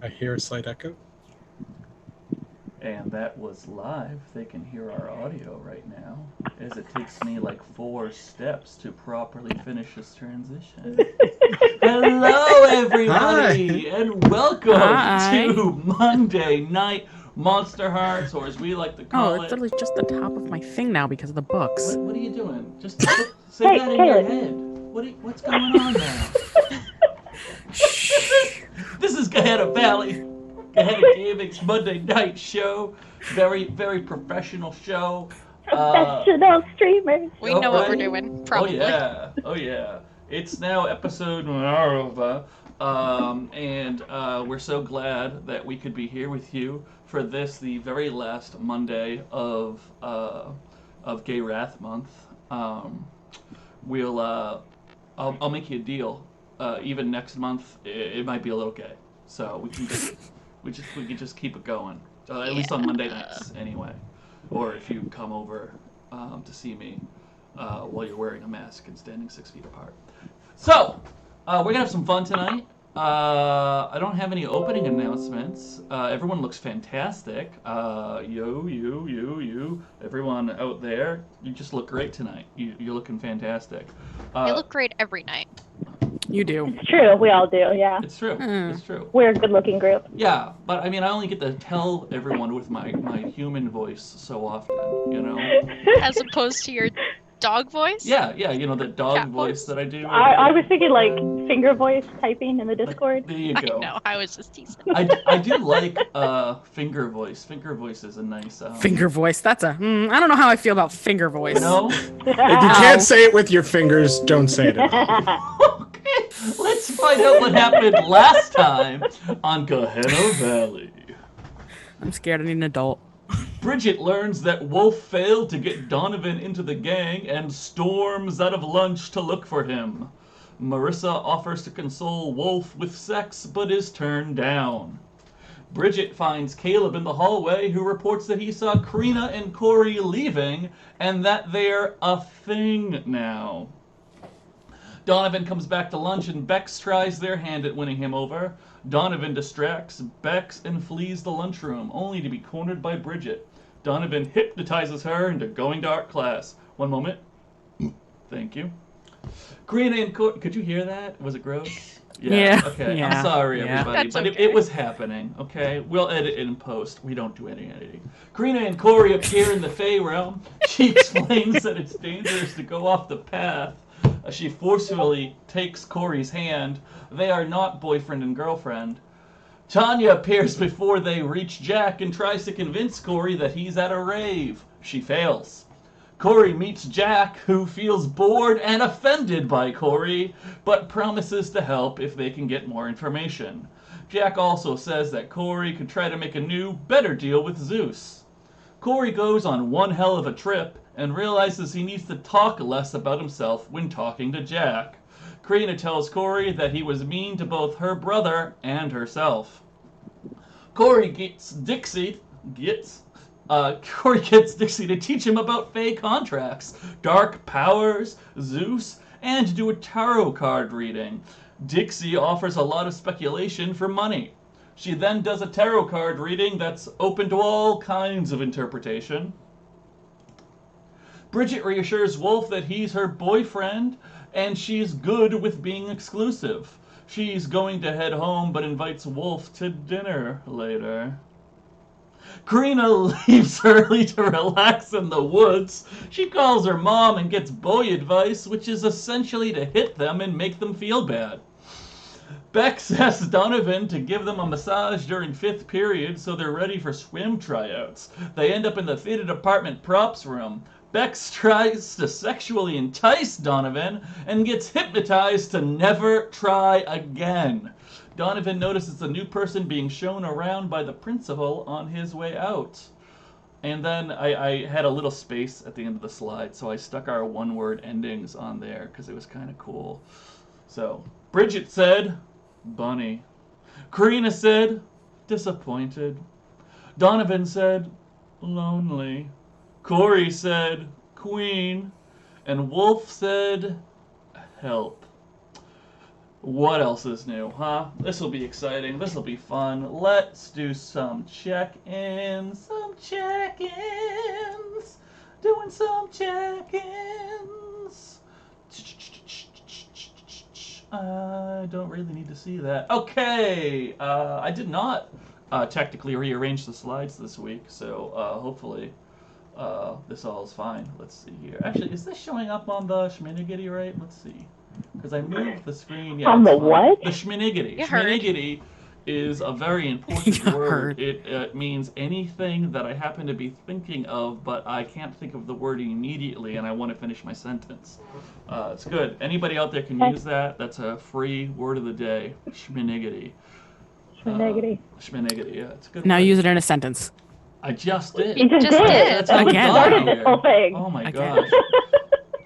I hear a slight echo. And that was live. They can hear our audio right now, as it takes me like 4 steps to properly finish this transition. Hello, Hi. everybody, and welcome Hi. to Monday Night Monsterhearts, or as we like to Oh, call it's it. literally just the top of my thing now because of the books. What are you doing? Just say Hey, that in your Caleb. head. What's going on now? This is Gehenna Valley. Gehenna Gaming's Monday night show. Very, very professional show. Professional streamers. We know what we're Right? doing, probably. Oh yeah. It's now episode and we're so glad that we could be here with you for this, the very last Monday of Gay Wrath Month. I'll make you a deal. Even next month, it might be a little gay, so we can just keep it going. At least on Monday nights, anyway. Or if you come over to see me while you're wearing a mask and standing 6 feet apart. So, we're gonna have some fun tonight. I don't have any opening announcements. Everyone looks fantastic. You, everyone out there, you just look great tonight. You're looking fantastic. They look great every night. You do. It's true. We all do. Yeah. It's true. It's true. We're a good-looking group. Yeah, but I mean, I only get to tell everyone with my human voice so often, you know? As opposed to your dog voice? Yeah, you know, the dog Cat voice voice? that I do. I was thinking like finger voice typing in the Discord. There you I go. know, I was just teasing. I do like finger voice. Finger voice is a nice Finger voice. That's a. I don't know how I feel about finger voice. No? If you can't say it with your fingers, don't say it at all. Okay, let's find out what happened last time on Gehenna Valley. I'm scared. I need an adult. Bridget learns that Wolfe failed to get Donovan into the gang and storms out of lunch to look for him. Marissa offers to console Wolfe with sex but is turned down. Bridget finds Caleb in the hallway, who reports that he saw Crina and Corey leaving and that they're a thing now. Donovan comes back to lunch and Bex tries their hand at winning him over. Donovan distracts Bex and flees the lunchroom, only to be cornered by Bridget. Donovan hypnotizes her into going to art class. One moment. Thank you. Crina and Corey, could you hear that? Was it gross? Yeah. Okay. Yeah. I'm sorry, Yeah. everybody, That's but okay. it was happening. Okay. We'll edit it in post. We don't do any editing. Crina and Corey appear in the Fey realm. She explains that it's dangerous to go off the path. She forcefully takes Corey's hand. They are not boyfriend and girlfriend. Tanya appears before they reach Jack and tries to convince Corey that he's at a rave. She fails. Corey meets Jack, who feels bored and offended by Corey, but promises to help if they can get more information. Jack also says that Corey could try to make a new, better deal with Zeus. Corey goes on one hell of a trip and realizes he needs to talk less about himself when talking to Jack. Crina tells Corey that he was mean to both her brother and herself. Corey gets Dixie to teach him about Fey contracts, dark powers, Zeus, and to do a tarot card reading. Dixie offers a lot of speculation for money. She then does a tarot card reading that's open to all kinds of interpretation. Bridget reassures Wolfe that he's her boyfriend and she's good with being exclusive. She's going to head home but invites Wolfe to dinner later. Crina leaves early to relax in the woods. She calls her mom and gets boy advice, which is essentially to hit them and make them feel bad. Bex asks Donovan to give them a massage during 5th period so they're ready for swim tryouts. They end up in the fitted apartment props room. Bex tries to sexually entice Donovan and gets hypnotized to never try again. Donovan notices a new person being shown around by the principal on his way out. And then I had a little space at the end of the slide, so I stuck our one-word endings on there because it was kind of cool. So, Bridget said, bunny. Crina said, disappointed. Donovan said, lonely. Corey said, queen. And Wolfe said, help. What else is new, huh? This will be exciting. This will be fun. Let's do some check-ins. Some check-ins. Doing some check-ins. I don't really need to see that. Okay. I did not technically rearrange the slides this week, so hopefully this all is fine. Let's see here. Actually, is this showing up on the Schminiggity right? Let's see. Because I moved the screen. Yeah, on the what? The Schminiggity. You heard. Schminiggity is a very important You word. heard. It means anything that I happen to be thinking of, but I can't think of the word immediately, and I want to finish my sentence. It's good. Anybody out there can use that. That's a free word of the day. Schminiggity. Schminiggity. Schminiggity, yeah. It's a good Now word. use it in a sentence. I just did. You just Just did. did. That's how we Again. got Started this here. whole thing. Oh my Again. gosh.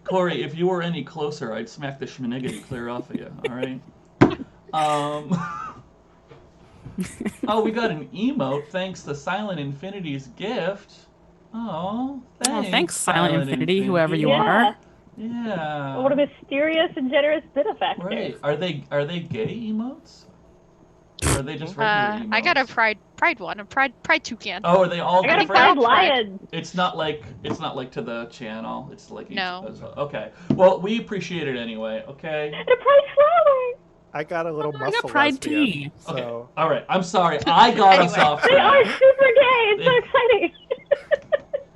Corey, if you were any closer, I'd smack the schminiggity clear off of you, alright? Oh, we got an emote thanks to Silent Infinity's gift. Oh, thanks. Oh, thanks, Silent Infinity, whoever you Yeah. are. Yeah. What a mysterious and generous benefactor. Right. Are they gay emotes? Or are they just regular emotes? I got a pride one, a pride toucan. Oh, are they all I got a different? pride Pride. lion. It's not like to the channel. It's like each No. as well. Okay. Well, we appreciate it anyway. Okay. And a pride flower. I got a little I muscle got pride lesbian, tea. So Okay. All right. I'm sorry. I got us Anyway. off They are track. super gay. It's so exciting.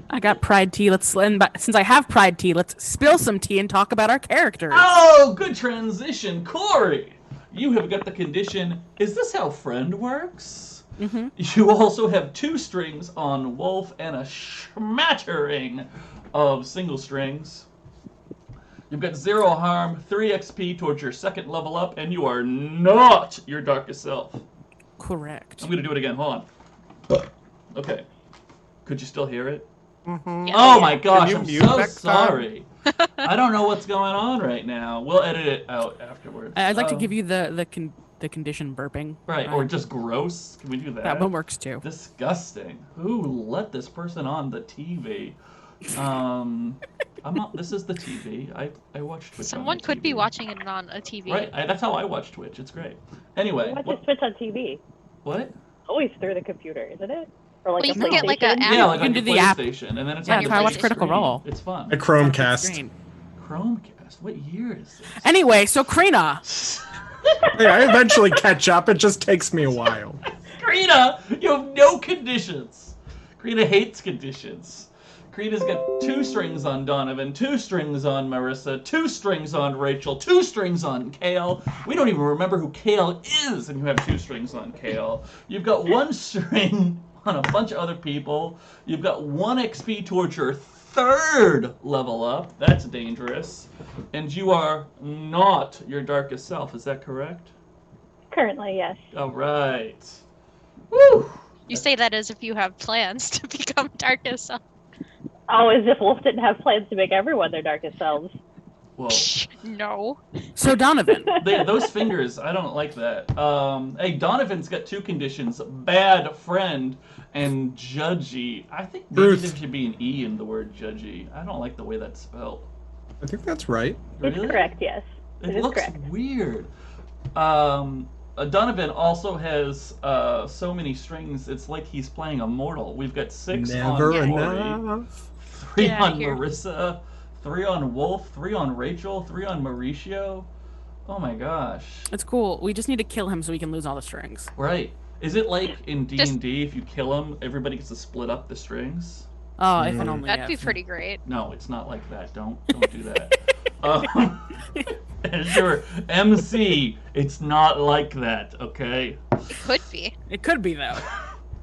I got pride tea. Since I have pride tea, let's spill some tea and talk about our characters. Oh, good transition, Corey. You have got the condition. Is this how friend works? Mm-hmm. You also have 2 strings on Wolfe and a smattering of single strings. You've got 0 harm, 3 XP towards your 2nd level up, and you are not your darkest self. Correct. I'm gonna do it again. Hold on. Okay. Could you still hear it? mhm. Yeah. Oh my gosh, you I'm mute so next time? sorry. I don't know what's going on right now. We'll edit it out afterwards. I'd like to give you the condition burping. Right, or just gross. Can we do that? That one works too. Disgusting. Who let this person on the TV? I'm not. This is the TV. I watch Twitch. Someone on the could be TV. watching it on a TV. Right. That's how I watch Twitch. It's great. Anyway. Watch What? a Switch on TV. What? Always through the computer, isn't it? Or like Well, a you can get, like, a PlayStation? app. Yeah, like You on can your do the app. PlayStation, and then it's Yeah, on that's your how I watch PlayStation Critical screen. Role. It's fun. A Chromecast. Screen. Chromecast. What year is this? Anyway, so Crina. Hey, I eventually catch up. It just takes me a while. Crina, you have no conditions. Crina hates conditions. Crina's got 2 strings on Donovan, 2 strings on Marissa, 2 strings on Rachel, 2 strings on Kale. We don't even remember who Kale is, and you have 2 strings on Kale. You've got 1 string on a bunch of other people. You've got 1 XP towards your 3rd level up. That's dangerous. And you are not your darkest self. Is that correct? Currently, yes. All right. Woo! You say that as if you have plans to become darkest self. Oh, as if Wolf didn't have plans to make everyone their darkest selves. Whoa. No. So Donovan. Those fingers, I don't like that. Hey, Donovan's got 2 conditions: bad friend and judgy. I think maybe Truth. there should be an E in the word judgy. I don't like the way that's spelled. I think that's right. It's Really? correct, yes. It It is looks correct. weird. Donovan also has so many strings. It's like he's playing a mortal. We've got 6 Never on Corey, enough. 3 Get outta on here. Marissa, 3 on Wolfe, 3 on Rachel, 3 on Mauricio. Oh my gosh. It's cool. We just need to kill him so we can lose all the strings. Right. Is it like in Just- D&D, if you kill him, everybody gets to split up the strings? Oh, if and only. That'd be yes. pretty great. No, it's not like that. Don't do that. As your MC, it's not like that, okay? It could be. It could be though.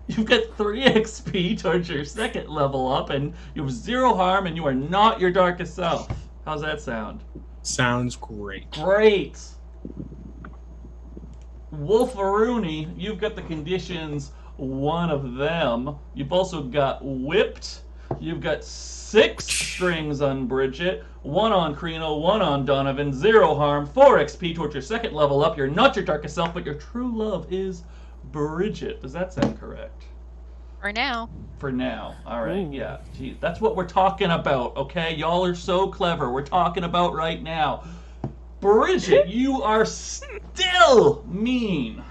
You've got 3 XP towards your 2nd level up, and you have 0 harm, and you are not your darkest self. How's that sound? Sounds great. Great! Wolferoonie, you've got the conditions, 1 of them. You've also got whipped. You've got 6 strings on Bridget, 1 on Crina, 1 on Donovan, 0 harm, 4 XP towards your 2nd level up. You're not your darkest self, but your true love is Bridget. Does that sound correct? For now. For now. All right, Ooh. yeah. Gee, that's what we're talking about, okay? Y'all are so clever. We're talking about right now. Bridget, you are still mean.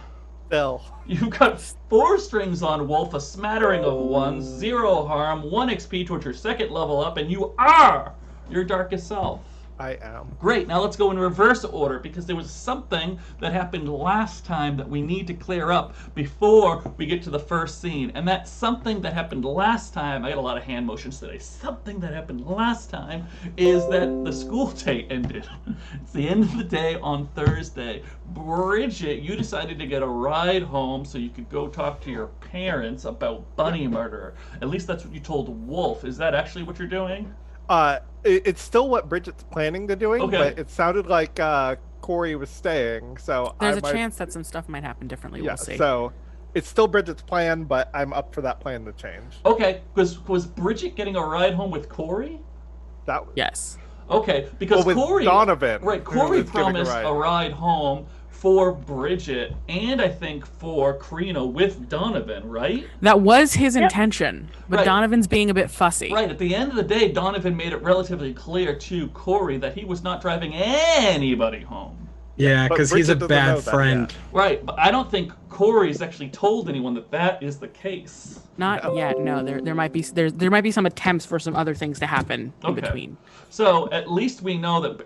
Bill. You've got 4 strings on Wolfe, a smattering of 1s, 0 harm, 1 XP towards your 2nd level up, and you are your darkest self. I am. Great, now let's go in reverse order because there was something that happened last time that we need to clear up before we get to the first scene. And that something that happened last time, I got a lot of hand motions today, something that happened last time is that the school day ended. It's the end of the day on Thursday. Bridget, you decided to get a ride home so you could go talk to your parents about bunny murder. At least that's what you told Wolfe. Is that actually what you're doing? It's still what Bridget's planning to doing, Okay. but it sounded like Corey was staying, so There's I a might, chance that some stuff might happen differently. yeah, We'll see. so it's still Bridget's plan, but I'm up for that plan to change. Okay, was Bridget getting a ride home with Corey? That Yes. Okay, because with Corey, Donovan, right? who Corey was getting a promised ride. a ride home for Bridget, and I think for Crina with Donovan, right? That was his intention, but Right. Donovan's being a bit fussy. Right. At the end of the day, Donovan made it relatively clear to Corey that he was not driving anybody home. Yeah, But because he's a Bridget doesn't know bad that friend. yet. Right, but I don't think Corey's actually told anyone that that is the case. Not yet. No, there might be there might be some attempts for some other things to happen in Okay. between. So at least we know that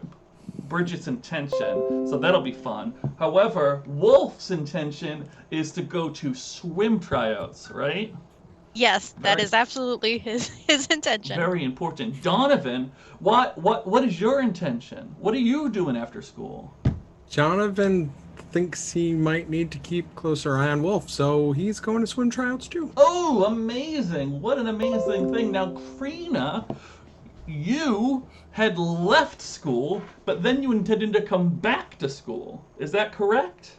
Bridget's intention, so that'll be fun. However, Wolfe's intention is to go to swim tryouts, right? Yes, that Very- is absolutely his intention. Very important. Donovan, what is your intention? What are you doing after school? Donovan thinks he might need to keep closer eye on Wolfe, so he's going to swim tryouts too. Oh, amazing! What an amazing thing. Now, Crina, you had left school, but then you intended to come back to school. Is that correct?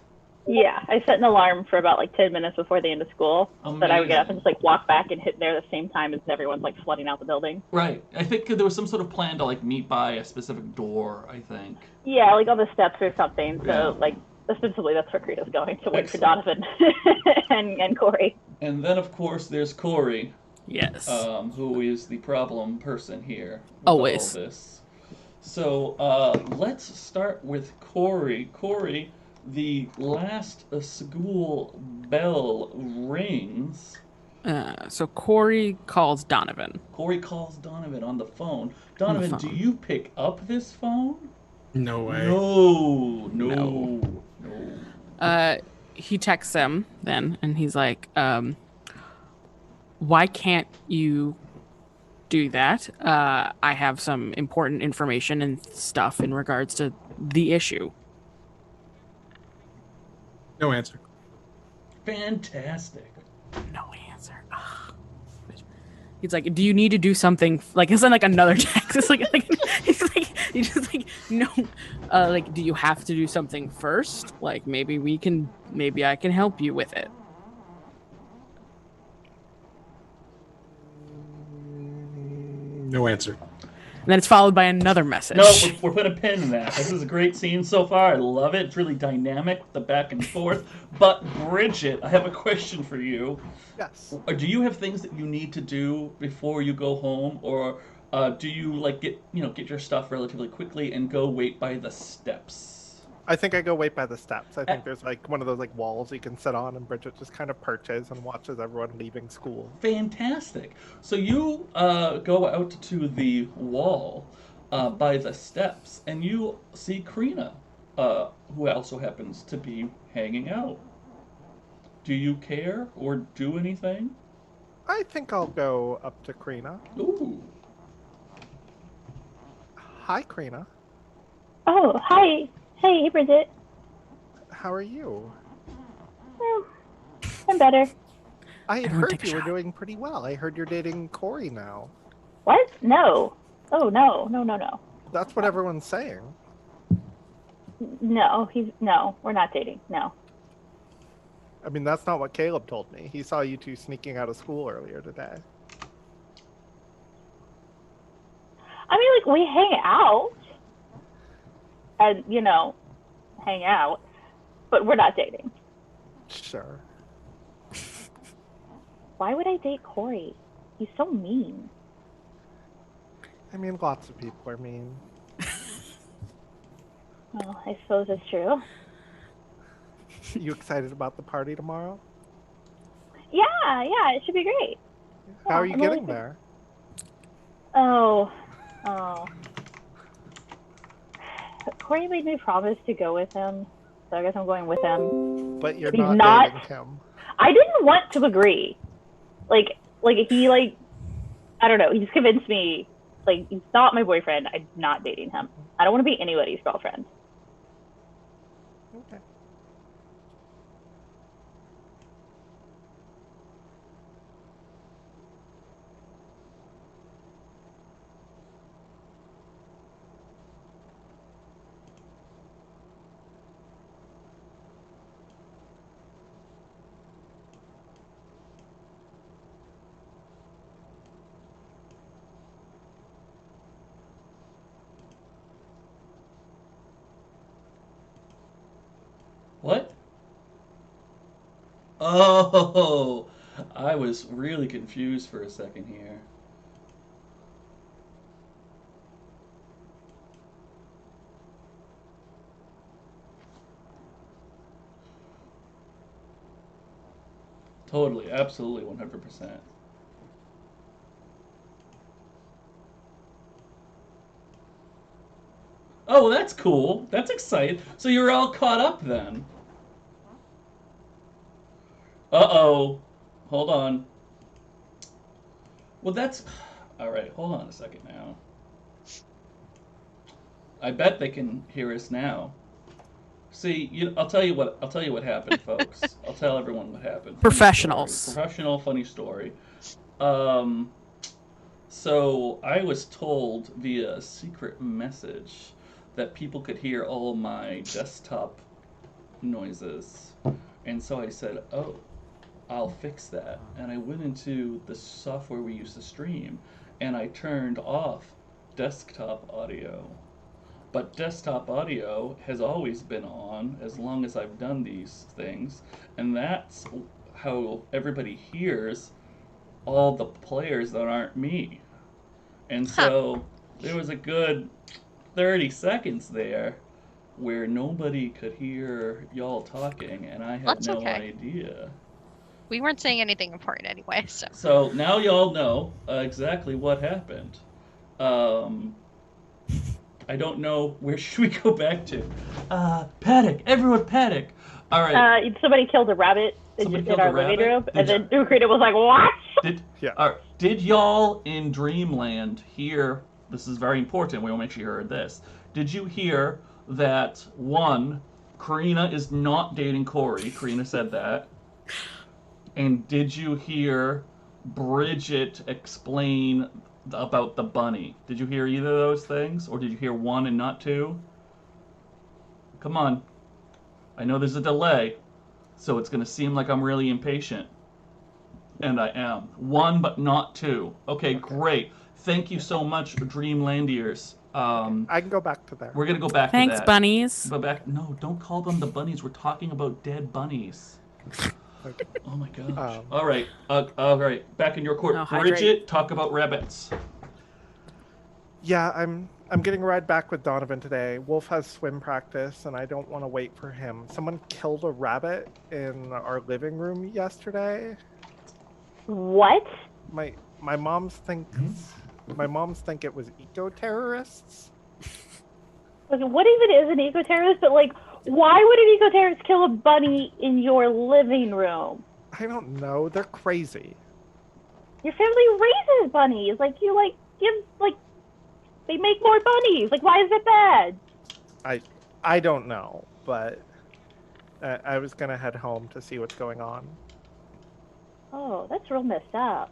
Yeah, I set an alarm for about like 10 minutes before the end of school so that I would get up and just like walk back and hit there at the same time as everyone's like flooding out the building. Right. I think there was some sort of plan to like meet by a specific door, I think. Yeah, like on the steps or something. So Yeah. like ostensibly that's where Crita's going to wait for Excellent. Donovan and Corey. And then, of course, there's Corey, Yes. who is the problem person here. With Always. All this. So let's start with Corey. Corey, the last school bell rings. So Corey calls Donovan. Corey calls Donovan on the phone. Donovan, do phone. you pick up this phone? No way. No. He texts him then, and he's like, "Why can't you do that? I have some important information and stuff in regards to the issue." No answer. Fantastic. No answer. Ugh. He's like, "Do you need to do something?" Like, it's like another text. It's like he's just like, "No, like, do you have to do something first? Like, maybe I can help you with it." No answer. And then it's followed by another message. No, we're putting a pin in that. This is a great scene so far. I love it. It's really dynamic, the back and forth. But Bridget, I have a question for you. Yes. Do you have things that you need to do before you go home, or do you like get your stuff relatively quickly and go wait by the steps? I think I go wait by the steps. I think there's like one of those like walls you can sit on, and Bridget just kind of perches and watches everyone leaving school. Fantastic. So you go out to the wall by the steps, and you see Crina, who also happens to be hanging out. Do you care or do anything? I think I'll go up to Crina. Ooh. Hi, Crina. Oh, hi. Hey, Bridget. How are you? Oh, I'm better. I had Everyone heard take a you were shot. doing pretty well. I heard you're dating Corey now. What? No. Oh, no. No. That's what everyone's saying. No, we're not dating. No. I mean, that's not what Caleb told me. He saw you two sneaking out of school earlier today. I mean, like, we hang out. And, hang out. But we're not dating. Sure. Why would I date Corey? He's so mean. I mean, lots of people are mean. Well, I suppose it's true. You excited about the party tomorrow? Yeah, it should be great. How are you I'm getting really- there? Oh. Corey made me promise to go with him, so I guess I'm going with him. But you're He's not not- dating him. I didn't want to agree. He I don't know. He just convinced me. Like, he's not my boyfriend. I'm not dating him. I don't want to be anybody's girlfriend. Okay. What? Oh, I was really confused for a second here. Totally, absolutely, 100%. Oh, well, that's cool. That's exciting. So you're all caught up then. Uh-oh. Hold on. Well, that's... All right, hold on a second now. I bet they can hear us now. See, I'll tell you what happened, folks. I'll tell everyone what happened. Professionals. Professional, funny story. So I was told via a secret message that people could hear all my desktop noises. And so I said, oh, I'll fix that. And I went into the software we use to stream, and I turned off desktop audio. But desktop audio has always been on as long as I've done these things, and that's how everybody hears all the players that aren't me. And so there was a good 30 seconds there where nobody could hear y'all talking, and I had That's no okay. idea. We weren't saying anything important anyway, so. So now y'all know exactly what happened. I don't know, where should we go back to? Panic! Everyone panic! All right. Somebody killed a rabbit in Somebody killed our a living rabbit? room, and then Crina was like, "What?" Did y'all in Dreamland hear, this is very important, we want to make sure you heard this. Did you hear that, one, Crina is not dating Corey? Crina said that. And did you hear Bridget explain about the bunny? Did you hear either of those things? Or did you hear one and not two? Come on. I know there's a delay, so it's going to seem like I'm really impatient. And I am. One, but not two. Okay, great. Thank you so much, Dreamlandiers. I can go back to there. We're going to go back to that. Thanks, bunnies. No, don't call them the bunnies. We're talking about dead bunnies. Okay. Oh my gosh. All right. Back in your court. No, hydrate. Bridget, talk about rabbits. Yeah, I'm getting a ride back with Donovan today. Wolfe has swim practice, and I don't want to wait for him. Someone killed a rabbit in our living room yesterday. What? My mom's think it was eco-terrorists. Okay, what even is an eco-terrorist? But like, why would an eco-terrorist kill a bunny in your living room? I don't know. They're crazy. Your family raises bunnies. Like, you they make more bunnies. Like, why is it bad? I don't know, but I was gonna head home to see what's going on. Oh, that's real messed up.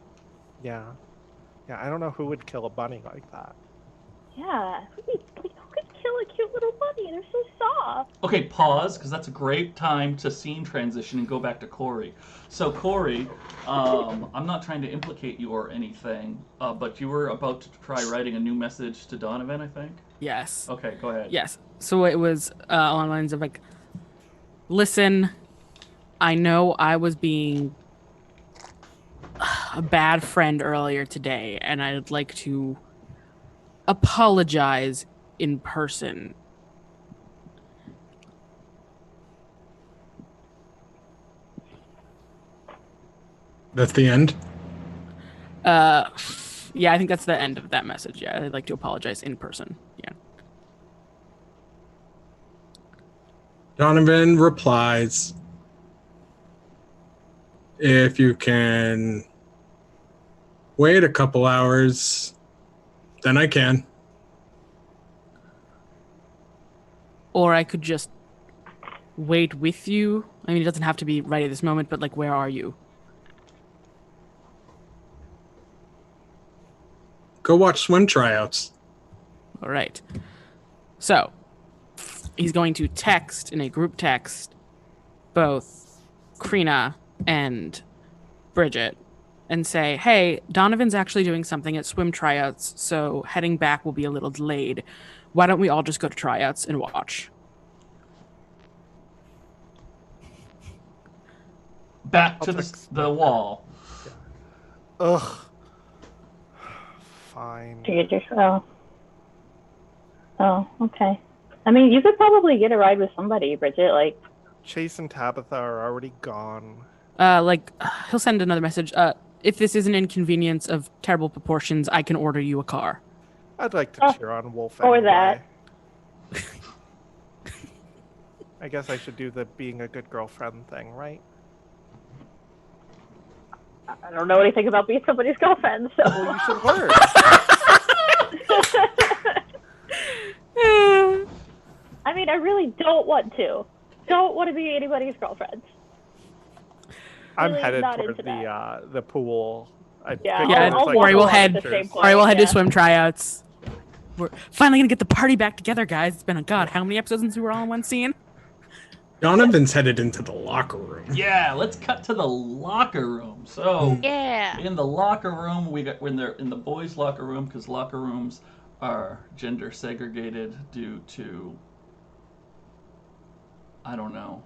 Yeah, I don't know who would kill a bunny like that. Yeah, who could kill a cute little bunny? They're so soft. Okay, pause, because that's a great time to scene transition and go back to Corey. So, Corey, I'm not trying to implicate you or anything, but you were about to try writing a new message to Donovan, I think? Yes. Okay, go ahead. Yes. So it was along the lines of like, listen, I know I was being a bad friend earlier today, and I'd like to apologize in person. That's the end. Yeah, I think that's the end of that message. Yeah, I'd like to apologize in person. Yeah. Donovan replies, if you can wait a couple hours, then I can. Or I could just wait with you. I mean, it doesn't have to be right at this moment, but like, where are you? Go watch swim tryouts. All right. So he's going to text in a group text both Crina and Bridget and say, hey, Donovan's actually doing something at swim tryouts, so heading back will be a little delayed. Why don't we all just go to tryouts and watch? Back to the wall. Ugh. Fine. Oh, okay. I mean, you could probably get a ride with somebody, Bridget. Like, Chase and Tabitha are already gone. He'll send another message. If this is an inconvenience of terrible proportions, I can order you a car. I'd like to cheer on Wolfe or anyway. that. I guess I should do the being a good girlfriend thing, right? I don't know anything about being somebody's girlfriend, so. Well, you should learn. I mean, I really don't want to. Don't want to be anybody's girlfriend. I'm Really headed not toward into the pool. Yeah, Yeah, I'll don't worry, we'll walk head. along at the same All right, we'll head point, to swim tryouts. We're finally gonna get the party back together, guys. It's been how many episodes since we were all in one scene? Donovan's headed into the locker room. Yeah, let's cut to the locker room. So Yeah. in the locker room, when they're in the boys' locker room, because locker rooms are gender segregated due to I don't know.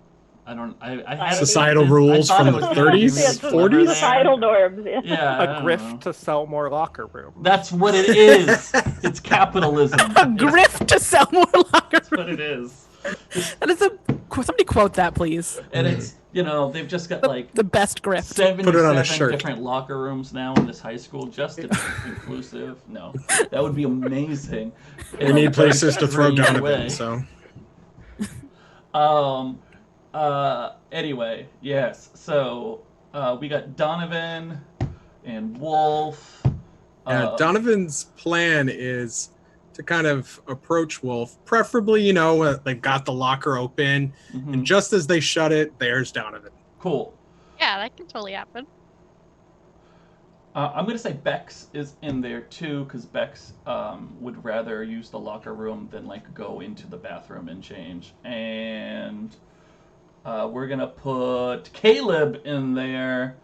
I had Societal I rules thought from it the was 30s, Yeah, 40s? societal norms. Yeah. Yeah, A grift to sell more locker rooms. That's what it is. It's capitalism. A grift to sell more locker That's what rooms. it is. That is somebody quote that, please. And it's they've just got like The best grift. 77 shirt. different locker rooms now in this high school just to be inclusive. No, that would be amazing. We need places to throw Either Donovan, way. so. Anyway, yes. So we got Donovan and Wolfe. Donovan's plan is to kind of approach Wolfe, preferably, they've got the locker open, Mhm. and just as they shut it, there's Donovan. Cool. Yeah, that can totally happen. I'm gonna say Bex is in there too, because Bex would rather use the locker room than like go into the bathroom and change. And we're gonna put Caleb in there.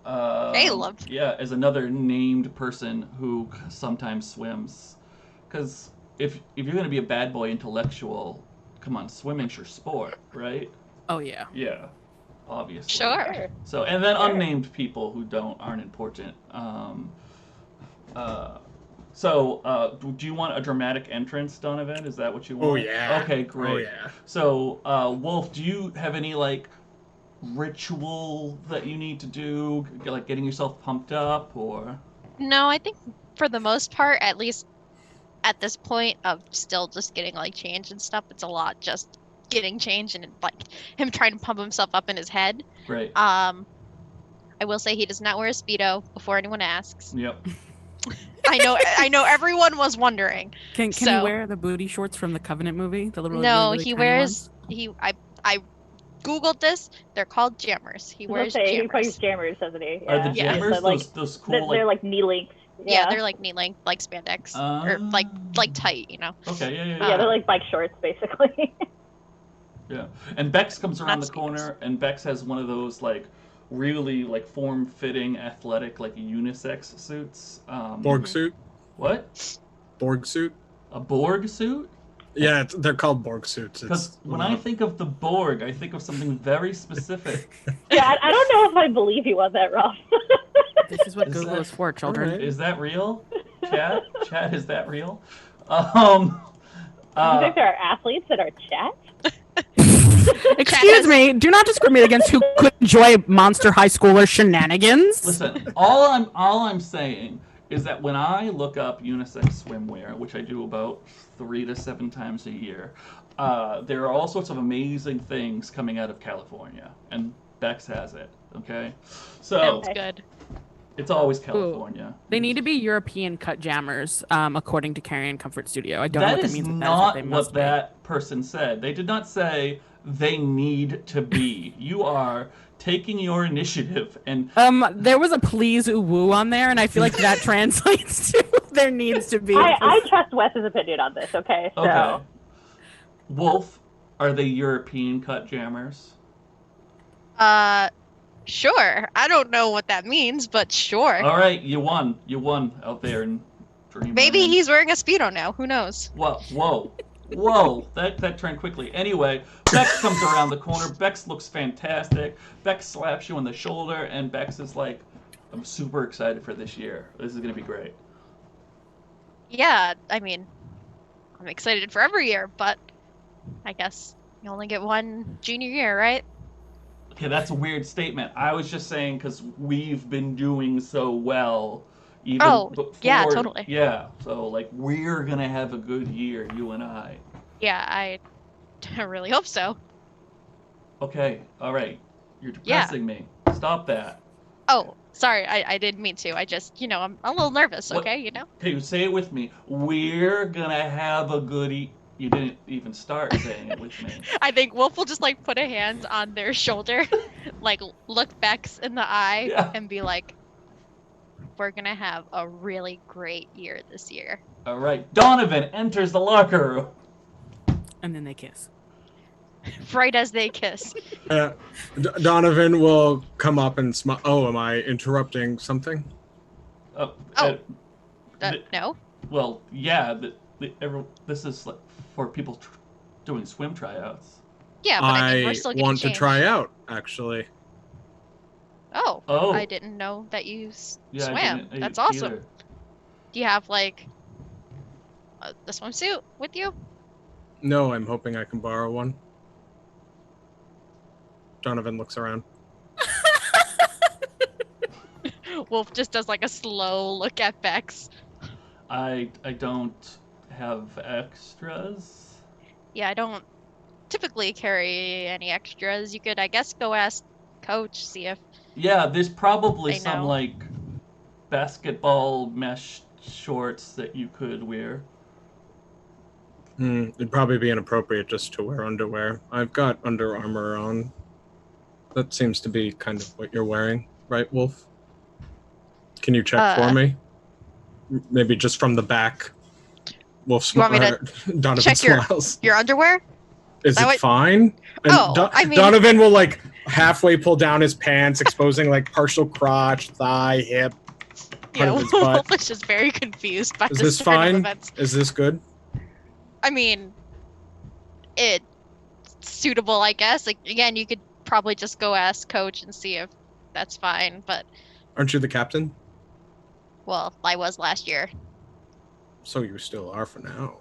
Caleb? Yeah, as another named person who sometimes swims. Because if you're gonna be a bad boy intellectual, come on, swimming's your sport, right? Oh yeah. Yeah, obviously. Sure. So, and then unnamed people who aren't important. Do you want a dramatic entrance, Donovan? Is that what you want? Oh, yeah. Okay, great. Oh, yeah. So, Wolfe, do you have any like ritual that you need to do, like getting yourself pumped up, or? No, I think for the most part, at least at this point of still just getting like change and stuff, it's a lot just getting change and like him trying to pump himself up in his head. Great. I will say he does not wear a Speedo before anyone asks. Yep. I know everyone was wondering. Can So- you wear the booty shorts from the Covenant movie? The little No, really he tiny wears ones? I googled this. They're called jammers. He wears He jammers. plays jammers, doesn't he? Are the Yeah. jammers So, like, those cool they're like? like knee length. Yeah, they're like knee length, like spandex, or like tight, you know. Okay, yeah. Yeah, they're like bike shorts, basically. Yeah, and Bex comes around the Not corner, and Bex has one of those like really like form-fitting, athletic, like unisex suits. Borg suit? What? Borg suit? A Borg suit? Yeah, they're called Borg suits. Because when I think of the Borg, I think of something very specific. Yeah, I don't know if I believe you on that, Rob. This is what Is Google that- is for, children. Alright. Is that real? Chat, is that real? Do you think there are athletes in our chat? Excuse me, do not discriminate against who could enjoy Monster High Schooler shenanigans. Listen, all I'm saying is that when I look up unisex swimwear, which I do about 3 to 7 times a year, there are all sorts of amazing things coming out of California, and Bex has it. Okay, so That's good. it's always California. They need to be European cut jammers, according to Carrion Comfort Studio. I don't know That what that is means. But not that is what that person said. They did not say they need to be. You are taking your initiative and There was a please ooh woo on there, and I feel like that translates to there needs to be. I trust Wes's opinion on this. Okay, so okay. Wolfe, are they European cut jammers? Sure. I don't know what that means, but sure. All right, you won. You won out there in Dreamland. Maybe he's wearing a Speedo now. Who knows? Whoa. That turned quickly. Anyway, Bex comes around the corner. Bex looks fantastic. Bex slaps you on the shoulder, and Bex is like, I'm super excited for this year. This is going to be great. Yeah, I mean, I'm excited for every year, but I guess you only get one junior year, right? Okay, that's a weird statement. I was just saying because we've been doing so well. Even before, yeah, totally. Yeah, so like we're gonna have a good year, you and I. Yeah, I really hope so. Okay, all right. You're depressing me. Stop that. Oh, sorry, I didn't mean to. I just, I'm a little nervous, okay, Okay, say it with me. We're gonna have a good You didn't even start saying it with me. I think Wolfe will just like put a hand on their shoulder, like look Bex in the eye, and be like, we're gonna have a really great year this year. All right, Donovan enters the locker room. And then they kiss. Right as they kiss. Donovan will come up and smile. Oh, am I interrupting something? No. Well, yeah. This is like for people doing swim tryouts. Yeah, but I mean, we're still getting want to changed. try out, actually. Oh. I didn't know that you swam. That's awesome. Either. Do you have like the swimsuit with you? No, I'm hoping I can borrow one. Donovan looks around. Wolfe just does like a slow look at Bex. I don't have extras. Yeah, I don't typically carry any extras. You could, I guess, go ask Coach, see if... Yeah, there's probably They some, know. like, basketball mesh shorts that you could wear. It'd probably be inappropriate just to wear underwear. I've got Under Armour on. That seems to be kind of what you're wearing, right, Wolfe? Can you check for me? Maybe just from the back. Wolf You want me to Donovan check smiles. your underwear? Is that it what- fine? And I mean... Donovan will like halfway pull down his pants, exposing like partial crotch, thigh, hip, part of his butt. Wolfe is just very confused by Is this this turn of fine? events. Is this good? I mean, it's suitable, I guess. Like, again, you could probably just go ask Coach and see if that's fine, but... Aren't you the captain? Well, I was last year. So you still are for now.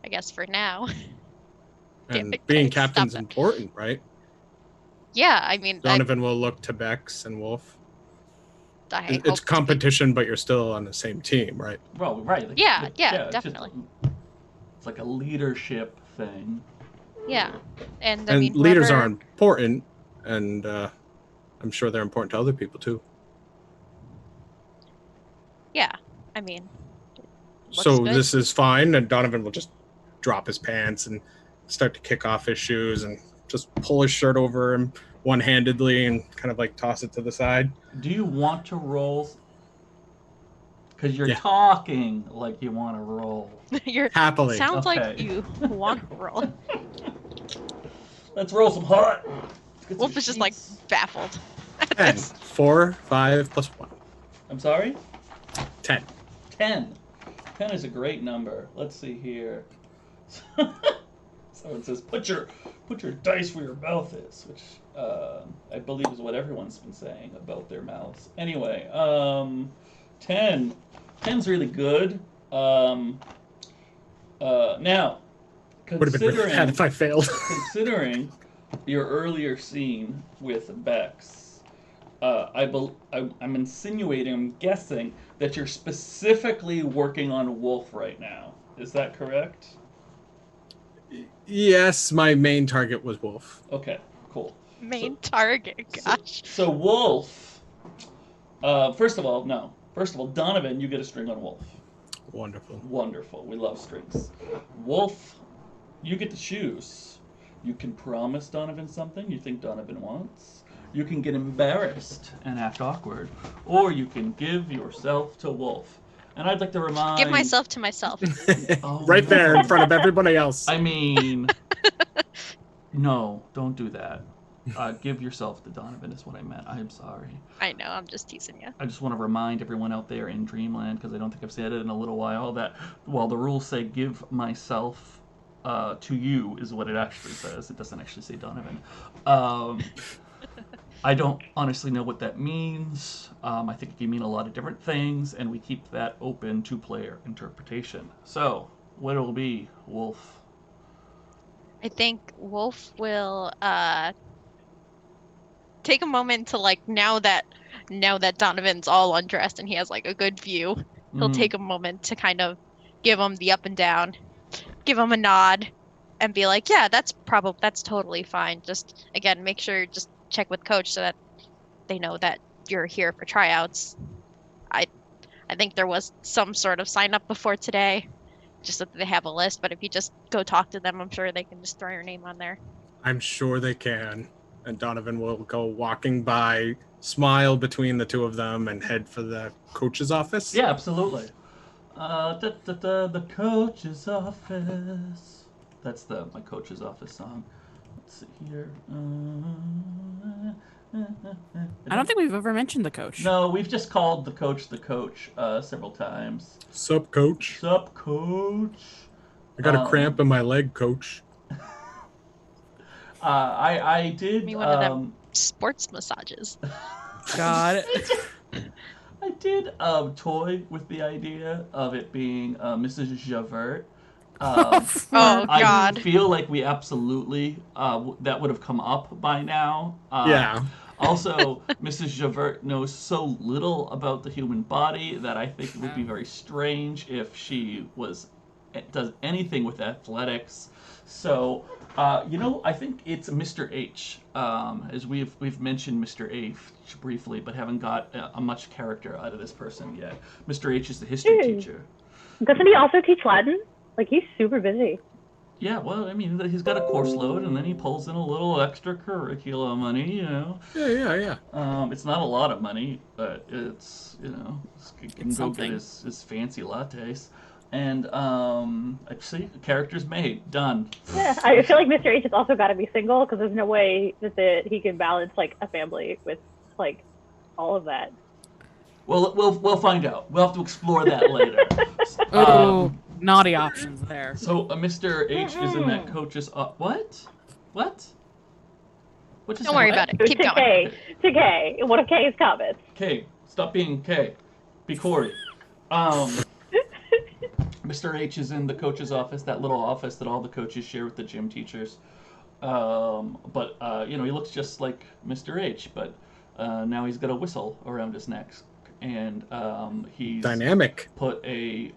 I guess for now. And Okay, being stop captain's it. important, right? Yeah, I mean, Donovan will look to Bex and Wolf. I hope It's to be- competition, but you're still on the same team, right? Well, right. Like, Yeah, it's just- definitely. it's like a leadership thing. Yeah, and I And mean, leaders whoever- are important, and I'm sure they're important to other people too. Yeah, I mean. looks So good. this is fine, and Donovan will just drop his pants and start to kick off his shoes and just pull his shirt over him one-handedly and kind of like toss it to the side. Do you want to roll? Because you're Yeah. talking like you want to roll. You're Happily. sounds like Okay. you want to roll. Let's roll some hot. Get Wolf some is just like sheets. baffled. at 10. this. 4, 5, plus 1. I'm sorry? 10. 10. 10 is a great number. Let's see here. So it says, put your dice where your mouth is, which I believe is what everyone's been saying about their mouths. Anyway, 10. 10's really good. Now, Would have been really bad if I failed. Considering your earlier scene with Bex, I'm insinuating, I'm guessing that you're specifically working on Wolfe right now. Is that correct? Yes, my main target was Wolfe. Okay, cool. Main target, gosh. So Wolfe, first of all, Donovan, you get a string on Wolfe. Wonderful. Wonderful. We love strings. Wolfe, you get to choose. You can promise Donovan something you think Donovan wants. You can get embarrassed and act awkward. Or you can give yourself to Wolfe. And I'd like to remind... Give myself to myself. Oh, right there in front of everybody else. I mean... No, don't do that. Give yourself to Donovan is what I meant. I'm sorry. I know, I'm just teasing you. I just want to remind everyone out there in Dreamland, because I don't think I've said it in a little while, that while the rules say give myself to you is what it actually says. It doesn't actually say Donovan. I don't honestly know what that means. I think it can mean a lot of different things, and we keep that open to player interpretation. So, what it'll be, Wolfe? I think Wolfe will take a moment to, like, now that Donovan's all undressed and he has like a good view, he'll take a moment to kind of give him the up and down, give him a nod, and be like, yeah, that's totally fine. Just again, make sure just check with coach so that they know that you're here for tryouts. I think there was some sort of sign up before today, just so that they have a list, but if you just go talk to them, I'm sure they can just throw your name on there. I'm sure they can. And Donovan will go walking by, smile between the two of them, and head for the coach's office. Yeah, absolutely. The coach's office. That's my coach's office song. Let's see here. I don't think we've ever mentioned the coach. No, we've just called the coach several times. Sup, coach? Sup, coach? I got a cramp in my leg, coach. I did... Maybe one of them sports massages. God. I did toy with the idea of it being Mrs. Javert. Oh, God. I feel like we absolutely, that would have come up by now. Yeah. Also, Mrs. Javert knows so little about the human body that I think it would be very strange if she does anything with athletics. So, I think it's Mr. H, as we've mentioned Mr. H briefly, but haven't got a much character out of this person yet. Mr. H is the history teacher. Doesn't he also teach Latin? Like, he's super busy. Yeah, well, I mean, he's got a course load, and then he pulls in a little extracurricular money, you know. Yeah. It's not a lot of money, but it's, he can go get his fancy lattes. And, see, character's made. Done. Yeah, I feel like Mr. H has also got to be single, because there's no way that he can balance, like, a family with, like, all of that. Well, we'll find out. We'll have to explore that later. Naughty options there. So Mr. H is in that coach's... What? Don't worry about it. Keep going. To K. One of K's comments. K. Stop being K. Be Corey. Mr. H is in the coach's office, that little office that all the coaches share with the gym teachers. But he looks just like Mr. H, but now he's got a whistle around his neck. And he's... Dynamic. Put a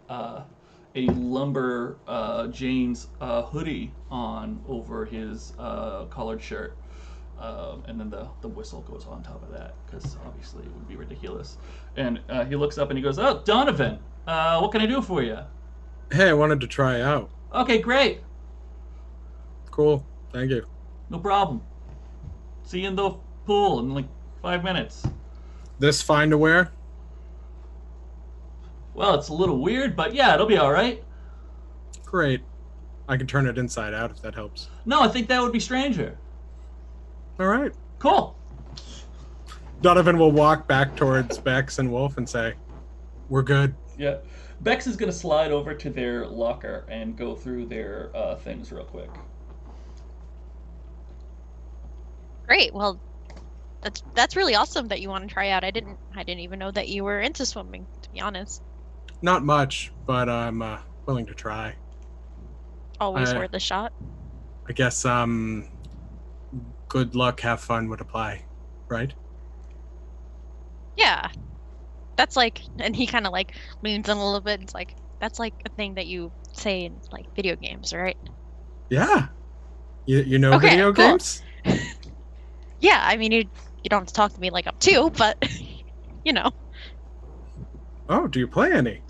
lumber Jane's hoodie on over his collared shirt, and then the whistle goes on top of that, because obviously it would be ridiculous. And he looks up and he goes, "Oh, Donovan, what can I do for you?" Hey, I wanted to try out. Okay, great. Cool, thank you. No problem. See you in the pool in like 5 minutes. This fine to wear? Well, it's a little weird, but yeah, it'll be all right. Great. I can turn it inside out if that helps. No, I think that would be stranger. All right. Cool. Donovan will walk back towards Bex and Wolfe and say, "We're good." Yeah. Bex is going to slide over to their locker and go through their things real quick. Great. Well, that's really awesome that you want to try out. I didn't even know that you were into swimming, to be honest. Not much, but I'm willing to try. Always worth a shot. I guess good luck, have fun would apply, right? Yeah. That's like, and he kind of like leans in a little bit. It's like, that's like a thing that you say in like video games, right? Yeah. You know Okay, video cool. games? Yeah, I mean, you don't have to talk to me like I'm two, but, you know. Oh, do you play any?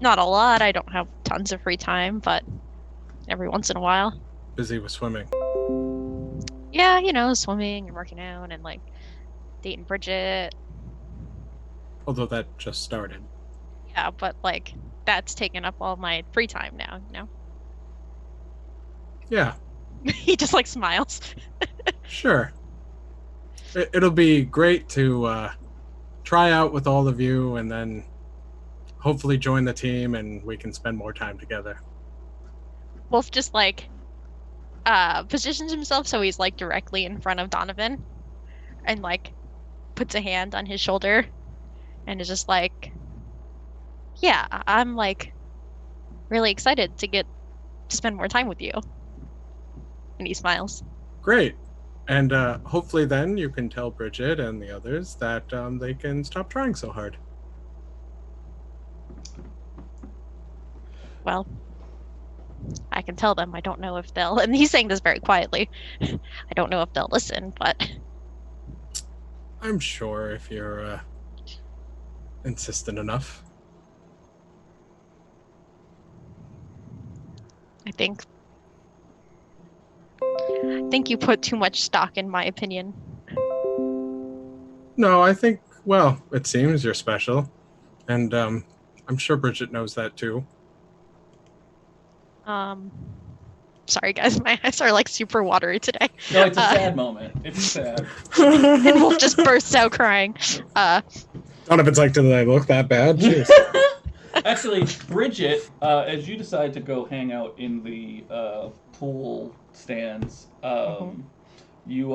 Not a lot. I don't have tons of free time, but every once in a while. Busy with swimming. Yeah, you know, swimming and working out and like dating Bridget. Although that just started. Yeah, but like that's taken up all my free time now, you know? Yeah, He just like smiles. sure. It'll be great to try out with all of you and then hopefully join the team and we can spend more time together. Wolfe just like positions himself so he's like directly in front of Donovan and like puts a hand on his shoulder and is just like, yeah, I'm like really excited to get to spend more time with you. And he smiles. Great. And hopefully then you can tell Bridget and the others that they can stop trying so hard. Well, I can tell them. I don't know if they'll, and he's saying this very quietly. I don't know if they'll listen, but I'm sure if you're insistent enough. I think you put too much stock in my opinion. No, I think, well, it seems you're special. And I'm sure Bridget knows that too. Sorry guys, my eyes are like super watery today. No, it's a sad moment. It's sad. And Wolfe just bursts out crying. Donovan's like, did I look that bad? Jeez. Actually, Bridget, as you decide to go hang out in the pool stands, you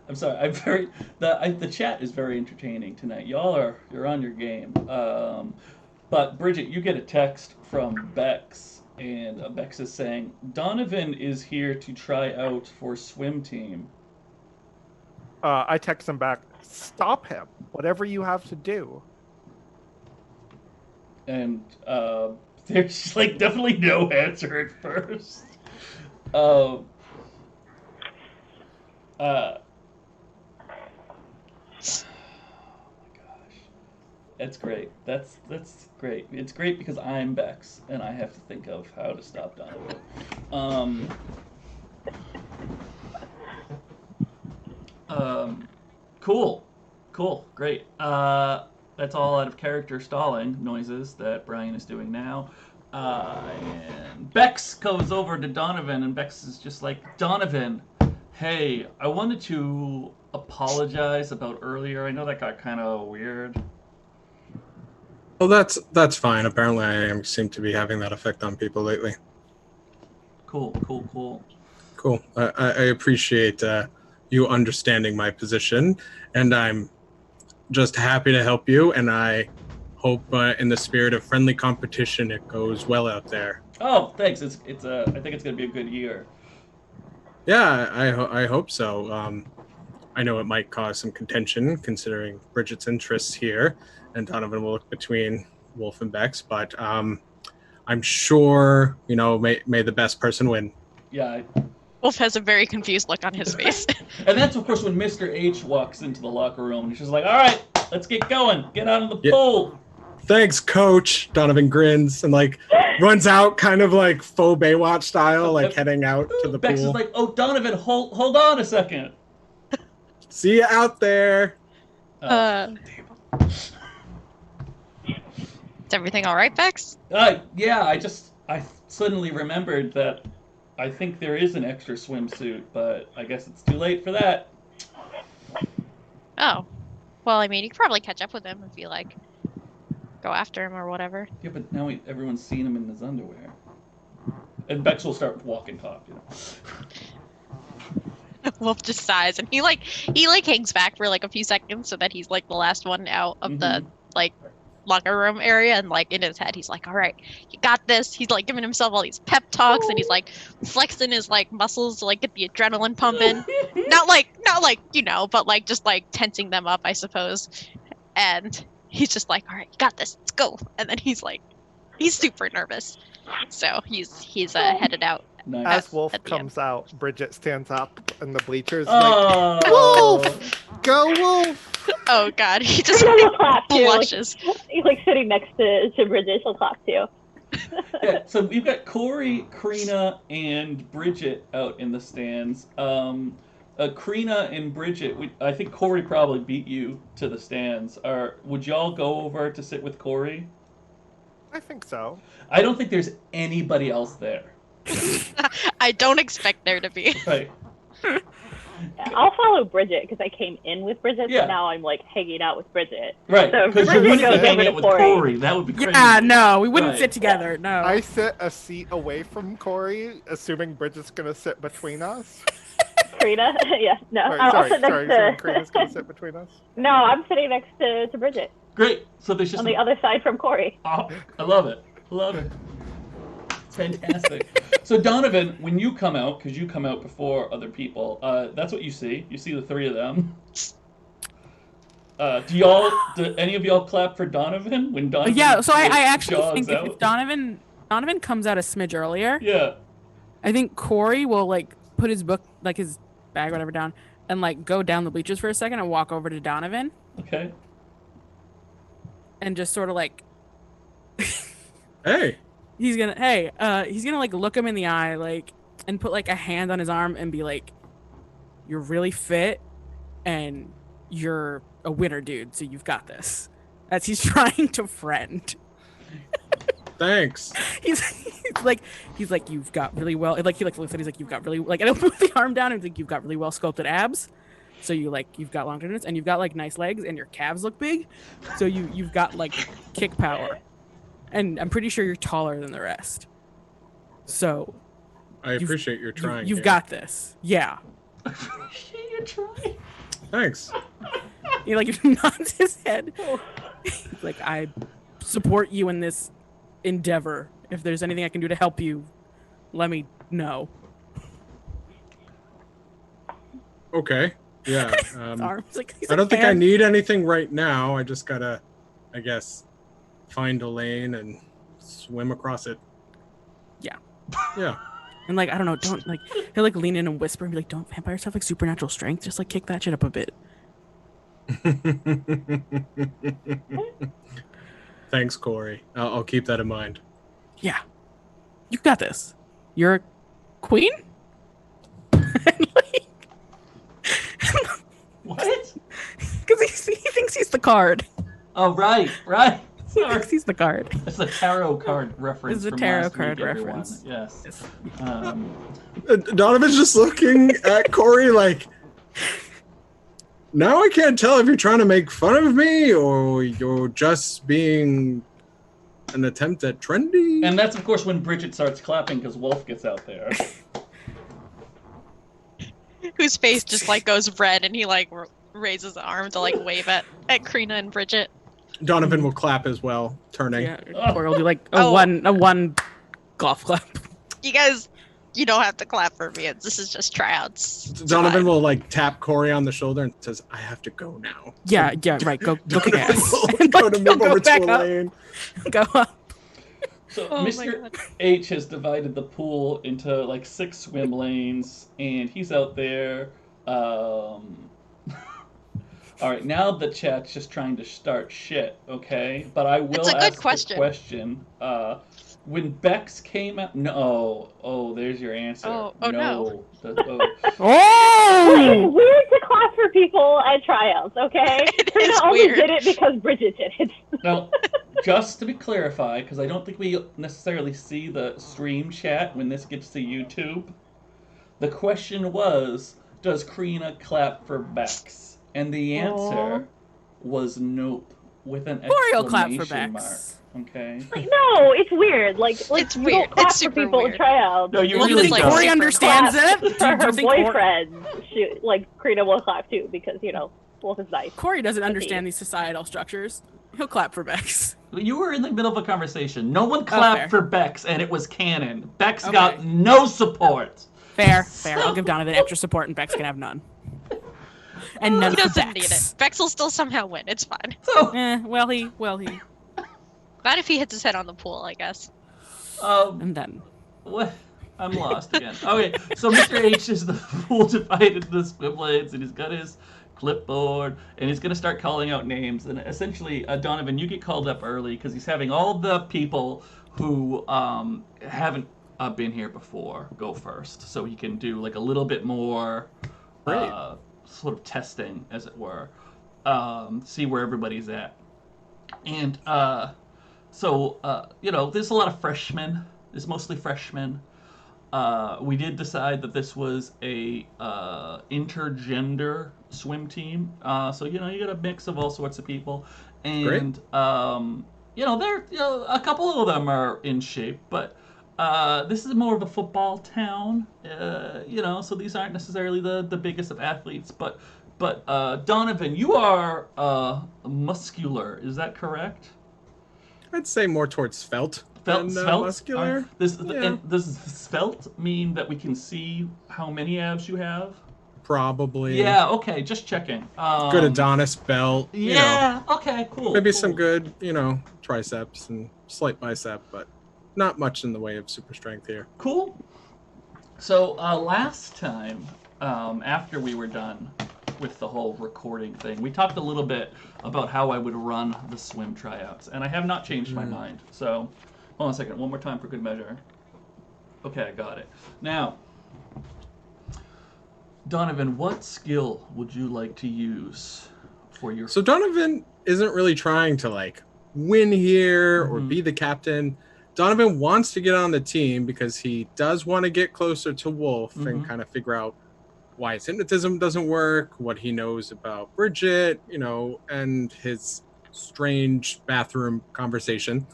I'm sorry, the chat is very entertaining tonight. You're on your game. But Bridget, you get a text from Bex, and Bex is saying Donovan is here to try out for swim team. I text him back, stop him, whatever you have to do. And there's like definitely no answer at first. That's great. That's great. It's great because I'm Bex and I have to think of how to stop Donovan. Cool, great. That's all out of character stalling noises that Brian is doing now. And Bex goes over to Donovan and Bex is just like, Donovan, hey, I wanted to apologize about earlier. I know that got kind of weird. Well, that's fine. Apparently I seem to be having that effect on people lately. Cool. Cool. I appreciate you understanding my position, and I'm just happy to help you, and I hope in the spirit of friendly competition it goes well out there. Oh, thanks. I think it's going to be a good year. Yeah, I hope so. I know it might cause some contention considering Bridget's interests here, and Donovan will look between Wolfe and Bex, but I'm sure, may the best person win. Yeah. Wolfe has a very confused look on his face. And that's, of course, when Mr. H walks into the locker room. He's just like, all right, let's get going. Get out of the pool. Thanks, coach. Donovan grins and runs out kind of like faux Baywatch style, heading out to the Bex pool. is like, oh, Donovan, hold on a second. See you out there. Is everything all right, Bex? Yeah, I suddenly remembered that I think there is an extra swimsuit, but I guess it's too late for that. Oh. Well, I mean, you could probably catch up with him if you, go after him or whatever. Yeah, but now everyone's seen him in his underwear. And Bex will start walking off, Wolfe just sighs, and he hangs back for, a few seconds so that he's, the last one out of the, locker room area, and like in his head he's like, all right, you got this. He's like giving himself all these pep talks, and he's like flexing his like muscles to like get the adrenaline pumping. not like but like just like tensing them up, I suppose. And he's just like, all right, you got this, let's go. And then he's super nervous, so he's headed out. Nice. As Wolfe at the comes out, Bridget stands up in the bleachers Oh. like, Wolfe! Go Wolfe! Oh god, he just She'll clap too. blushes. He's like sitting next to Bridget. She'll clap too. Yeah, so we've got Corey, Crina, and Bridget out in the stands. Crina and Bridget, I think Corey probably beat you to the stands. Would y'all go over to sit with Corey? I think so. I don't think there's anybody else there. I don't expect there to be. Right. Yeah, I'll follow Bridget because I came in with Bridget, Yeah. so now I'm like hanging out with Bridget. Right, So because you Bridget wouldn't goes hang over out to with Corey. Corey. That would be crazy. Yeah, no, we wouldn't Right. sit together. No. I sit a seat away from Corey, assuming Bridget's gonna sit between us. Karina? Yeah, no. Sorry, I'll sit next assuming to. Karina's gonna sit between us. No, I'm sitting next to Bridget Great. So there's just on the other side from Corey. Oh, I love it. I love it. It's fantastic. So Donovan, when you come out, because you come out before other people, that's what you see. You see the three of them. Do any of y'all clap for Donovan when Donovan? Yeah, so I actually jogs think out? if Donovan comes out a smidge earlier, Yeah. I think Corey will like put his book, like his bag, whatever, down and like go down the bleachers for a second and walk over to Donovan Okay. and just sort of like Hey, he's gonna like look him in the eye like and put like a hand on his arm and be like, you're really fit and you're a winner, dude, so you've got this, as he's trying to friend. thanks. he's like you've got really well, like he like looks at, he's like, you've got really, like, I don't put the arm down and like, you've got really well sculpted abs, so you've got long tendons and you've got like nice legs and your calves look big, so you've got like kick power, and I'm pretty sure you're taller than the rest, so I appreciate your trying. you've here. got this. Yeah. You're trying. Thanks. He like nods his head. He's like, I support you in this endeavor. If there's anything I can do to help you, let me know. Okay. Yeah. His arms, like, he's I don't like, think I "Man." need anything right now. I just gotta, I guess, find a lane and swim across it. Yeah. Yeah. And like, I don't know, don't like, he'll like lean in and whisper and be like, don't vampires have like supernatural strength? Just like kick that shit up a bit. Thanks, Corey. I'll keep that in mind. Yeah. You got this. You're a queen? And, like, What? because he thinks he's the card. Oh, right. He Sorry. thinks he's the card. That's the tarot card reference. It's a from tarot last card week, everyone. reference. Yes. Donovan's just looking at Corey like, now I can't tell if you're trying to make fun of me or you're just being an attempt at trendy. And that's, of course, when Bridget starts clapping because Wolfe gets out there. Whose face just like goes red, and he like raises the arm to like wave at Crina and Bridget. Donovan will clap as well, turning. Yeah, Corey will do like a Oh. one golf clap. You guys, you don't have to clap for me. This is just tryouts. It's Donovan fine. will like tap Corey on the shoulder and says, I have to go now. Yeah, right. Go kick Donovan ass. will go to move Go over back to a up. lane. Go up. So Oh my Mr. God. H has divided the pool into like 6 swim lanes, and he's out there. All right, now the chat's just trying to start shit, okay? But I will It's a good ask question. the question. When Bex came out, no. Oh, there's your answer. Oh no. It's Oh! weird to clap for people at tryouts, okay? It Karina is only weird. did it because Bridget did it. Now, just to be clarified, because I don't think we necessarily see the stream chat when this gets to YouTube, the question was, does Crina clap for Bex? And the answer was nope, with an Corey will clap for exclamation Bex. mark. Okay. Like, no, it's weird. Like It's you weird. don't clap It's for super people weird. at tryouts. No, you Well, do you really think don't. Corey Super understands Clap it? for Do you her think Corey- boyfriend. Karina will clap too because Wolf is nice. Corey doesn't understand these societal structures. He'll clap for Bex. You were in the middle of a conversation. No one clapped fair. for Bex, and it was canon. Bex Okay. got no support. Fair. I'll give Donovan extra support, and Bex can have none. And none He for doesn't need Bex. it. Bex will still somehow win. It's fine. So, Well, he. Not if he hits his head on the pool, I guess. And then. what? I'm lost again. Okay, so Mr. H is the fool divided into swim lanes, and he's got his clipboard, and he's going to start calling out names. And essentially, Donovan, you get called up early because he's having all the people who haven't been here before go first, so he can do like a little bit more sort of testing, as it were, see where everybody's at. And so, there's a lot of freshmen. There's mostly freshmen. We did decide that this was a intergender swim team. So you get a mix of all sorts of people, and they're a couple of them are in shape, but this is more of a football town. So these aren't necessarily the biggest of athletes, but Donovan, you are muscular. Is that correct? I'd say more towards svelte. Svelte? Muscular. Does svelte mean that we can see how many abs you have? Probably. Yeah, okay, just checking. Good Adonis belt. Yeah, okay, cool. Maybe cool. some good, triceps and slight bicep, but not much in the way of super strength here. Cool. So last time, after we were done with the whole recording thing, we talked a little bit about how I would run the swim tryouts, and I have not changed my mind. So, hold on a second, one more time for good measure. Okay, I got it. Now, Donovan, what skill would you like to use for your... So Donovan isn't really trying to, win here or be the captain. Donovan wants to get on the team because he does want to get closer to Wolfe and kind of figure out why his hypnotism doesn't work, what he knows about Bridget, and his strange bathroom conversation.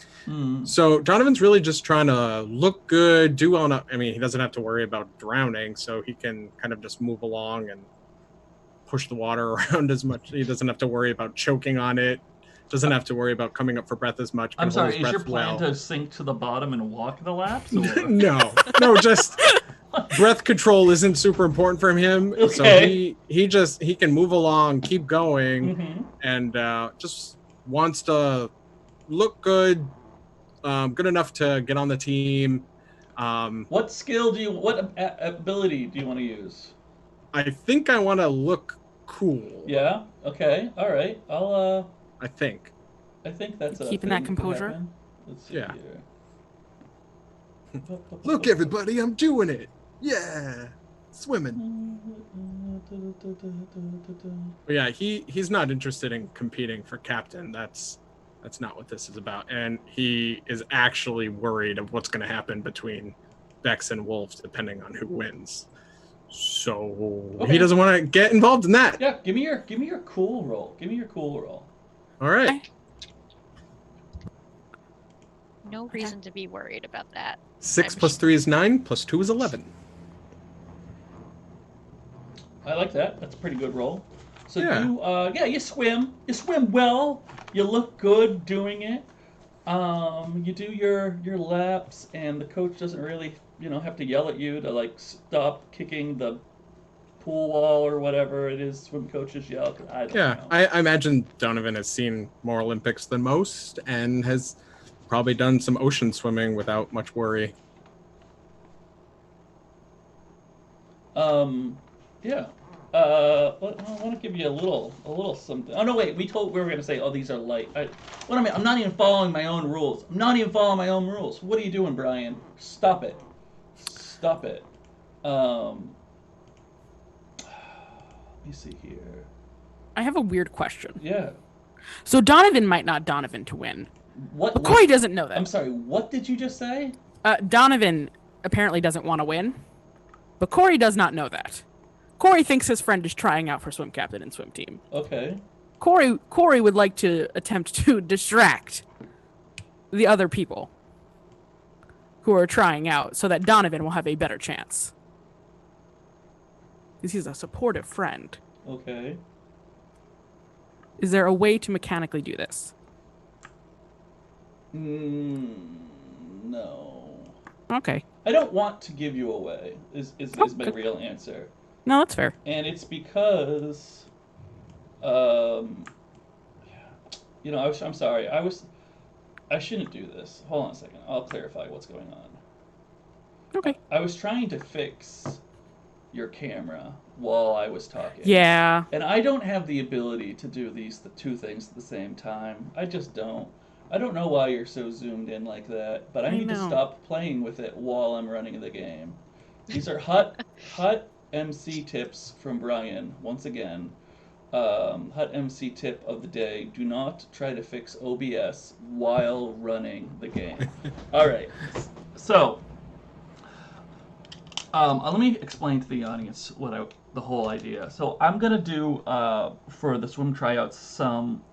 So Donovan's really just trying to look good, do well enough. I mean, he doesn't have to worry about drowning, so he can kind of just move along and push the water around as much. He doesn't have to worry about choking on it. Doesn't have to worry about coming up for breath as much. I'm sorry, is your plan to sink to the bottom and walk the laps? Or? No, just breath control isn't super important for him. Okay. So he can move along, keep going, and just wants to look good, good enough to get on the team. What ability do you want to use? I think I want to look cool. Yeah. Okay. All right. I think that's keeping that composure. Let's see Yeah. Here. Look, everybody, I'm doing it. Yeah, swimming. But yeah, he's not interested in competing for captain. That's not what this is about. And he is actually worried of what's going to happen between Bex and Wolfe, depending on who wins. So he doesn't want to get involved in that. Yeah, give me your cool roll. Give me your cool roll. All right. No reason to be worried about that. 6 + 3 is 9, + 2 is 11. I like that. That's a pretty good roll. So Yeah. you swim. You swim well. You look good doing it. You do your laps, and the coach doesn't really, have to yell at you to stop kicking the pool wall or whatever it is swim coaches yell. I don't know. I imagine Donovan has seen more Olympics than most and has probably done some ocean swimming without much worry. Yeah. I want to give you a little something. Oh no, wait. We were going to say, oh, these are light. I'm not even following my own rules. What are you doing, Brian? Stop it. Let me see here. I have a weird question. Yeah. So Donovan might not Donovan to win. What? But Corey doesn't know that. I'm sorry. What did you just say? Donovan apparently doesn't want to win, but Corey does not know that. Corey thinks his friend is trying out for swim captain and swim team. Okay. Corey would like to attempt to distract the other people who are trying out so that Donovan will have a better chance. Because he's a supportive friend. Okay. Is there a way to mechanically do this? No. Okay. I don't want to give you away. Is my real answer. No, that's fair. And it's because, I'm sorry. I shouldn't do this. Hold on a second. I'll clarify what's going on. Okay. I was trying to fix your camera while I was talking. Yeah. And I don't have the ability to do the two things at the same time. I just don't. I don't know why you're so zoomed in like that, but I need to stop playing with it while I'm running the game. These are hot MC tips from Brian, once again. Hot MC tip of the day: do not try to fix OBS while running the game. All right, so let me explain to the audience the whole idea. So I'm gonna do for the swim tryouts some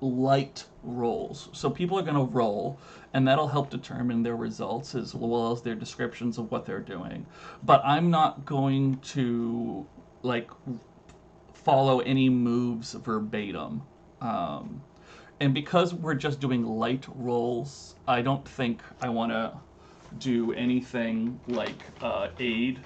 light rolls. So people are gonna roll, and that'll help determine their results as well as their descriptions of what they're doing. But I'm not going to follow any moves verbatim. And because we're just doing light rolls, I don't think I want to do anything like aid.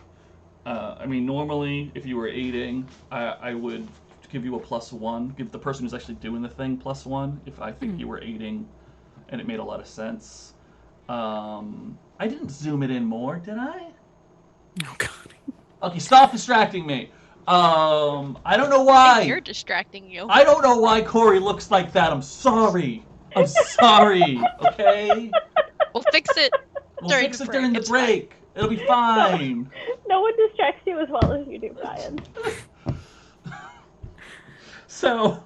I mean, normally, if you were aiding, I would give you a +1, give the person who's actually doing the thing +1 if I think you were aiding and it made a lot of sense. I didn't zoom it in more, did I? Oh, God. Okay, stop distracting me. I don't know why. You're distracting you. I don't know why Corey looks like that. I'm sorry. Okay? We'll fix it. We'll fix it during the break. It'll be fine. No one distracts you as well as you do, Brian. So,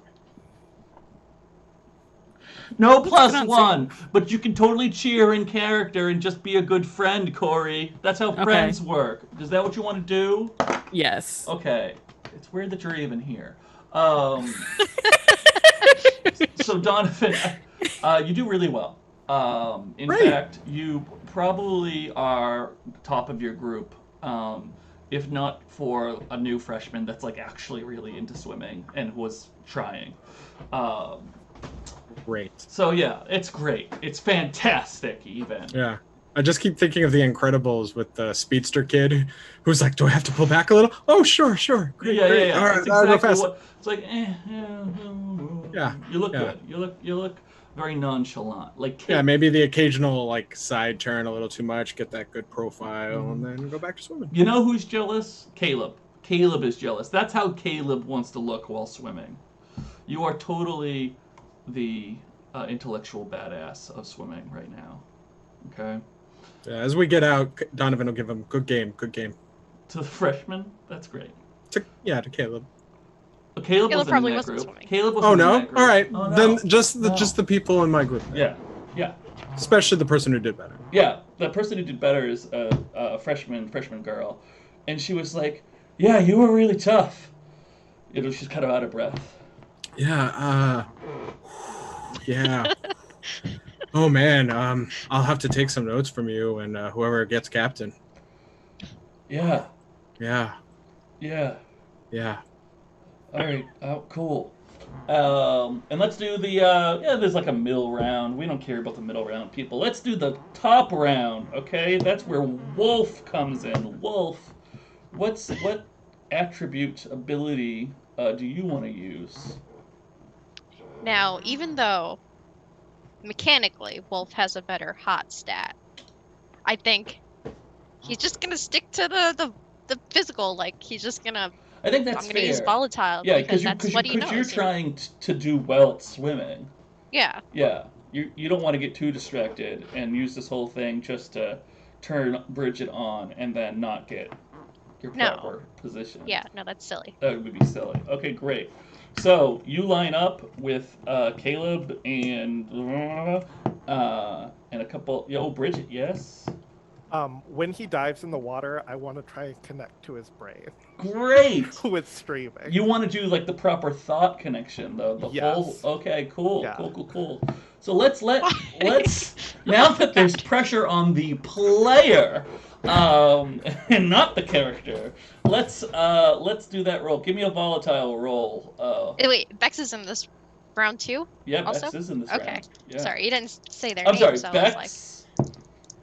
no +1, but you can totally cheer in character and just be a good friend, Corey. That's how friends work. Is that what you want to do? Yes. Okay. It's weird that you're even here. So, Donovan, you do really well. In fact, you probably are top of your group, if not for a new freshman that's actually really into swimming and was trying. Great. So yeah, it's great. It's fantastic, even. Yeah. I just keep thinking of The Incredibles with the speedster kid who's like, do I have to pull back a little? Oh, sure. Great, great. Yeah. All right, it's go exactly fast. it's like, Yeah. You look good. You look very nonchalant. Maybe the occasional side turn a little too much, get that good profile, and then go back to swimming. You know who's jealous? Caleb. Caleb is jealous. That's how Caleb wants to look while swimming. You are totally the intellectual badass of swimming right now. Okay? Yeah, as we get out, Donovan will give him good game. To the freshman? That's great. To Caleb. Caleb wasn't probably in that wasn't group. swimming. Caleb wasn't in that group. All right. Oh, no. Then just the people in my group. Yeah. Especially the person who did better. Yeah, the person who did better is a freshman girl, and she was like, "Yeah, you were really tough." She's kind of out of breath. Yeah. Yeah. Oh man. I'll have to take some notes from you and whoever gets captain. Yeah. Yeah. All right. Oh, cool. And let's do the there's a middle round. We don't care about the middle round, people. Let's do the top round, okay? That's where Wolfe comes in. Wolfe, what attribute ability do you want to use? Now, even though mechanically Wolfe has a better hot stat, I think he's just gonna stick to the physical. He's just gonna. I think that's I'm gonna fair. use volatile because that's what he knows. You're trying to do well at swimming. Yeah. Yeah. You don't want to get too distracted and use this whole thing just to turn Bridget on and then not get your proper position. Yeah, no, that's silly. That would be silly. Okay, great. So you line up with Caleb and a couple. Bridget, yes. When he dives in the water, I want to try and connect to his brain. Great. With streaming. You want to do the proper thought connection, though. Yes. Whole. Okay. Cool. Yeah. Cool. So let's now that there's pressure on the player, and not the character. Let's do that roll. Give me a volatile roll. Wait, Bex is in this round 2? Yeah, Also? Bex is in this Okay. round. Yeah. Sorry, you didn't say their I'm names, sorry, so I was like... Bex,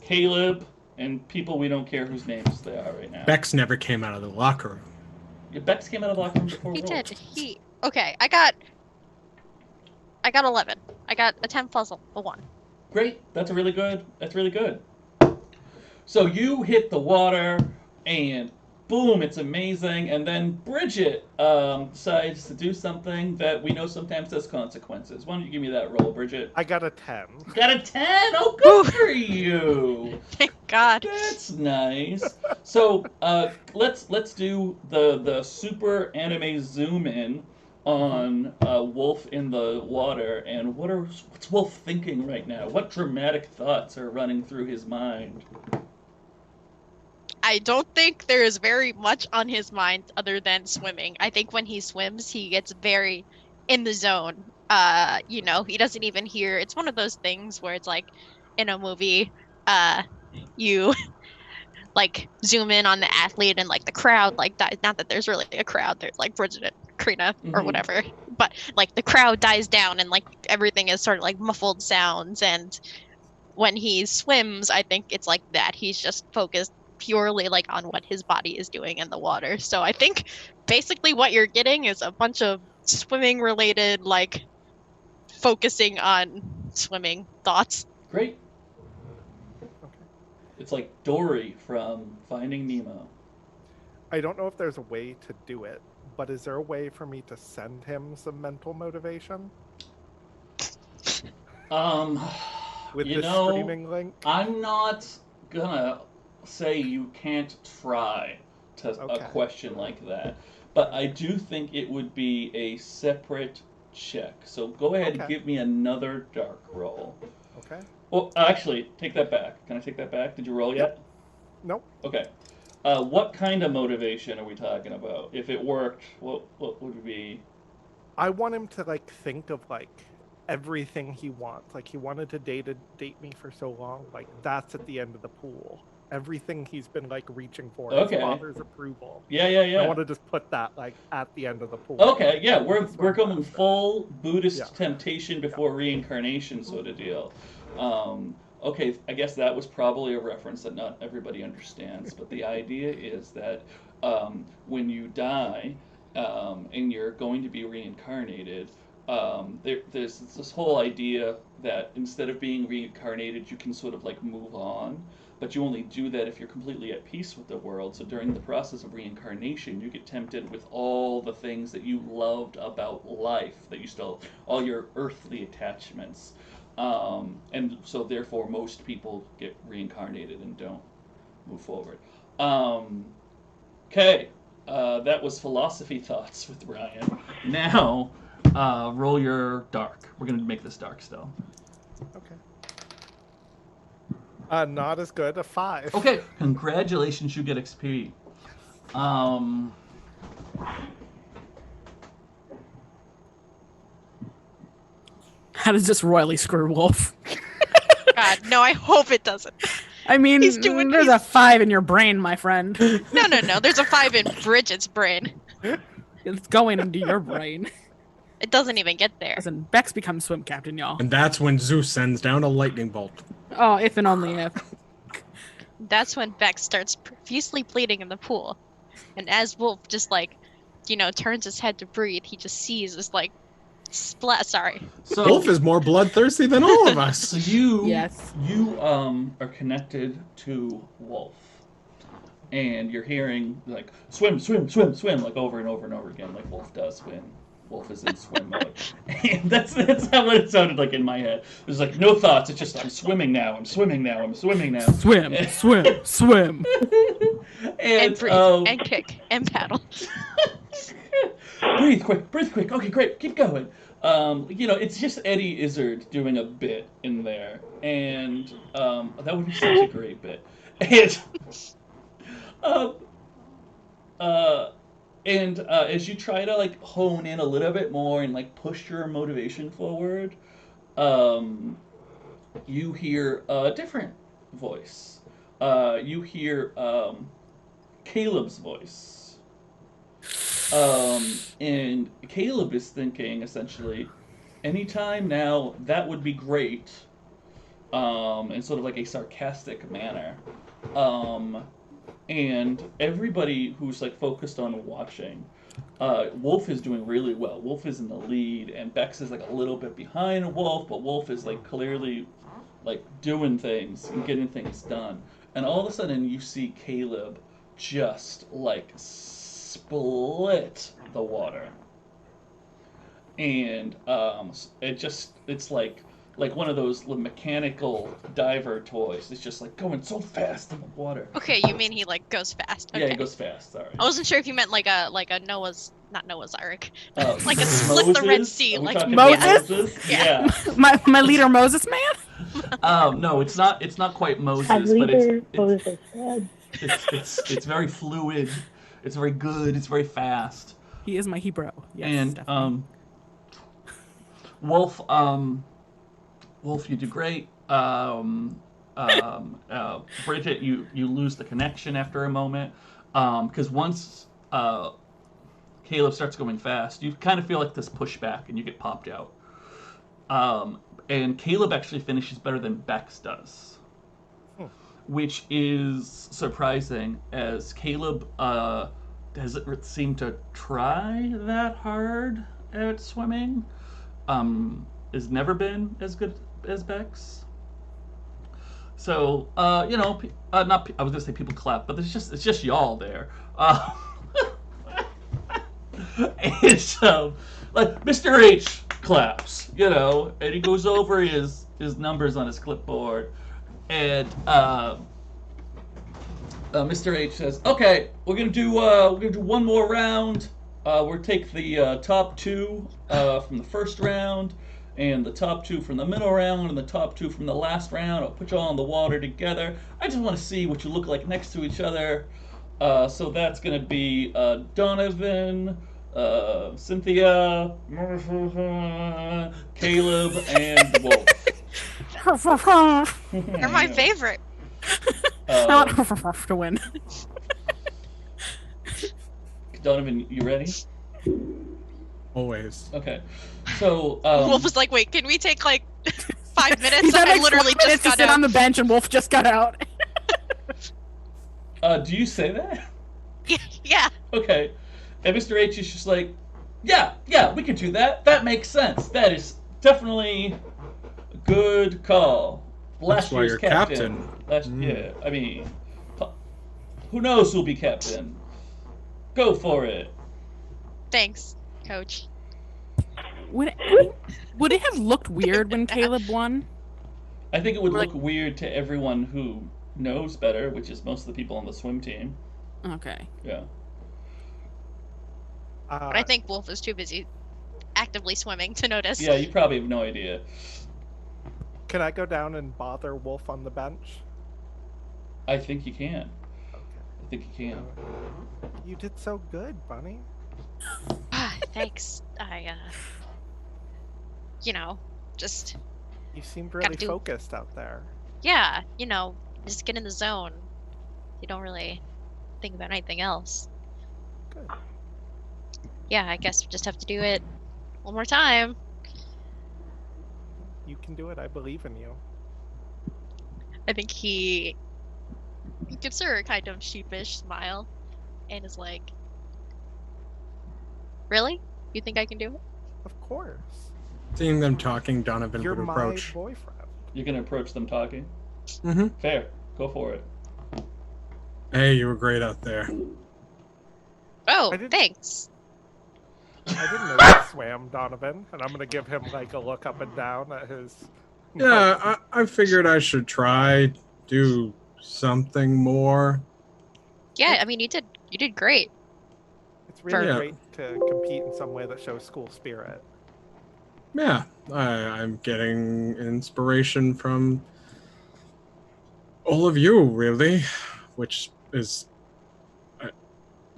Caleb, and people we don't care whose names they are right now. Bex never came out of the locker room. Yeah, Bex came out of the locker room before He Wolf. did. Okay, I got 11. I got a 10 plus a 1. Great. That's really good. So you hit the water, and boom, it's amazing. And then Bridget decides to do something that we know sometimes has consequences. Why don't you give me that roll, Bridget? I got a 10. Got a 10? Oh, good for you. Thank God. That's nice. So let's do the super anime zoom in on Wolfe in the water, and what's Wolfe thinking right now? What dramatic thoughts are running through his mind? I don't think there is very much on his mind other than swimming. I think when he swims, he gets very in the zone. He doesn't even hear. It's one of those things where it's like in a movie, you like zoom in on the athlete and like the crowd like dies. Not that there's really a crowd. There's like Bridget and Crina or whatever, but like the crowd dies down and like everything is sort of like muffled sounds. And when he swims, I think it's like that. He's just focused purely like on what his body is doing in the water. So I think basically what you're getting is a bunch of swimming related like focusing on swimming thoughts. Great. It's like Dory from Finding Nemo. I don't know if there's a way to do it, but is there a way for me to send him some mental motivation? With the streaming link? I'm not gonna say you can't try a question like that, but I do think it would be a separate check. So go ahead and give me another dark roll. Okay. Well, actually, take that back. Can I take that back? Did you roll yet? Nope. Okay. What kind of motivation are we talking about? If it worked, what would it be? I want him to like think of like everything he wants. Like he wanted to date me for so long. Like that's at the end of the pool. Everything he's been like reaching for. His father's approval. Yeah. I want to just put that like at the end of the pool. Okay, yeah, we're going full Buddhist temptation before reincarnation sort of deal. Okay, I guess that was probably a reference that not everybody understands, but the idea is that when you die and you're going to be reincarnated, there's this whole idea that instead of being reincarnated, you can sort of like move on, but you only do that if you're completely at peace with the world. So during the process of reincarnation, you get tempted with all the things that you loved about life, that you still, all your earthly attachments. And so therefore most people get reincarnated and don't move forward. Okay, that was philosophy thoughts with Ryan. Now, roll your dark. We're gonna make this dark still. Okay. Not as good, a 5. Okay, congratulations, you get XP. How does this royally screw Wolfe? God, no, I hope it doesn't. I mean, there's a 5 in your brain, my friend. No. There's a 5 in Bridget's brain. It's going into your brain. It doesn't even get there. Listen, Bex becomes swim captain, y'all. And that's when Zeus sends down a lightning bolt. Oh, if and only if. That's when Bex starts profusely bleeding in the pool. And as Wolfe just turns his head to breathe, he just sees this sorry. So Wolfe is more bloodthirsty than all of us. So you are connected to Wolfe, and you're hearing like swim, like over and over and over again, like Wolfe does when Wolfe is in swim mode. And that's how what it sounded like in my head. There's like no thoughts. It's just I'm swimming now. Swim. And breathe, and kick, and paddle. Breathe quick. Okay, great. Keep going. It's just Eddie Izzard doing a bit in there, and that would be such a great bit. And as you try to hone in a little bit more and push your motivation forward, you hear a different voice. You hear Caleb's voice. And Caleb is thinking essentially, anytime now, that would be great. In sort of like a sarcastic manner. And everybody who's like focused on watching, Wolfe is doing really well. Wolfe is in the lead, and Bex is like a little bit behind Wolfe, but Wolfe is like clearly like doing things and getting things done. And all of a sudden, you see Caleb just like split the water, and it's like one of those mechanical diver toys. It's just like going so fast in the water. Okay, you mean he like goes fast? Okay. Yeah, he goes fast. Sorry. I wasn't sure if you meant like a not Noah's Ark, like a Moses? split the Red Sea, Are we like talking Moses? about Moses? Yeah. my leader Moses man. No, it's not. It's not quite Moses, but it's very fluid. It's very good. It's very fast. He is my Hebrew. Yes, And definitely. Wolfe, Wolfe, you do great. Bridget, you lose the connection after a moment, because once Caleb starts going fast, you kind of feel like this pushback, and you get popped out. And Caleb actually finishes better than Bex does, which is surprising, as Caleb doesn't seem to try that hard at swimming. Has never been as good as Bex. So, you know, not I was gonna say people clap, but it's just y'all there. And so, like, Mr. H claps, you know, and he goes over his numbers on his clipboard, and Mr. H says, "Okay, we're gonna do one more round. We'll take the top two from the first round, and the top two from the middle round, and the top two from the last round. I'll put you all in the water together. I just want to see what you look like next to each other. So that's gonna be Donovan, Cynthia, Caleb, and Wolfe." They're my favorite. I want to win. Donovan, you ready? Always. Okay. So Wolfe was like, "Wait, can we take like 5 minutes?" He's had I like literally 5 minutes just to got sit out. on the bench, and Wolfe just got out. do you say that? Yeah. Okay. And Mr. H is just like, yeah, we can do that. That makes sense. That is definitely a good call. That's why you're captain. Yeah, I mean, who knows who'll be captain? Go for it. Thanks, Coach. Would it have looked weird when Caleb won? I think it would look weird to everyone who knows better, which is most of the people on the swim team. Okay. Yeah. But I think Wolfe is too busy actively swimming to notice. Yeah, you probably have no idea. Can I go down and bother Wolfe on the bench? I think you can. Okay. I think you can. You did so good, Bunny. Thanks. I, you know, just, You seemed really focused out there. yeah, you know, just get in the zone. You don't really think about anything else. Good. Yeah, I guess we just have to do it one more time. You can do it. I believe in you. I think he gives her a kind of sheepish smile and is like, "Really? You think I can do it?" Of course. Seeing them talking, Donovan You're would my approach. boyfriend. You're gonna approach them talking? Mm-hmm. Fair. Go for it. Hey, you were great out there. Oh, I didn't- thanks. I didn't know you swam, Donovan, and I'm gonna give him like a look up and down at his. Yeah, I figured I should try do something more. Yeah, I mean, you did great. It's really Yeah. great to compete in some way that shows school spirit. Yeah, I'm getting inspiration from all of you, really, which is,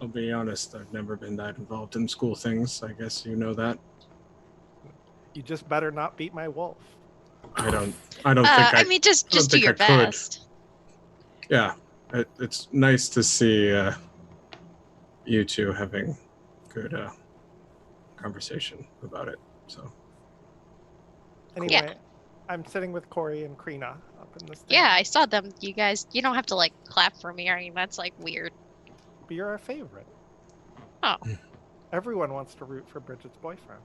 I'll be honest, I've never been that involved in school things. I guess you know that. You just better not beat my wolf. I don't think I mean, just do think your I could. best. Yeah, it's nice to see you two having good conversation about it. So Anyway, I'm sitting with Corey and Crina up in the stand. Yeah, I saw them. You guys, you don't have to like clap for me or anything. That's like weird. But you're our favorite. Oh. Everyone wants to root for Bridget's boyfriend.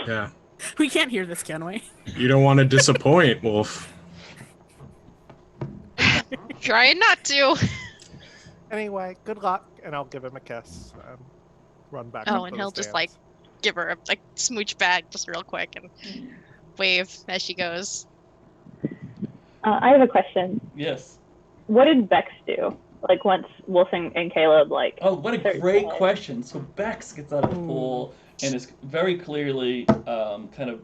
Yeah. We can't hear this, can we? You don't want to disappoint, Wolfe. Trying not to. Anyway, good luck, and I'll give him a kiss and run back. Oh, up and to he'll the just stands. like give her a like smooch back just real quick and wave as she goes. I have a question. Yes. What did Bex do? Like once Wolfe and Caleb like. Oh, what a started great playing? question. So Bex gets out of the pool and is very clearly kind of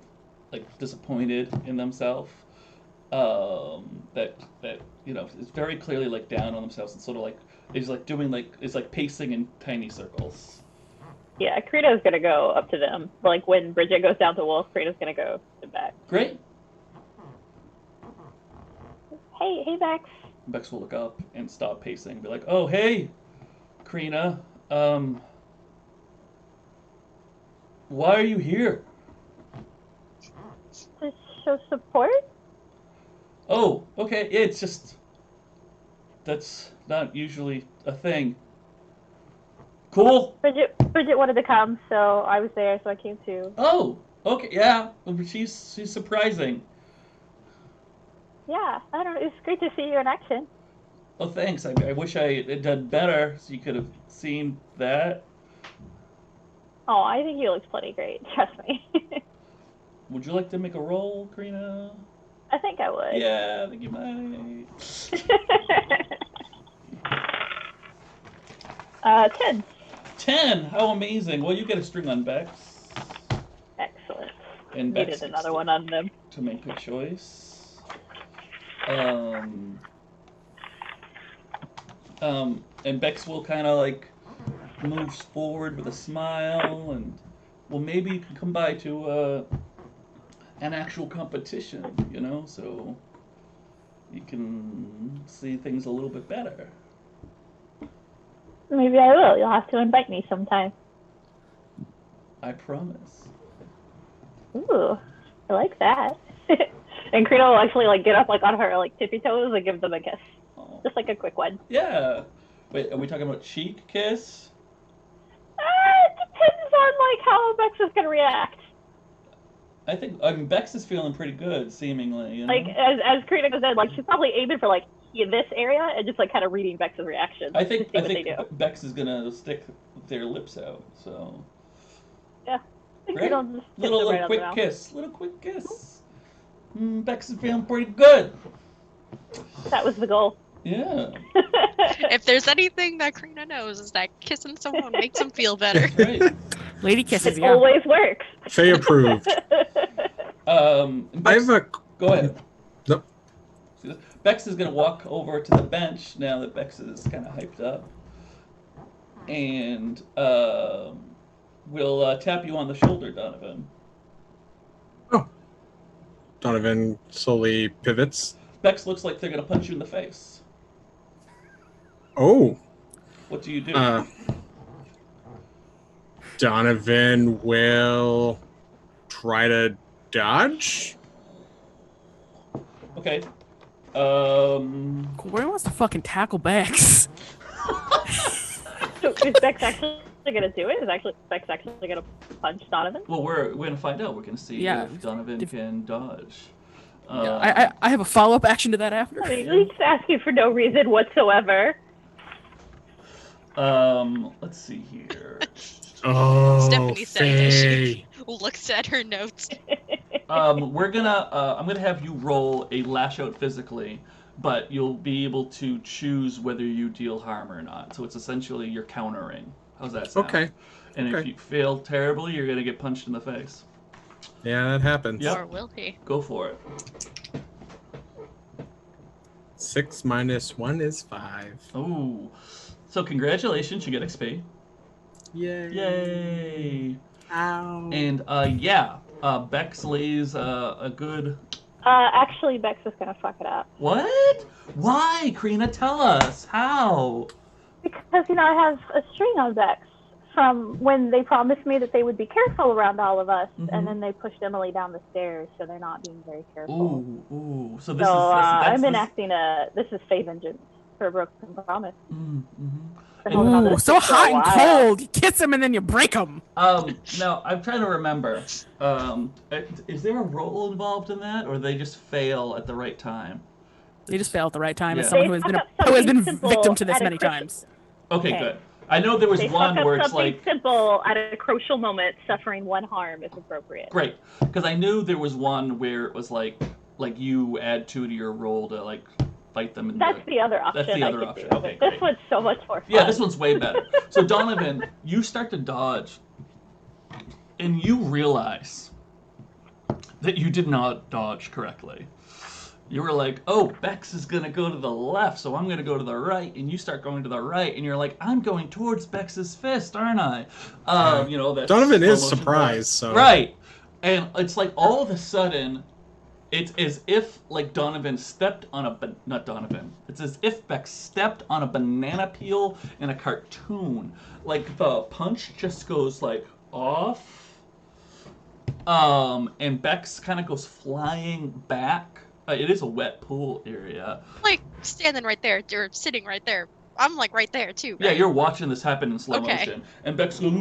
like disappointed in themselves. That you know is very clearly like down on themselves and sort of like is like doing like is like pacing in tiny circles. Yeah, Crina's gonna go up to them. Like when Bridget goes down to Wolfe, Crina's gonna go to Bex. Great. Hey, Bex. Bex will look up and stop pacing and be like, "Oh, hey, Crina. Why are you here?" To show support? Oh, okay. It's just that's not usually a thing. Cool. Bridget wanted to come, so I was there, so I came too. Oh, okay. Yeah, she's surprising. Yeah, I don't know. It's great to see you in action. Oh, thanks. I wish I had done better so you could have seen that. Oh, I think he looks plenty great. Trust me. Would you like to make a roll, Crina? I think I would. Yeah, I think you might. 10. 10. How amazing. Well, you get a string on Bex. Excellent. And Bex Needed another one on them. to make a choice. And Bex will kind of like moves forward with a smile and well, maybe you can come by to an actual competition, you know, so you can see things a little bit better. Maybe I will. You'll have to invite me sometime. I promise. Ooh, I like that. And Crina will actually like get up like on her like tippy toes and give them a kiss. Oh. Just like a quick one. Yeah. Wait, are we talking about cheek kiss? It depends on like how Bex is gonna react. I mean Bex is feeling pretty good, seemingly. You know? Like as Crina goes in, like she's probably aiming for like this area and just like kind of reading Bex's reaction. I think to see what they do. Bex is gonna stick their lips out. So. Yeah. I think Great. they'll just kiss Little them right on the quick mouth. kiss. Little quick kiss. Bex is feeling pretty good. That was the goal. Yeah. If there's anything that Crina knows is that kissing someone makes them feel better. Right. Lady kisses, It yeah. always works. Faye approved. Bex, I have a. go ahead. Nope. Bex is gonna walk over to the bench now that Bex is kind of hyped up, and we'll tap you on the shoulder, Donovan. Oh. Donovan slowly pivots. Bex looks like they're gonna punch you in the face. Oh. What do you do? Donovan will try to dodge. Okay. Corey wants to fucking tackle Bex. So is Bex actually gonna do it? Is Bex actually gonna punch Donovan? Well, we're gonna find out. We're gonna see Yeah, if Donovan can dodge. I have a follow-up action to that after. I mean, he's asking for no reason whatsoever. Let's see here. Oh, Stephanie said that she Faye. looks at her notes. We're gonna. I'm gonna have you roll a lash out physically, but you'll be able to choose whether you deal harm or not. So it's essentially you're countering. How's that sound? Okay. And okay. if you fail terribly, you're gonna get punched in the face. Yeah, that happens. Yep. Or will he? Go for it. 6 minus 1 is 5. Ooh. So congratulations, you get XP. Yay. Yay. Ow. And Bex lays a good. Actually, Bex is gonna fuck it up. What? Why, Crina? Tell us how. Because, I have a string on Bex from when they promised me that they would be careful around all of us, Mhm. and then they pushed Emily down the stairs, so they're not being very careful. Ooh. So I'm enacting this is Fey vengeance for a broken promise. Been holding on to Ooh, this so shit for a hot and while. cold. You kiss him and then you break him. Now I'm trying to remember. Is there a roll involved in that, or do they just fail at the right time? They just fail at the right time as Yeah. someone They who has fuck up been something victim to simple this at a many crucial- times. Okay, Okay. good. I know there was They one fuck up where it's something like simple at a crucial moment, suffering one harm is appropriate. great, because I knew there was one where it was like you add 2 to your roll to like fight them. That's the other option. That's the I other could option. do. Okay, This great. one's so much more fun. Yeah, this one's way better. So Donovan, you start to dodge, and you realize that you did not dodge correctly. You were like, oh, Bex is going to go to the left, so I'm going to go to the right, and you start going to the right, and you're like, I'm going towards Bex's fist, aren't I? That's Donovan is slow motion surprised, so... Right. And it's like all of a sudden, it's as if like Donovan stepped on not Donovan. It's as if Bex stepped on a banana peel in a cartoon. Like the punch just goes like off, and Bex kind of goes flying back. It is a wet pool area. Like standing right there, or sitting right there. I'm like right there too. Right? Yeah, you're watching this happen in slow Okay. motion, and Bex goes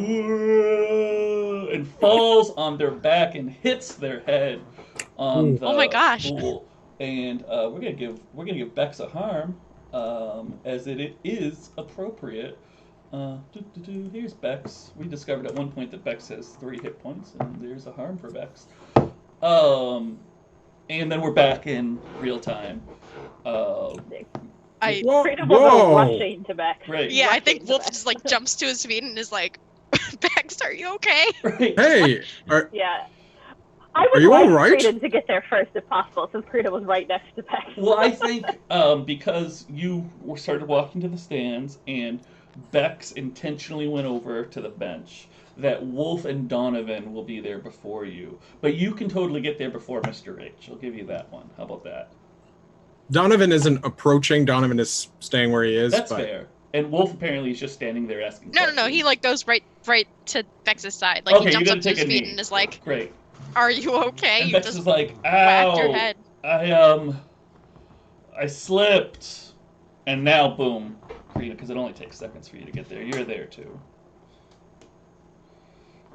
and falls on their back and hits their head on the Oh my gosh. pool. And we're gonna give Bex a harm, as it is appropriate. Here's Bex. We discovered at one point that Bex has 3 hit points, and there's a harm for Bex. And then we're back in real time. Freedom will go rushing to Bex. Right. Yeah, I Rushing think to Wolfe Bex. just like jumps to his feet and is like, Bex, are you okay? Right. Hey, Yeah. I would you like all right? Crina to get there first if possible, since Crina was right next to Bex. Well, I think because you started walking to the stands and Bex intentionally went over to the bench, that Wolfe and Donovan will be there before you. But you can totally get there before Mr. H. I'll give you that one. How about that? Donovan isn't approaching. Donovan is staying where he is. That's but... fair. And Wolfe apparently is just standing there asking No. questions. He like goes right to Bex's side. Like Okay, he you jumps gotta up to take his a feet knee. and is like, Great. are you okay? And You Bex just is like, whacked your ow, head. I slipped. And now, boom, Crina, because it only takes seconds for you to get there. You're there, too.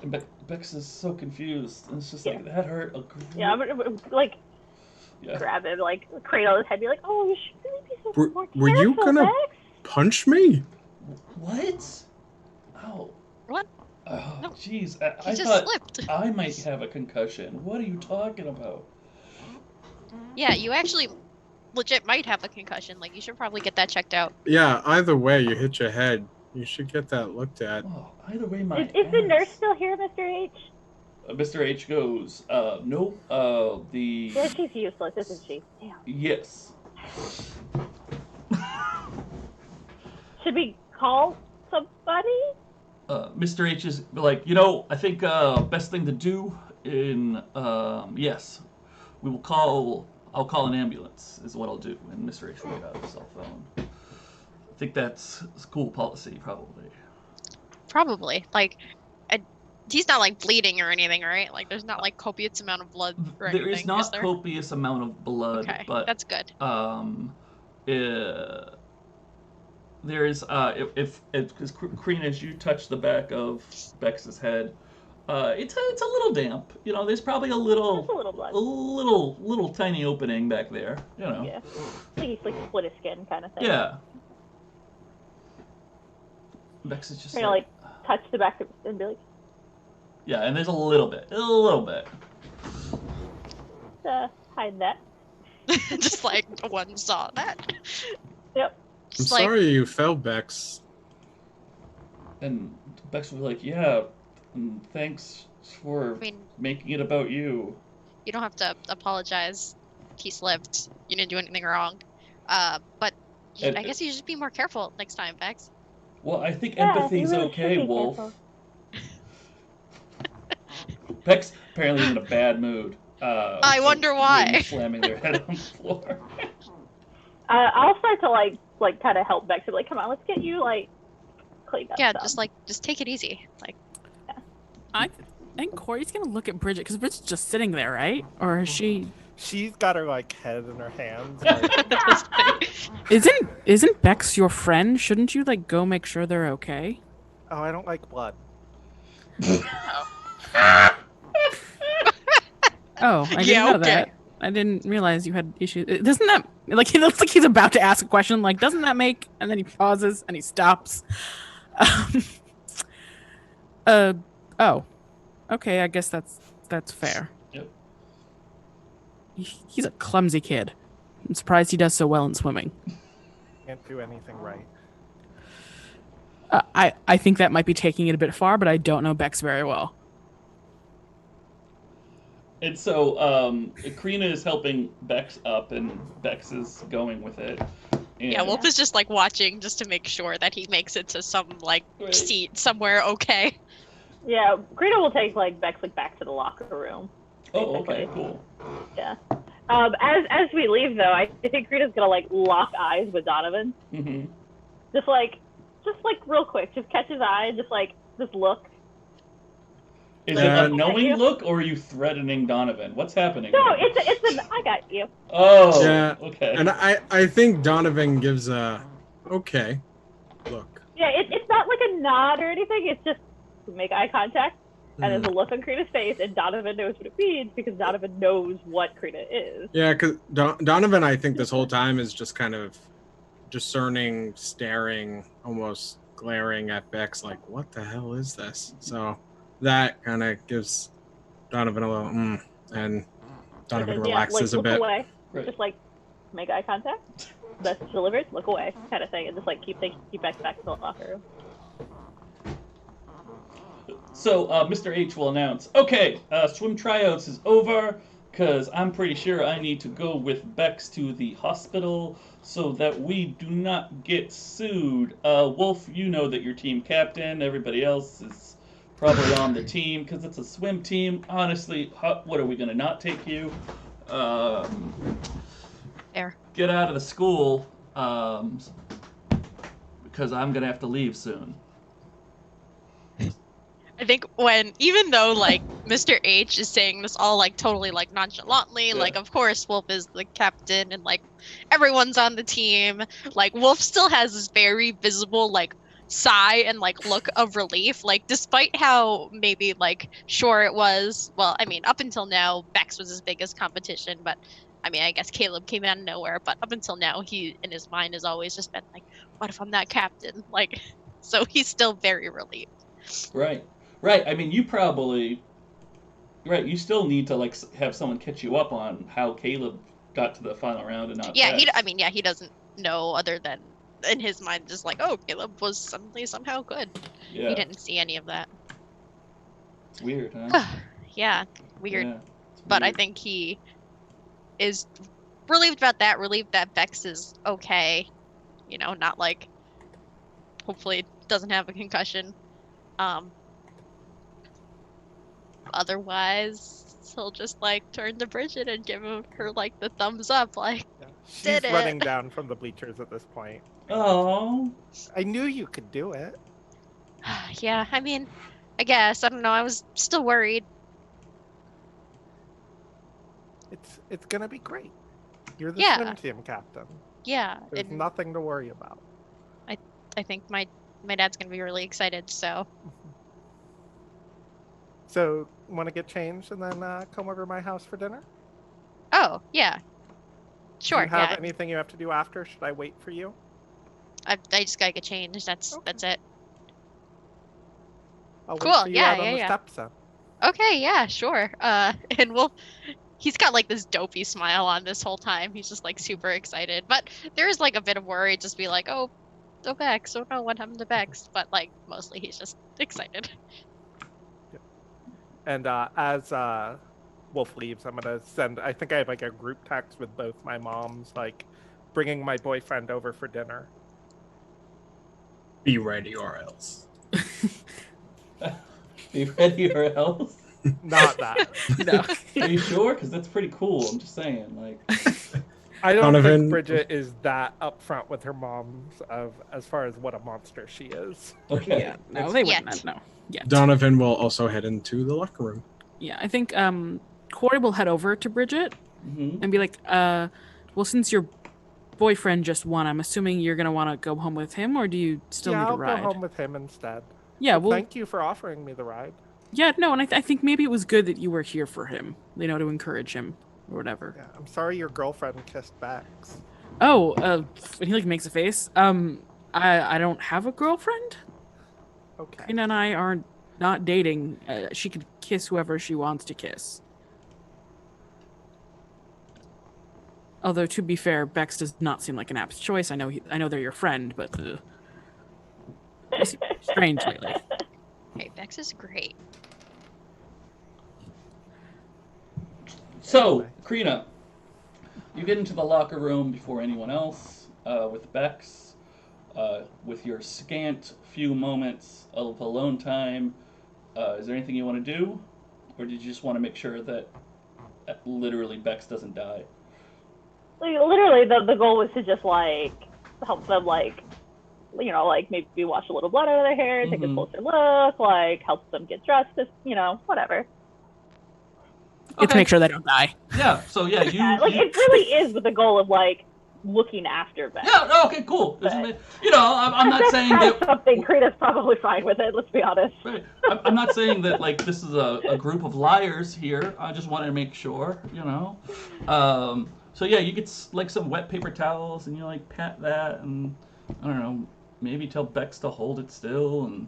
And Bex is so confused. And it's just like, that hurt. Yeah, I'm gonna, like, grab him, like, cradle his head, be like, oh, you should really be so more Were you careful, gonna Bex. punch me? What? Oh. What? Oh, No. jeez. He I just thought slipped. I might have a concussion. What are you talking about? Yeah, you actually legit might have a concussion. Like you should probably get that checked out. Yeah, either way, you hit your head. You should get that looked at. Oh, either way, my Is the nurse ass. still here, Mr. H? Mr. H goes, no, the... Yeah, she's useless, isn't she? Damn. Yes. Should we call somebody? Mr. H is like, I think best thing to do in, yes, I'll call an ambulance is what I'll do. And Mr. H will get out his cell phone. I think that's school policy, probably. Probably. Like, he's not like bleeding or anything, right? Like, there's not like copious amount of blood or anything. There is not there? copious amount of blood, Okay, but that's good. there is if because Crina, as you touch the back of Bex's head, it's a little damp. There's probably a little Just a little blood. little tiny opening back there. Yeah. He's like split his skin kind of thing. Yeah. Bex is just Trying to like touch the back of and be like, yeah, and there's a little bit. hide that. Just like no one saw that. Yep. I'm Just like, sorry you fell, Bex. And Bex was like, yeah, and thanks for making it about you. you don't have to apologize. He slipped. You didn't do anything wrong. But I guess you should be more careful next time, Bex. Well, I think Yeah, empathy's you really okay, should be Wolfe. careful. Bex apparently is in a bad mood. I wonder why. Slamming their head on the floor. I'll start to like kind of help Bex. Be like, come on, let's get you like clean up Yeah, some. just take it easy. Like, I think Corey's gonna look at Bridget because Bridget's just sitting there, right? Or is she? She's got her like head in her hands. Like, that was funny. Isn't Bex your friend? Shouldn't you like go make sure they're okay? oh, I don't like blood. Oh, I didn't Yeah, know okay. that. I didn't realize you had issues. Doesn't that like he looks like he's about to ask a question? Like, doesn't that make? And then he pauses and he stops. Oh, okay. I guess that's fair. Yep. He's a clumsy kid. I'm surprised he does so well in swimming. Can't do anything right. I think that might be taking it a bit far, but I don't know Bex very well. And so, Crina is helping Bex up, and Bex is going with it. And Yeah, Wolfe is just like watching just to make sure that he makes it to some like Right. seat somewhere okay. Yeah, Crina will take like Bex like back to the locker room. Oh, okay, basically. cool. Yeah. As we leave though, I think Crina's gonna like lock eyes with Donovan. Mm-hmm. Just like real quick, just catch his eye, just look. Is Yeah. it a knowing look, or are you threatening Donovan? What's happening? No, here? it's an I got you. Oh, Yeah, okay. And I think Donovan gives a okay look. Yeah, it's not like a nod or anything. It's just make eye contact, and there's a look on Crina's face, and Donovan knows what it means because Donovan knows what Crina is. Yeah, because Donovan, I think this whole time is just kind of discerning, staring, almost glaring at Bex, like, what the hell is this? So that kind of gives Donovan a little, and Donovan Yeah, relaxes look a bit. away. Right. Just like make eye contact. Message delivered. Look away, kind of thing, and just like keep Bex back to the locker room. So, Mr. H will announce, okay, swim tryouts is over, because I'm pretty sure I need to go with Bex to the hospital so that we do not get sued. Wolfe, you know that you're team captain. Everybody else is probably on the team, because it's a swim team. Honestly, what are we going to not take you? There. Get out of the school, because I'm going to have to leave soon. I think even though like Mr. H is saying this all like totally like nonchalantly, Yeah. like of course Wolfe is the captain and like everyone's on the team, like Wolfe still has this very visible like sigh and like look of relief, like despite how maybe like sure it was, well, I mean up until now Bex was his biggest competition, but I mean I guess Caleb came out of nowhere, but up until now he in his mind has always just been like, what if I'm that captain? Like so he's still very relieved. Right. Right. I mean, you probably... Right, you still need to, like, have someone catch you up on how Caleb got to the final round and not Yeah, Bex. he doesn't know other than in his mind just like, oh, Caleb was suddenly somehow good. Yeah. He didn't see any of that. It's weird, huh? Yeah, weird. Yeah, it's But I weird. think he is relieved about that, relieved that Bex is okay. You know, not like hopefully doesn't have a concussion. Otherwise, he'll just like turn to Bridget and give her like the thumbs up, like, She's Did it. running down from the bleachers at this point. Oh. I knew you could do it. yeah, I mean, I guess, I don't know, I was still worried. It's gonna be great. You're the Yeah. swim team captain. Yeah, There's and nothing to worry about. I think my dad's gonna be really excited, so. So, want to get changed and then come over to my house for dinner? Oh, yeah. Sure, Do you have yeah. anything you have to do after? Should I wait for you? I just gotta get changed. That's it. I'll wait Cool, for you yeah, out on yeah, the yeah. steps then. Okay, yeah, sure. And he's got like this dopey smile on this whole time. He's just like super excited. But there is like a bit of worry, just be like, oh Bex, oh no, what happened to Bex? But like mostly he's just excited. And as Wolfe leaves, I'm gonna send. I think I have like a group text with both my moms, like bringing my boyfriend over for dinner. Be ready or else. Be ready or else. Not that. No. Are you sure? Because that's pretty cool. I'm just saying, like. I don't Donovan- think Bridget is that upfront with her mom as far as what a monster she is. Okay. Yeah, no, they wouldn't. Yet. No, yet. Donovan will also head into the locker room. Yeah, I think Corey will head over to Bridget Mm-hmm. and be like, well, since your boyfriend just won, I'm assuming you're gonna want to go home with him, or do you still need I'll a ride? go home with him instead. Yeah, But well, thank you for offering me the ride. yeah, no, and I think maybe it was good that you were here for him, you know, to encourage him or whatever. Yeah, I'm sorry your girlfriend kissed Bex. Oh, and he like makes a face. I don't have a girlfriend. Okay. Crina and I are not dating. She could kiss whoever she wants to kiss. Although to be fair, Bex does not seem like an apt choice. I know they're your friend, but they seem strange lately. Hey, Bex is great. So, Crina, you get into the locker room before anyone else with Bex, with your scant few moments of alone time. Is there anything you want to do? Or did you just want to make sure that literally Bex doesn't die? Like, literally, the goal was to just, like, help them, like, you know, like, maybe wash a little blood out of their hair, take a closer look, like, help them get dressed, just, you know, whatever. Get to make sure they don't die. Yeah, so yeah, it really is with the goal of, like, looking after Bex. Yeah, no, okay, cool. You know, I'm not saying that... something, Crina's probably fine with it, let's be honest. Right. I'm not saying that, like, this is a group of liars here. I just wanted to make sure, you know. So yeah, you get, like, some wet paper towels, and you, like, pat that, and, I don't know, maybe tell Bex to hold it still, and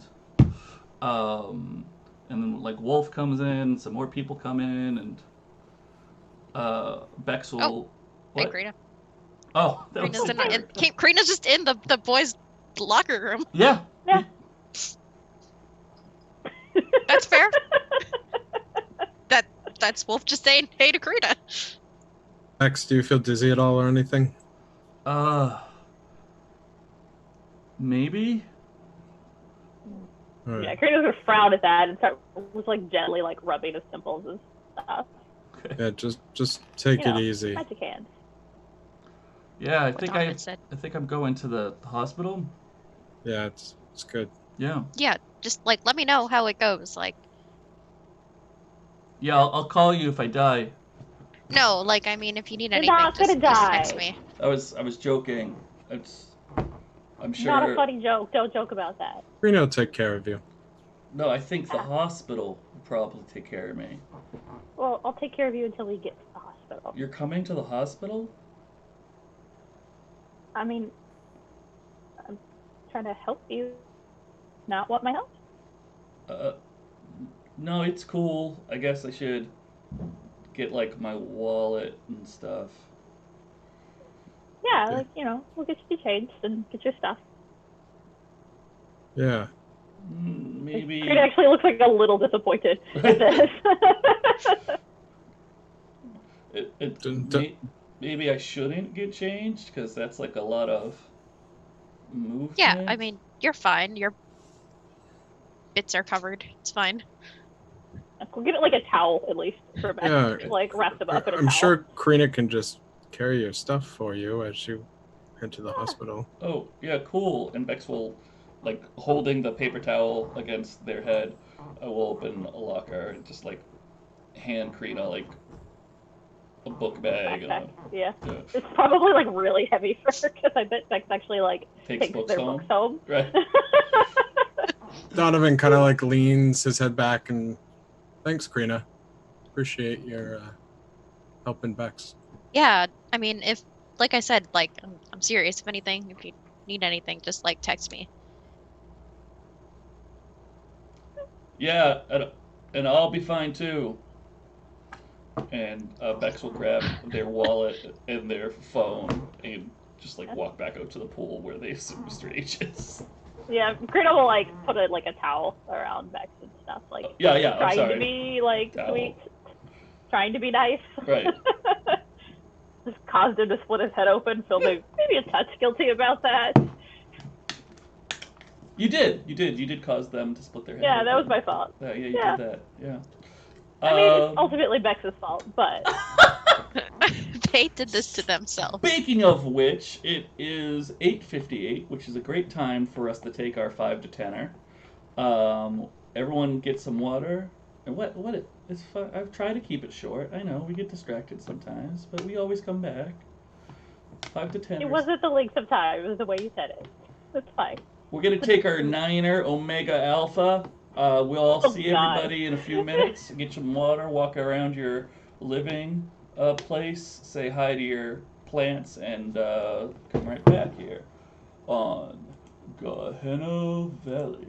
then, like, Wolfe comes in, some more people come in, and Bex will... Hey, Crina. Oh, that was so weird. Crina's just in the boys' locker room. Yeah. Yeah. That's fair. That's Wolfe just saying hey to Crina. Bex, do you feel dizzy at all or anything? Maybe? All right. Yeah, Crina's gonna frown at that and was like gently like rubbing his temples and stuff. Okay. Yeah, just take it easy. Magic hands. Yeah, I What think Donovan said. I think I'm going to the hospital. Yeah, it's good. Yeah. Yeah, just like let me know how it goes. Like, Yeah, I'll call you if I die. no, like I mean, if you need You're anything, not just gonna text die. me. I was joking. I'm sure. Not a funny joke. Don't joke about that. Crina will take care of you. No, I think the hospital will probably take care of me. Well, I'll take care of you until we get to the hospital. You're coming to the hospital? I mean, I'm trying to help you. Not want my help? No, it's cool. I guess I should get like my wallet and stuff. Yeah, Okay. like, you know, we'll get you changed and get your stuff. Yeah. Maybe. Crina actually looks like a little disappointed at this. Maybe I shouldn't get changed because that's like a lot of movement. Yeah, I mean, you're fine. Your bits are covered. It's fine. We'll get it like a towel at least for Bex. Yeah. Like wrap them up in a I'm towel. sure Crina can just carry your stuff for you as you head to the hospital. Oh, yeah, cool. And Bex will, like, holding the paper towel against their head, I will open a locker and just, like, hand Crina, like, a book bag. Backpack. Yeah. Yeah. It's probably like really heavy for her because I bet Bex actually like Takes takes books their home. books home. Right. Donovan kind of like leans his head back and thanks, Crina. Appreciate your helping Bex. Yeah, I mean, if like I said, like I'm serious. If anything, if you need anything, just like text me. Yeah, and I'll be fine too. And Bex will grab their wallet and their phone and just like walk back out to the pool where they assume Mr. H is. Yeah, Crina will like put a towel around Bex and stuff. Like Yeah, I'm trying sorry. to be like Towel. sweet, trying to be nice. Right. Just caused him to split his head open. Feel maybe a touch guilty about that. You did cause them to split their head. Yeah, that was my fault. Yeah, you did that. Yeah. I mean, it's ultimately Bex's fault, but They did this to themselves. Speaking of which, it is 8:58, which is a great time for us to take our 5 to 10er. Everyone get some water. And it's fun. I've tried to keep it short. I know we get distracted sometimes, but we always come back. 5 to 10. It wasn't the length of time. It was the way you said it. It's fine. We're gonna take our 9er Omega Alpha. We'll all see everybody in a few minutes. Get some water. Walk around your living place. Say hi to your plants, and come right back here on Gehenna Valley.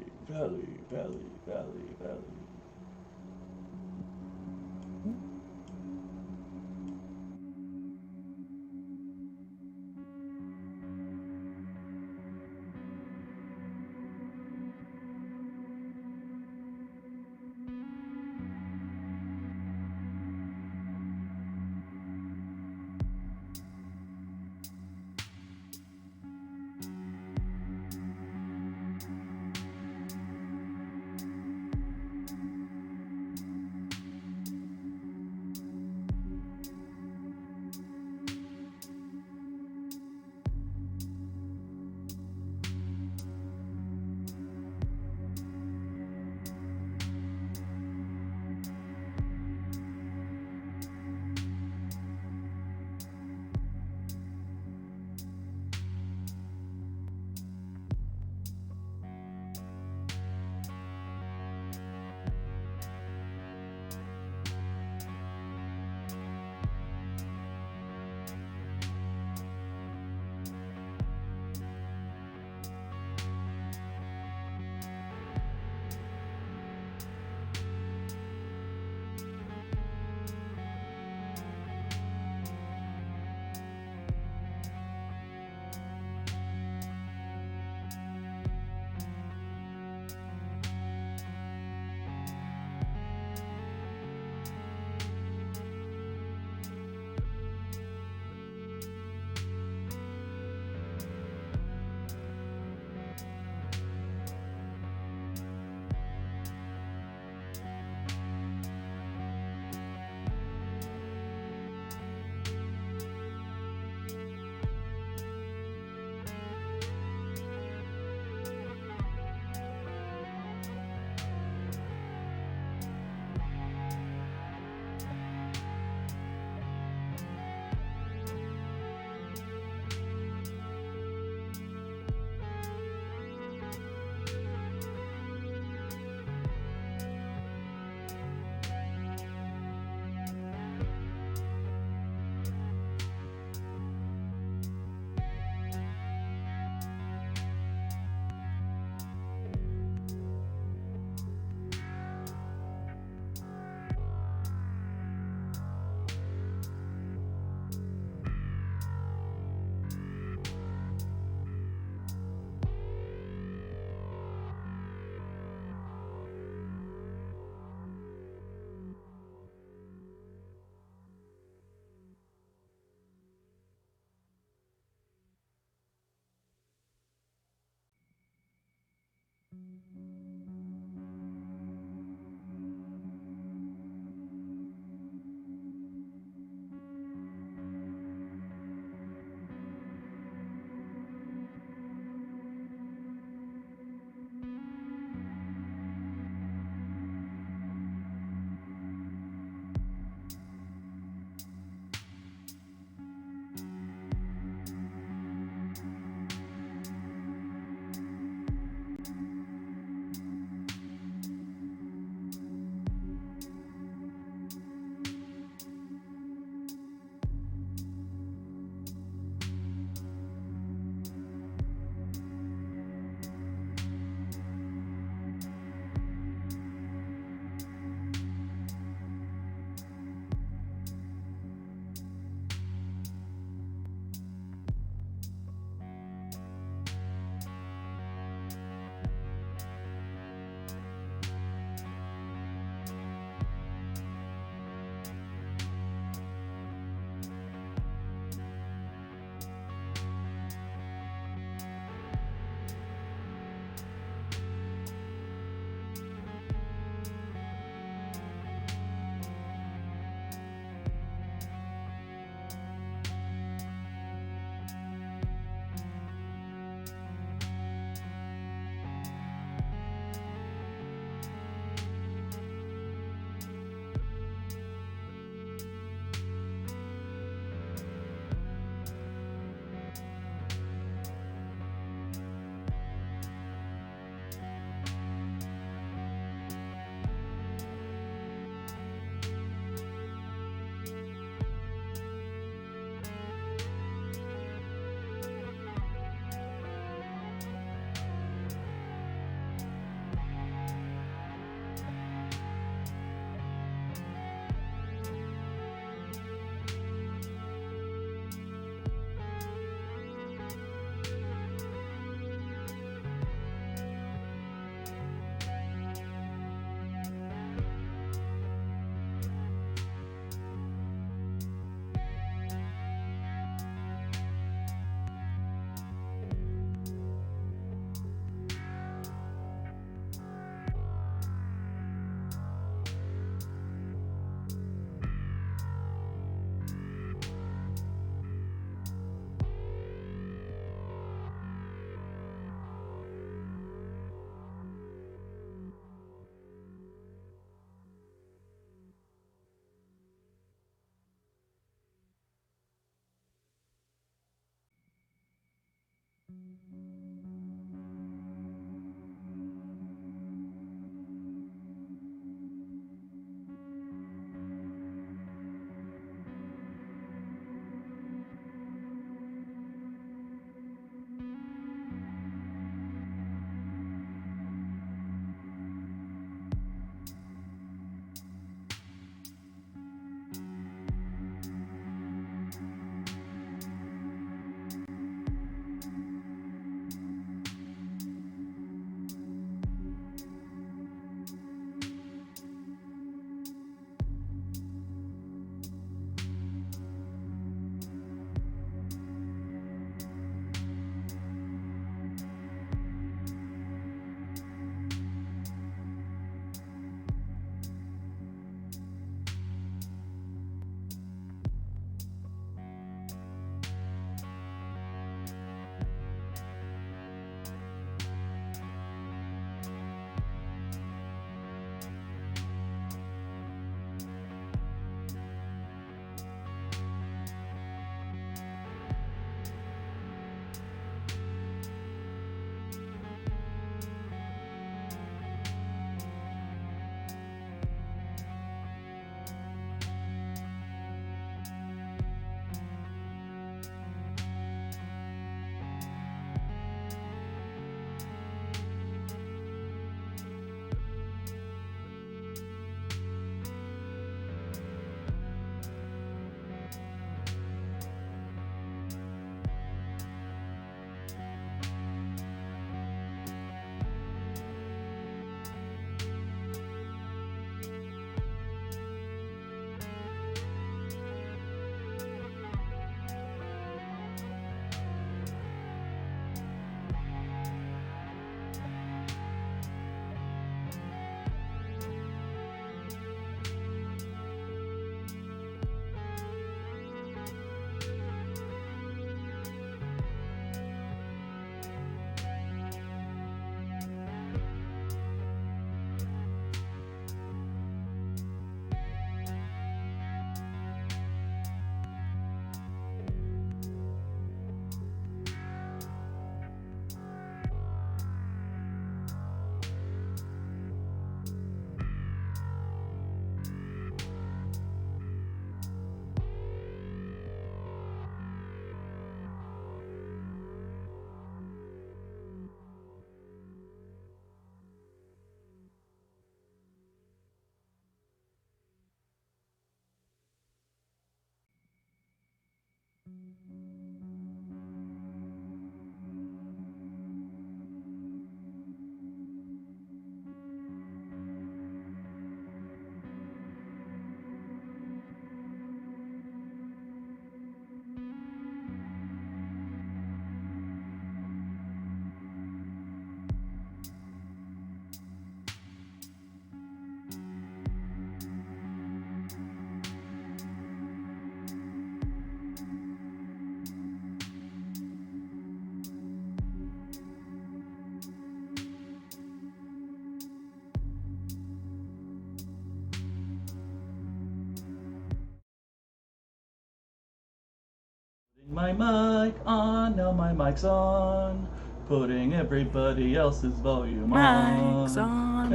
My mic on, now my mic's on. Putting everybody else's volume Mic's on. on.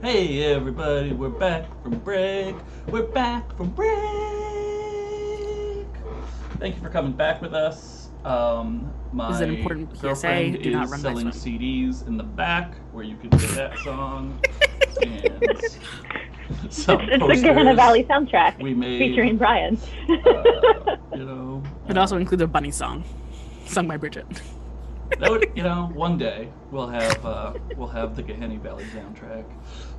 Hey everybody, we're back from break. We're back from break. Thank you for coming back with us. My This is an important PSA. girlfriend Do not is run selling my swim. CDs in the back where you can get that song. And some It's the posters Gehenna Valley soundtrack we made, featuring Brian. you know. It also includes a bunny song, sung by Bridget. That would, you know, one day we'll have the Gehenna Valley soundtrack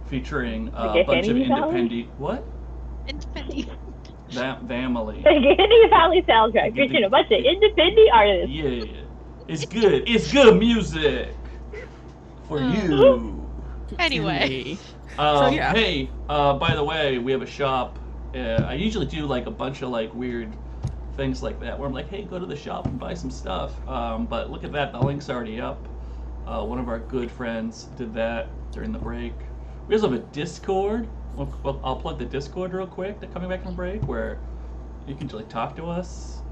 featuring a bunch of Gehenna Valley? independent. What? Independent. That family. The Gehenna Valley soundtrack featuring a bunch of independent artists. Yeah, it's good. It's good music for you. Anyway. So, yeah. Hey, by the way, we have a shop. I usually do like a bunch of like weird things like that where I'm like, hey, go to the shop and buy some stuff. But look at that, the link's already up. One of our good friends did that during the break. We also have a Discord. Well, I'll plug the Discord real quick. They're coming back from break where you can like talk to us.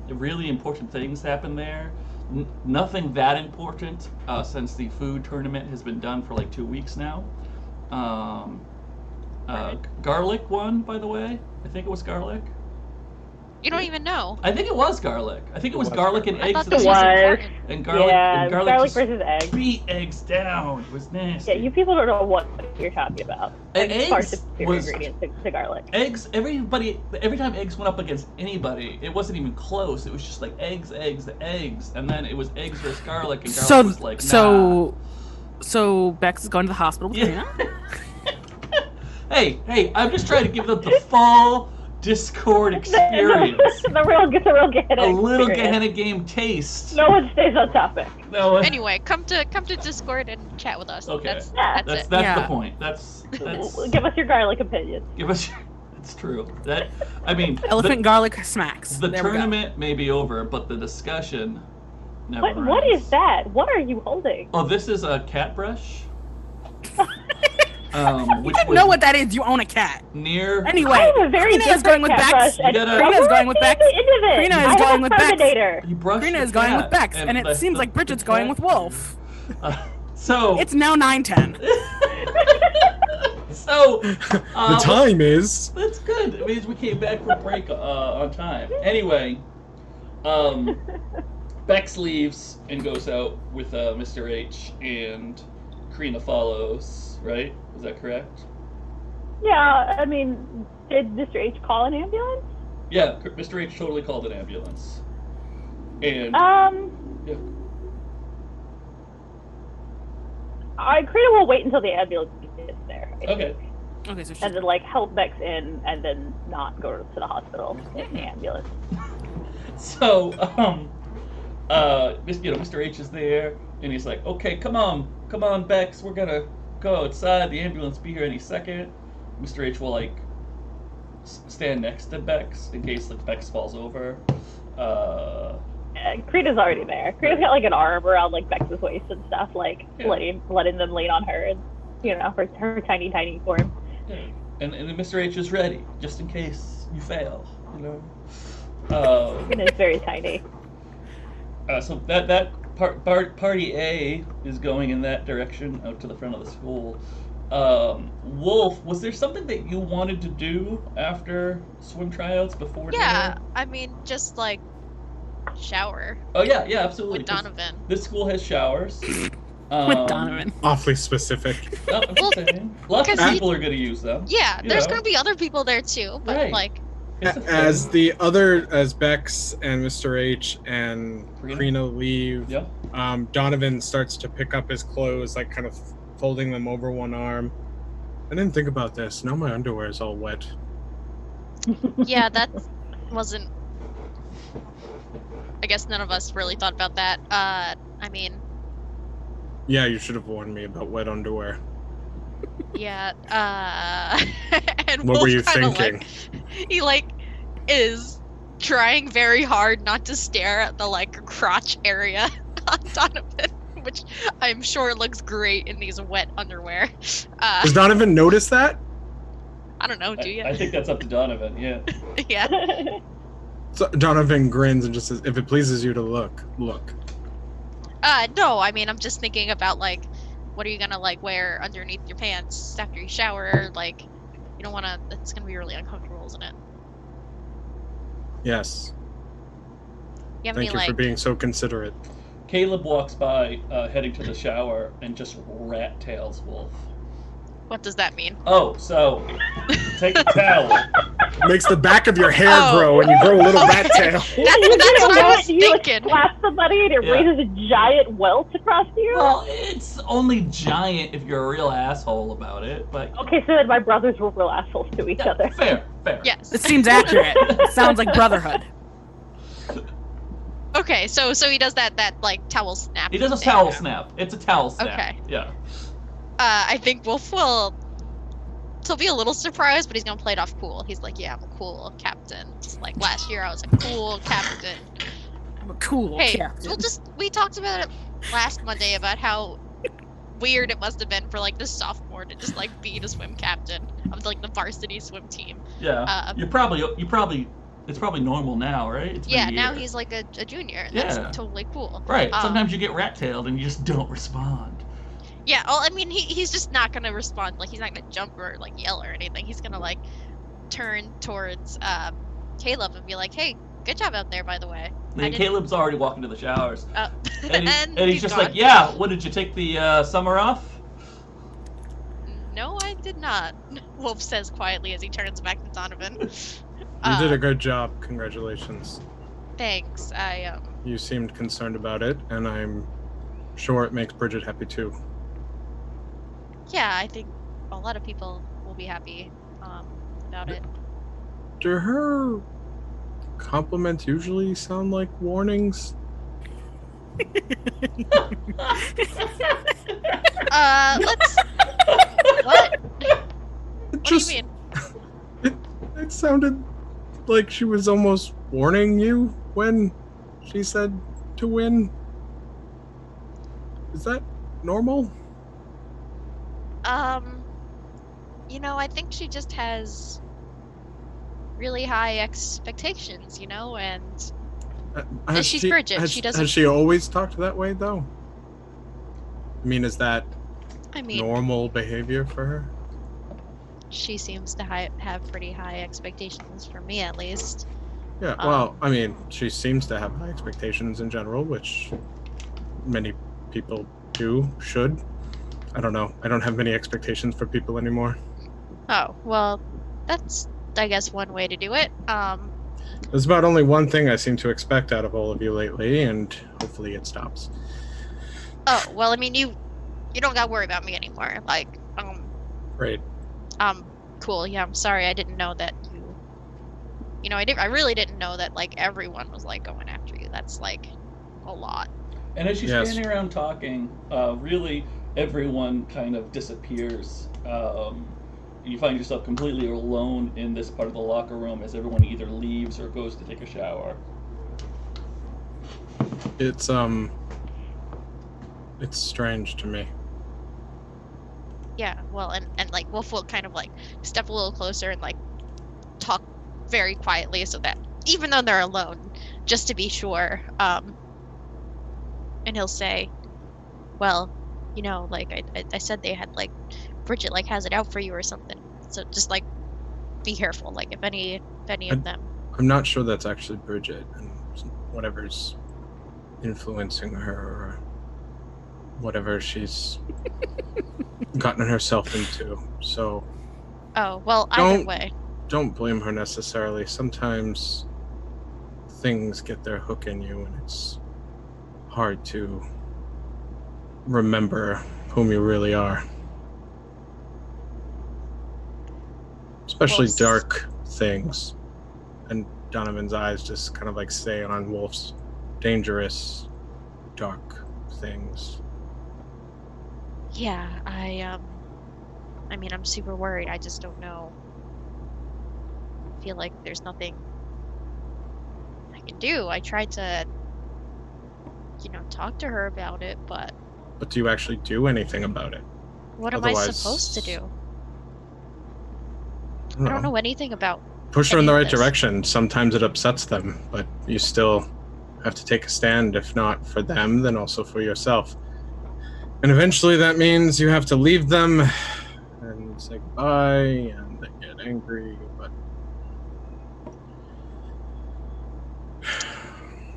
really important things happen there. Nothing that important since the food tournament has been done for like 2 weeks now. Garlic won, by the way. I think it was garlic. You don't even know. I think it was garlic. I think it was garlic and eggs. I thought this was important. And garlic, Yeah, and garlic just versus eggs. beat eggs down. It was nasty. Yeah, you people don't know what you're talking about. And It's far eggs superior was- ingredient to garlic. Eggs, every time eggs went up against anybody, it wasn't even close. It was just like eggs, and then it was eggs versus garlic, and garlic was like, nah. So Bex is going to the hospital with Yeah. Crina? Hey, I'm just trying to give them the full Discord experience. the real Gehenna A little experience. Gehenna game taste. No one stays on topic. No, Anyway, come to Discord and chat with us. Okay. That's that's it. the Yeah. point. That's Give us your garlic opinion. give us. It's true. That I mean, Elephant garlic smacks. the There we go. tournament may be over, but the discussion never What ends. is that? What are you holding? Oh, this is a cat brush. Which You didn't was know what that is. You own a cat. near. Anyway, I have a very Crina is going with different cat Bex. brush, and You gotta- I Crina is wanna going with see Bex. the end of it. Crina is I have going a with Bex. Terminator. You brushed Crina the is going with cat, Bex, and it seems like Bridget's going with Wolfe. So It's now 9:10. so The time is. That's good. It means we came back from break on time. Anyway, Bex leaves and goes out with Mr. H, and Crina follows. Right? Is that correct? Yeah, I mean, did Mr. H call an ambulance? Yeah, Mr. H totally called an ambulance. And yeah. Crina will wait until the ambulance gets there. I Okay. think. Okay, so she's And then like help Bex in, and then not go to the hospital in the ambulance. So, Mr. H is there, and he's like, "Okay, come on, Bex, we're gonna go outside. The ambulance will be here any second." Mr. H will like stand next to Bex in case like Bex falls over. Crina's already there. Crina's got like an arm around like Bex's waist and stuff, like Yeah. letting them lean on her, and her tiny form. Yeah. And then Mr. H is ready just in case you fail. Crina's very tiny. So that party A is going in that direction out to the front of the school. Wolfe, was there something that you wanted to do after swim tryouts before Yeah, dinner? I mean, just like shower Oh yeah, absolutely. with Donovan. This school has showers. with Donovan. Awfully specific. No, I'm just saying. Lots of because people are going to use them. Yeah, You there's know. gonna be other people there too, but Right. like, It's a thing. As Bex and Mr. H and Crina leave, Yeah. Donovan starts to pick up his clothes, like kind of folding them over one arm. I didn't think about this. Now my underwear is all wet. yeah, that wasn't. I guess none of us really thought about that. I mean, Yeah, you should have warned me about wet underwear. yeah. And What were you Wolf kinda, thinking? Like, he like is trying very hard not to stare at the like crotch area on Donovan, which I'm sure looks great in these wet underwear. Does Donovan notice that? I don't know. Do you? I think that's up to Donovan. Yeah. Yeah. So Donovan grins and just says, "If it pleases you to look, look." No, I mean, I'm just thinking about, like, what are you gonna, like, wear underneath your pants after you shower? Like, you don't wanna, it's gonna be really uncomfortable, isn't it? Yes. You have Thank any, you like, for being so considerate. Caleb walks by, heading to the shower, and just rat tails Wolfe. what does that mean? Oh, so take a towel. Makes the back of your hair Oh. grow and you grow a little rat tail. That's what I was You thinking. slap somebody and it Yeah. raises a giant welt across you? Well, it's only giant if you're a real asshole about it, but Okay, so then my brothers were real assholes to each other. fair. Yes. It seems accurate. It sounds like brotherhood. Okay, so he does that like towel snap. He does a thing. towel snap. It's a towel snap. Okay. Yeah. I think Wolf will. He'll be a little surprised, but he's gonna play it off cool. He's like, "Yeah, I'm a cool captain. Like last year, I was a cool captain." I'm a cool Hey, captain. we talked about it last Monday about how weird it must have been for like the sophomore to just like be the swim captain of like the varsity swim team. Yeah. You probably It's probably normal now, right? It's been Yeah, a now year. he's like a junior, and Yeah. that's totally cool. Right. Sometimes you get rat-tailed and you just don't respond. Yeah, well, I mean, he's just not gonna respond. Like, he's not gonna jump or like yell or anything. He's gonna like turn towards Caleb and be like, "Hey, good job out there, by the way." And Caleb's already walking to the showers. Oh. And he's just gone. like, "Yeah, what, did you take the summer off?" No, I did not. Wolfe says quietly as he turns back to Donovan. You did a good job. Congratulations. Thanks. You seemed concerned about it, and I'm sure it makes Bridget happy too. Yeah, I think a lot of people will be happy about it. Do her compliments usually sound like warnings? Let's. What? What do you mean? It sounded like she was almost warning you when she said to win. Is that normal? You know, I think she just has really high expectations, you know, and she's Bridget. She doesn't. Has she always talked that way, though? I mean, is that normal behavior for her? She seems to have pretty high expectations for me, at least. Yeah, well, I mean, she seems to have high expectations in general, which many people should. I don't know. I don't have many expectations for people anymore. Oh, well, that's, I guess, one way to do it. There's about only one thing I seem to expect out of all of you lately, and hopefully it stops. Oh, well, I mean, you don't gotta worry about me anymore. Like, Great. Cool. Yeah, I'm sorry. I didn't know that I really didn't know that, like, everyone was, like, going after you. That's, like, a lot. And as she's standing around talking, really everyone kind of disappears. You find yourself completely alone in this part of the locker room as everyone either leaves or goes to take a shower. It's strange to me. Yeah, well, and like Wolfe will kind of like step a little closer and like talk very quietly so that even though they're alone, just to be sure, and he'll say, well, you know, like I said they had like Bridget like has it out for you or something. So just like be careful, like if any of them. I'm not sure that's actually Bridget and whatever's influencing her or whatever she's gotten herself into. So oh, well, either way. Don't blame her necessarily. Sometimes things get their hook in you and it's hard to remember whom you really are. Especially dark things. And Donovan's eyes just kind of like stay on Wolfe's dangerous, dark things. Yeah, I mean, I'm super worried. I just don't know. I feel like there's nothing I can do. I tried to, talk to her about it, but... But do you actually do anything about it? What am I supposed to do? I don't know anything about... Push her in the right direction. Sometimes it upsets them, but you still have to take a stand, if not for them, then also for yourself. And eventually that means you have to leave them and say goodbye and they get angry, but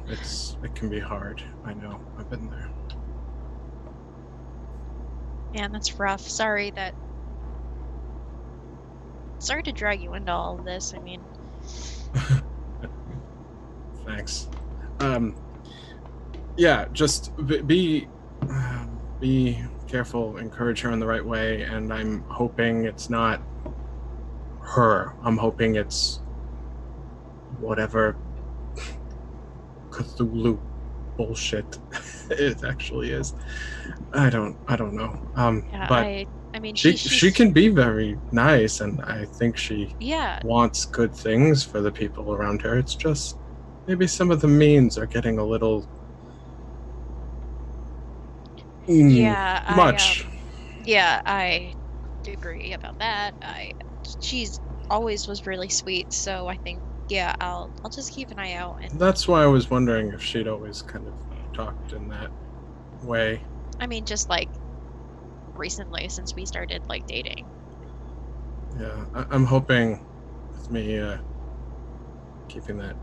it can be hard. I know. I've been there. Man, that's rough. Sorry to drag you into all of this. I mean... Thanks. Yeah, just be careful, encourage her in the right way, and I'm hoping it's not her. I'm hoping it's whatever Cthulhu bullshit it actually is. I don't know. Yeah, but I mean, she can be very nice, and I think she yeah wants good things for the people around her. It's just maybe some of the means are getting a little much. I agree about that. She's always was really sweet, so I think Yeah, I'll just keep an eye out. And That's why I was wondering if she'd always kind of talked in that way. I mean, just like recently, since we started like dating. Yeah, I'm hoping with me keeping that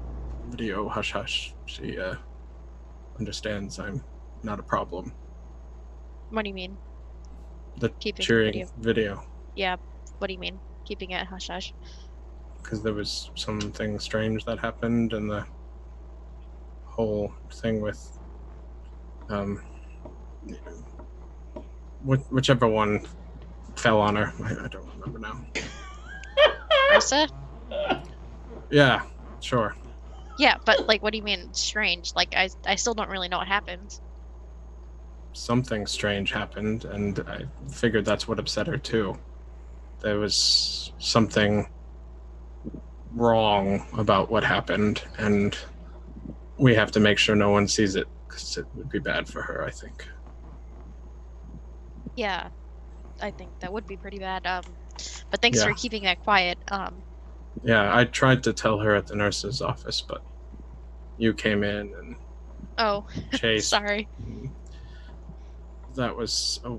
video hush hush, she understands I'm not a problem. What do you mean? The Keeping cheering video. Yeah. What do you mean? Keeping it hush hush? Because there was something strange that happened, and the whole thing with whichever one fell on her. I don't remember now. Ursa? Yeah, sure. Yeah, but like, what do you mean strange? Like, I still don't really know what happened. Something strange happened, and I figured that's what upset her too. There was something wrong about what happened, and we have to make sure no one sees it, because it would be bad for her, I think. Yeah, I think that would be pretty bad. But thanks for keeping that quiet. Yeah, I tried to tell her at the nurse's office, but you came in and Oh, chased. sorry. That was a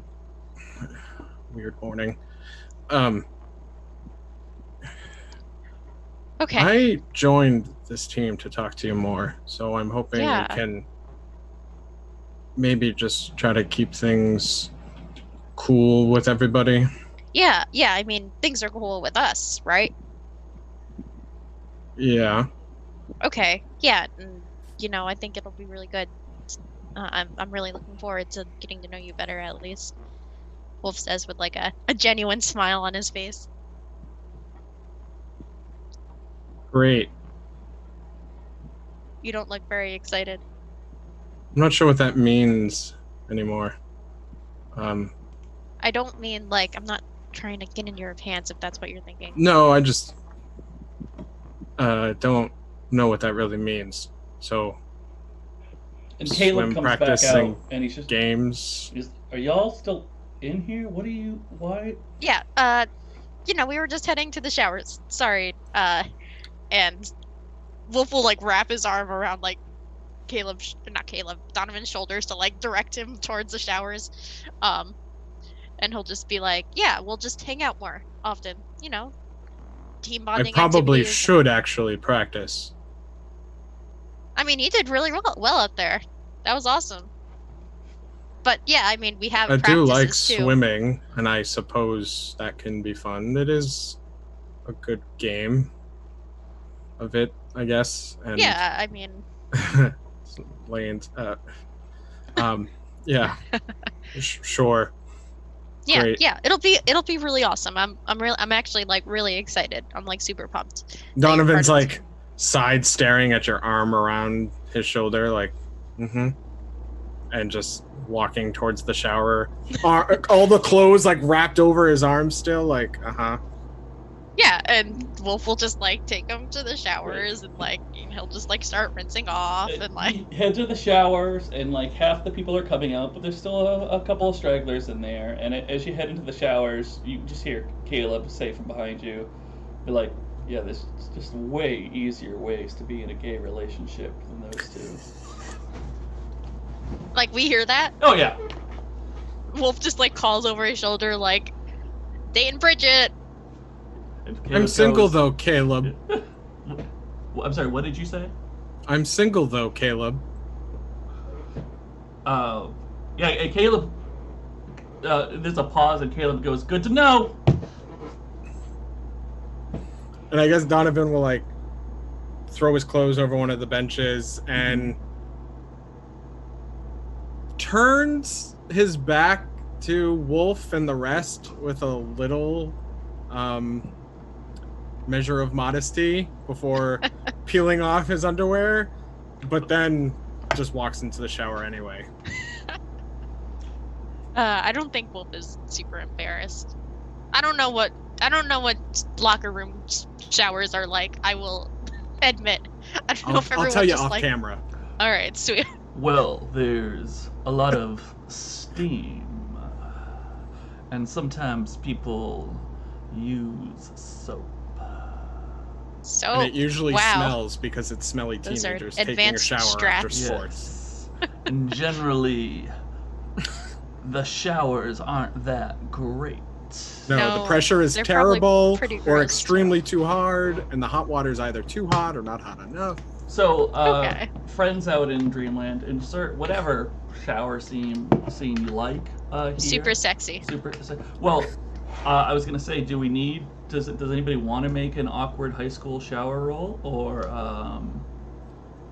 weird morning. Okay. I joined this team to talk to you more, so I'm hoping we can maybe just try to keep things cool with everybody. Yeah, I mean, things are cool with us, right? Yeah. Okay, yeah, you know, I think it'll be really good. I'm really looking forward to getting to know you better, at least. Wolfe says with like a genuine smile on his face. Great. You don't look very excited. I'm not sure what that means anymore. I don't mean like, I'm not trying to get in your pants if that's what you're thinking. No, I just don't know what that really means. So, and Caleb comes back out, and he's just games. Are y'all still in here? What are you? Why? Yeah. You know, we were just heading to the showers. Sorry. And Wolfe will like wrap his arm around like Donovan's shoulders to like direct him towards the showers. And he'll just be like, yeah, we'll just hang out more often, you know, team bonding. I probably should actually practice. I mean, he did really well out there. That was awesome. But yeah, I mean, we have. I do like too. Swimming, and I suppose that can be fun. It is a good game of it, I guess. And yeah, I mean. Yeah, sure. Yeah, Great. yeah, it'll be really awesome. I'm actually like really excited. I'm like super pumped. Donovan's like side staring at your arm around his shoulder, like, and just walking towards the shower. All the clothes like wrapped over his arms still, like, Yeah, and Wolfe will just like take him to the showers and like he'll just like start rinsing off and like he head to the showers and like half the people are coming out, but there's still a couple of stragglers in there. And as you head into the showers, you just hear Caleb say from behind you, be like, "Yeah, there's just way easier ways to be in a gay relationship than those two." Like we hear that? Oh yeah. Wolfe just like calls over his shoulder like, "Dating Bridget." I'm single though, Caleb. I'm sorry, what did you say? I'm single though, Caleb. Yeah, and Caleb, there's a pause and Caleb goes, "Good to know." And I guess Donovan will like throw his clothes over one of the benches and turns his back to Wolfe and the rest with a little measure of modesty before peeling off his underwear, but then just walks into the shower anyway. I don't think Wolfe is super embarrassed. I don't know what locker room showers are like. I will admit. I don't know if everyone's I'll tell you just off like, camera. All right, sweet. Well, there's a lot of steam, and sometimes people use soap. So And it usually wow. smells because it's smelly Those are teenagers taking a advanced shower after strats. sports. Yes. And generally, the showers aren't that great. No, the No, pressure is they're probably terrible pretty or gross, extremely too hard, and the hot water is either too hot or not hot enough. So, Okay. friends out in Dreamland, insert whatever shower scene you like here. Super sexy. Well, I was gonna say, do we need? Does anybody want to make an awkward high school shower roll, or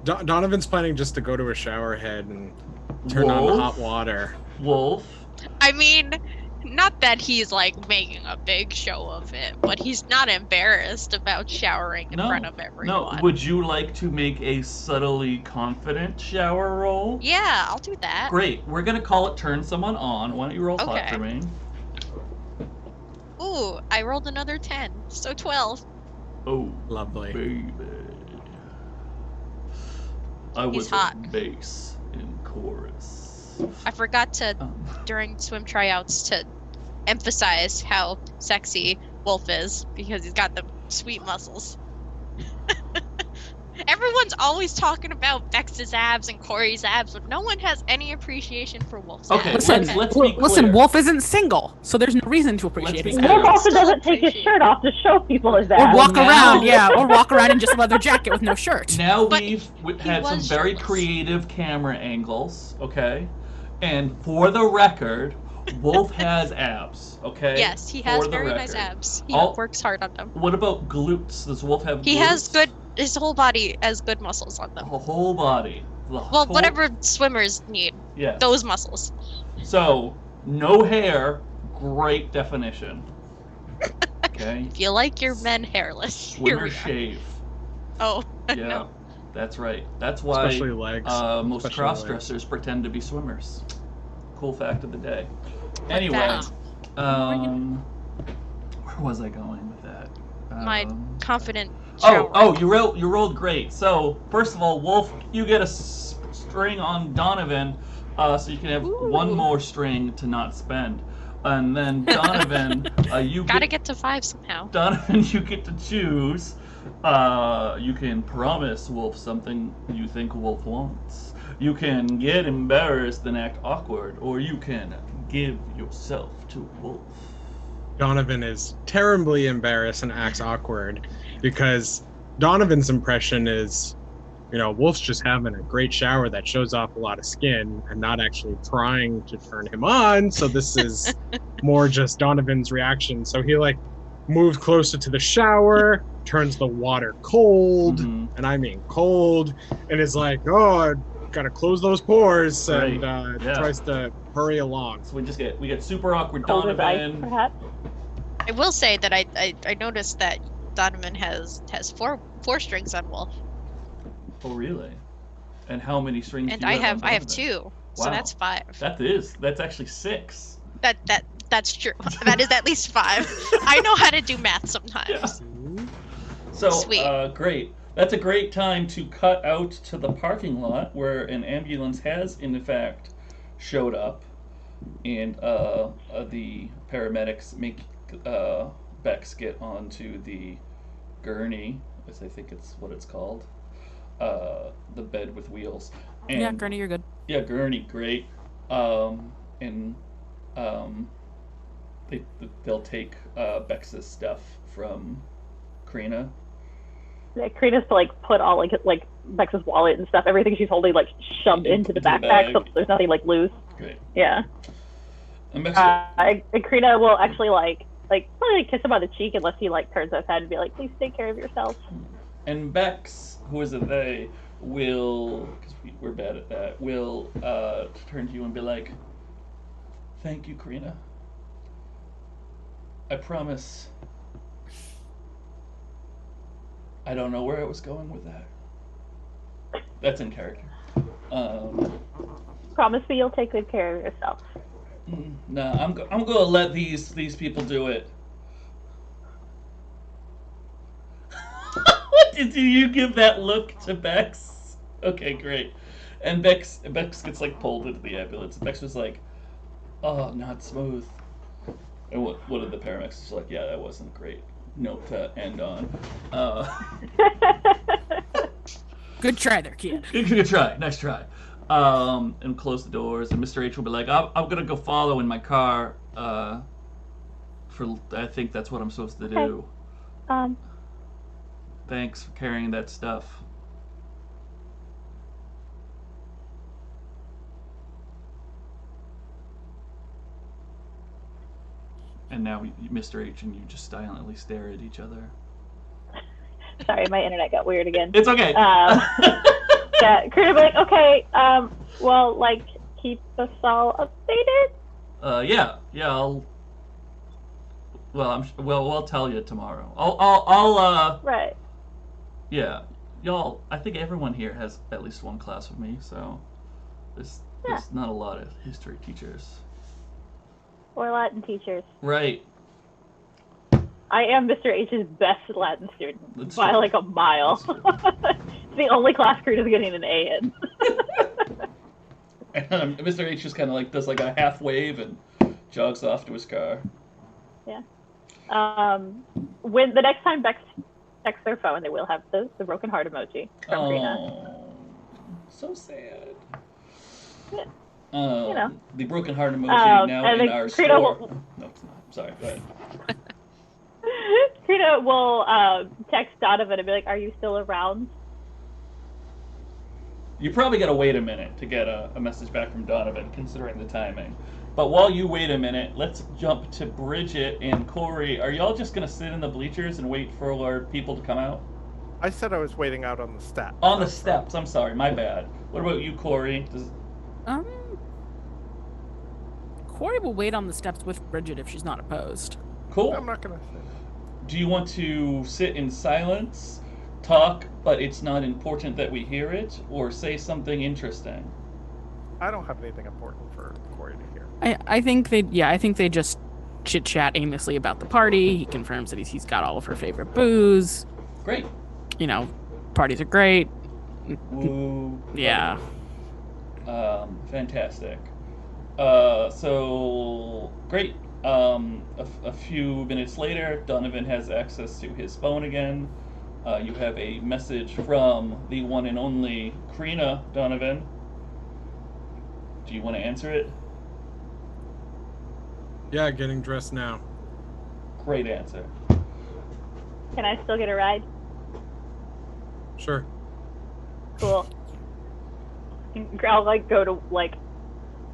Donovan's planning just to go to a shower head and turn on the hot water. Wolfe? I mean, not that he's like making a big show of it, but he's not embarrassed about showering in front of everyone. No. Would you like to make a subtly confident shower roll? Yeah, I'll do that. Great. We're gonna call it turn someone on. Why don't you roll hot Okay. for me? Ooh, I rolled another 10, so 12. Oh, Lovely. baby. I was hot. bass in chorus. I forgot to, during swim tryouts, to emphasize how sexy Wolfe is, because he's got the sweet muscles. Everyone's always talking about Bex's abs and Corey's abs, but no one has any appreciation for Wolfe's Okay, abs. Listen, let's be clear. Listen, Wolfe isn't single, so there's no reason to appreciate Let's his be abs. clear. Wolf also Still doesn't take his appreciate shirt off to show people his Or ass. walk now- around, or walk around in just a leather jacket with no shirt. Now But we've had some was very shirtless. creative camera angles, okay? And for the record, Wolfe has abs, okay? Yes, he has For the very nice record. abs. He All- works hard on them. What about glutes? Does Wolfe have glutes? He has his whole body has good muscles on them. The whole body. Well, whole- whatever swimmers need, Yes. those muscles. So, no hair, great definition. Okay? If you like your men hairless, here Swimmer we are. shave. Oh, Yeah, no. that's right. That's why Especially legs. most Especially cross-dressers pretend to be swimmers. Cool fact of the day. Like Anyway, that. where was I going with that? My confident Oh, shower. you rolled great. So first of all, Wolfe, you get a string on Donovan, so you can have one more string to not spend, and then Donovan, you Gotta get to 5 somehow. Donovan, you get to choose. You can promise Wolfe something you think Wolfe wants. You can get embarrassed and act awkward, or you can give yourself to Wolfe. Donovan is terribly embarrassed and acts awkward because Donovan's impression is, Wolf's just having a great shower that shows off a lot of skin and not actually trying to turn him on. So this is more just Donovan's reaction. So he moves closer to the shower, turns the water cold, Mhm. and I mean cold, and is like, oh, I gotta close those pores, and Right. Yeah. tries to hurry along. So we get super awkward Cold as ice, Donovan. perhaps. I will say that I noticed that Donovan has 4 strings on Wolf, Oh really? And how many strings? and do you I have on Donovan? 2, so Wow. that's 5. That's actually 6. That's true. That is at least 5. I know how to do math sometimes. So Sweet. great. That's a great time to cut out to the parking lot where an ambulance has in fact showed up, and the paramedics make Bex get onto the gurney, as I think it's what it's called, the bed with wheels. And, Yeah, Gurney, you're good. Yeah, gurney, great. They'll take Bex's stuff from Crina. Yeah, Crina's to put all like Bex's wallet and stuff, everything she's holding shoved into the Into the backpack, bag. so there's nothing loose. Great. Yeah. And Bex, And Crina will actually probably kiss him on the cheek unless he turns his head and be like, please take care of yourself. and Bex, who is a they, will, because we're bad at that, will turn to you and be like, thank you, Crina. I promise. I don't know where I was going with that. That's in character. Promise me you'll take good care of yourself. No, I'm gonna let these people do it. What did you give that look to Bex? Okay, great. And Bex gets pulled into the ambulance. Bex was like, "Oh, not smooth." And what did the paramedics just yeah, that wasn't great. note to end on. Good try there, kid. Good try. Nice try. And close the doors, and Mr. H will be like, I'm gonna go follow in my car. I think that's what I'm supposed to do. Thanks for carrying that stuff. And now Mr. H and you just silently stare at each other. Sorry, my internet got weird again. It's okay. Yeah, Crina be like, okay, well, like, keep us all updated? Yeah, I'll tell you tomorrow. I'll Right. Yeah, y'all, I think everyone here has at least one class with me, so there's not a lot of history teachers. Or Latin teachers. Right. I am Mr. H's best Latin student That's by true. like a mile. It's the only class Crina's getting an A in. And Mr. H just kind of like does like a half wave and jogs off to his car. Yeah. When the next time Bex checks their phone, they will have the broken heart emoji from Crina. Oh, so sad. Yeah. You know. The broken heart emoji now and in then our Crina store. will- No, it's not. Sorry, go ahead. Crina will text Donovan and be like, "Are you still around?" You probably gotta wait a minute to get a message back from Donovan, considering the timing. But while you wait a minute, let's jump to Bridget and Corey. Are y'all just gonna sit in the bleachers and wait for our people to come out? I said I was waiting out on the steps. On the steps, I'm sorry, my bad. What about you, Corey? Corey will wait on the steps with Bridget if she's not opposed. Cool. I'm not gonna say that. Do you want to sit in silence, talk, but it's not important that we hear it, or say something interesting? I don't have anything important for Corey to hear. I think they just chit chat aimlessly about the party. He confirms that he's got all of her favorite booze. Great. You know, parties are great. Woo. Yeah. Fantastic. So great. A few minutes later, Donovan has access to his phone again. You have a message from the one and only Crina, Donovan. Do you want to answer it? Yeah, getting dressed now. Great answer. Can I still get a ride? Sure. Cool. I'll like go to like.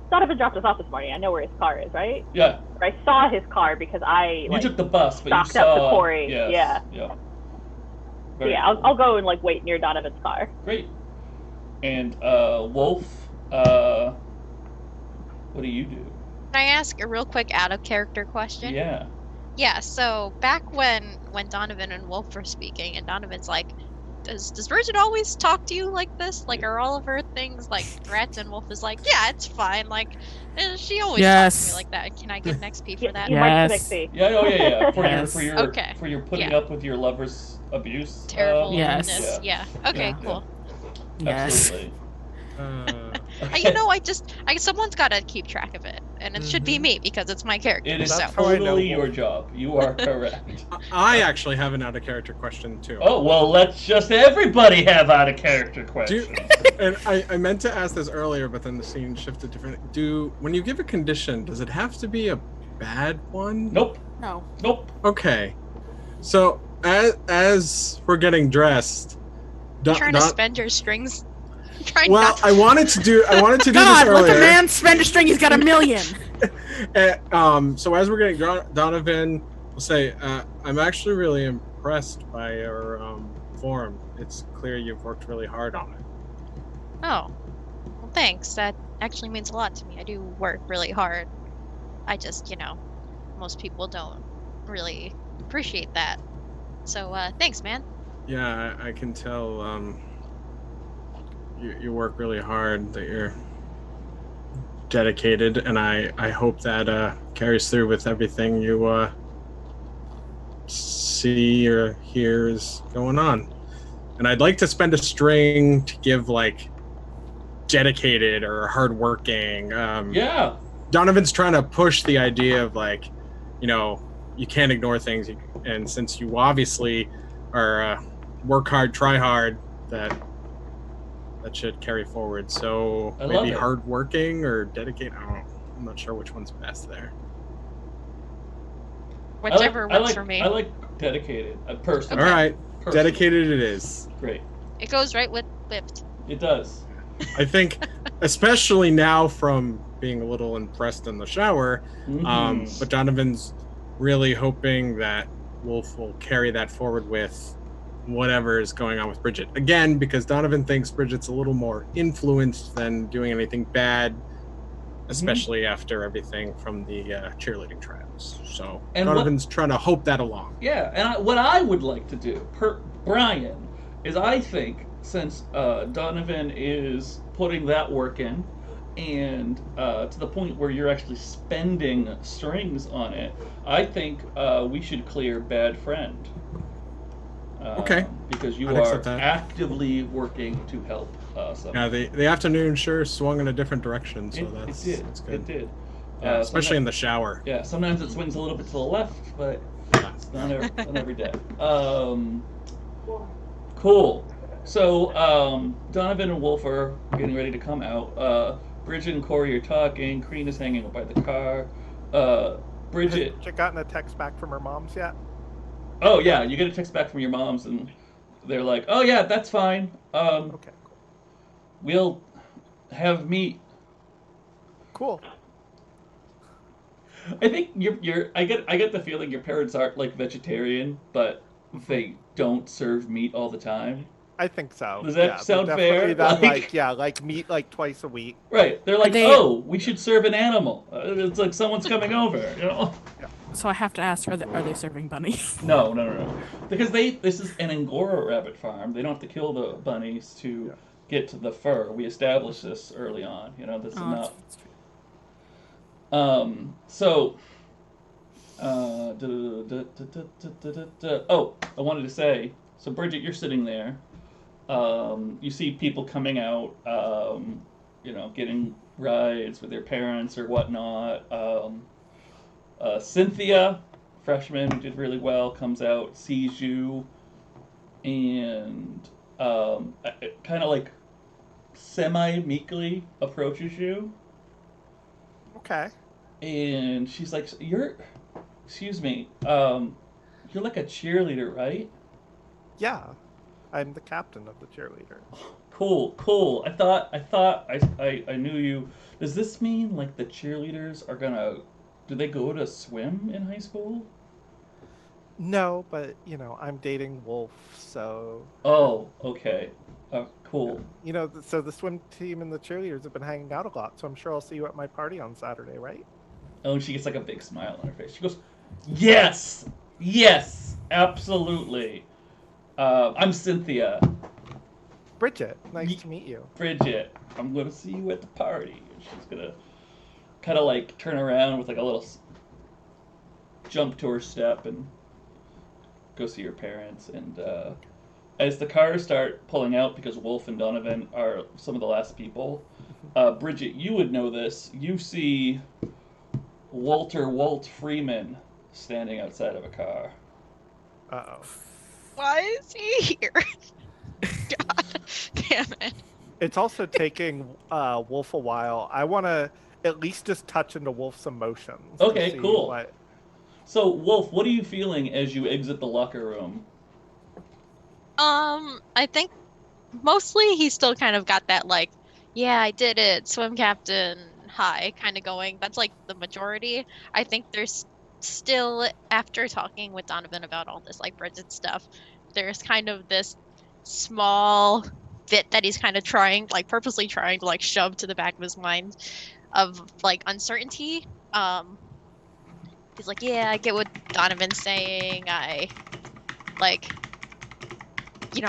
Donovan dropped us off this morning. I know where his car is, right? Yeah. Or I saw his car because I You took the bus, but you stalked saw. up to Corey. Yes, Yeah. Yeah. So Very yeah, cool. I'll go and like wait near Donovan's car. Great. And Wolfe, what do you do? Can I ask a real quick out of character question? Yeah. Yeah, so back when Donovan and Wolfe were speaking, and Donovan's like, does Bridget always talk to you like this? Like, are all of her things like threats? And Wolfe is like, yeah, it's fine. Like, she always talks to me like that. Can I get an XP for that? You might Yes. be. Yeah. Oh yeah. For Yes. your putting Yeah. up with your lover's abuse. Terribleness. Yes. Yeah. Okay. Yeah. Cool. Yes. Absolutely. You know, someone's got to keep track of it, and it should be me because it's my character. It is so. That's how I know totally your Wolfe. job. You are correct. I actually have an out-of-character question, too. Oh, well, let's just everybody have out of character Do questions. and I meant to ask this earlier, but then the scene shifted different. When you give a condition, does it have to be a bad one? Nope. No. Nope. Okay. So, as we're getting dressed... Trying to spend your strings. Trying Well, not I wanted to do God, this let earlier. the man spend a string. He's got $1 million. So as we're getting Donovan will say, I'm actually really impressed by your form. It's clear you've worked really hard on it. Oh, well, thanks. That actually means a lot to me. I do work really hard. I just, most people don't really appreciate that. So, thanks, man. Yeah, I can tell you work really hard, that you're dedicated, and I hope that carries through with everything you see or hear is going on. And I'd like to spend a string to give like dedicated or hardworking. Yeah. Donovan's trying to push the idea of like, you can't ignore things, and since you obviously are work hard, try hard, that should carry forward. So I maybe love it. hardworking or dedicated. I don't know. I'm not sure which one's best there. Whichever works for me. I like dedicated. Personally. All right, Personally. dedicated it is. Great. It goes right with whipped. It does. I think, especially now from being a little impressed in the shower, but Donovan's really hoping that Wolfe will carry that forward with whatever is going on with Bridget. Again, because Donovan thinks Bridget's a little more influenced than doing anything bad, especially after everything from the cheerleading tryouts. So and Donovan's trying to hope that along. Yeah, and what I would like to do, Brian, is I think since Donovan is putting that work in, and to the point where you're actually spending strings on it, I think we should clear bad friend. Okay. Because you are actively working to help someone. Yeah, the afternoon sure swung in a different direction, so that's good. It did. Yeah, especially in the shower. Yeah, sometimes it swings a little bit to the left, but it's not every day. Cool. So Donovan and Wolfe are getting ready to come out. Bridget and Corey are talking. Crina's hanging up by the car. Bridget. Has she gotten a text back from her mom's yet? Oh yeah, you get a text back from your mom's, and they're like, "Oh yeah, that's fine. Okay, cool. We'll have meat." Cool. I think I get the feeling your parents aren't like vegetarian, but they don't serve meat all the time. I think so. Does that sound fair? Like meat like twice a week. Right. They're like, oh, we should serve an animal. It's like someone's coming over, you know? Yeah. So I have to ask, are they serving bunnies? No. Because this is an Angora rabbit farm. They don't have to kill the bunnies to get to the fur. We established this early on. You know, this is not... That's true. I wanted to say, so Bridget, you're sitting there. You see people coming out, getting rides with their parents or whatnot. Cynthia, freshman who did really well, comes out, sees you, and kind of like semi-meekly approaches you. Okay. And she's like, excuse me, you're like a cheerleader, right? Yeah. I'm the captain of the cheerleader. Cool. I thought I knew you. Does this mean like the cheerleaders are gonna, do they go to swim in high school? No, but I'm dating Wolfe, so. Oh, okay. Cool. So the swim team and the cheerleaders have been hanging out a lot, so I'm sure I'll see you at my party on Saturday, right? Oh, and she gets like a big smile on her face. She goes, yes, absolutely. I'm Cynthia. Bridget, nice to meet you. Bridget, I'm going to see you at the party. And she's going to kind of like turn around with like a little jump to her step and go see her parents. And as the cars start pulling out, because Wolfe and Donovan are some of the last people, Bridget, you would know this. You see Walt Freeman standing outside of a car. Uh-oh. Why is he here? God damn it. It's also taking Wolfe a while. I want to at least just touch into Wolfe's emotions. Okay, cool. So, Wolfe, what are you feeling as you exit the locker room? I think mostly he's still kind of got that, like, yeah, I did it, swim captain, high, kind of going. That's, like, the majority. I think there's still, after talking with Donovan about all this, like, Bridget stuff, there's kind of this small bit that he's kind of purposely trying to, like, shove to the back of his mind of, like, uncertainty. He's like, yeah, I get what Donovan's saying. I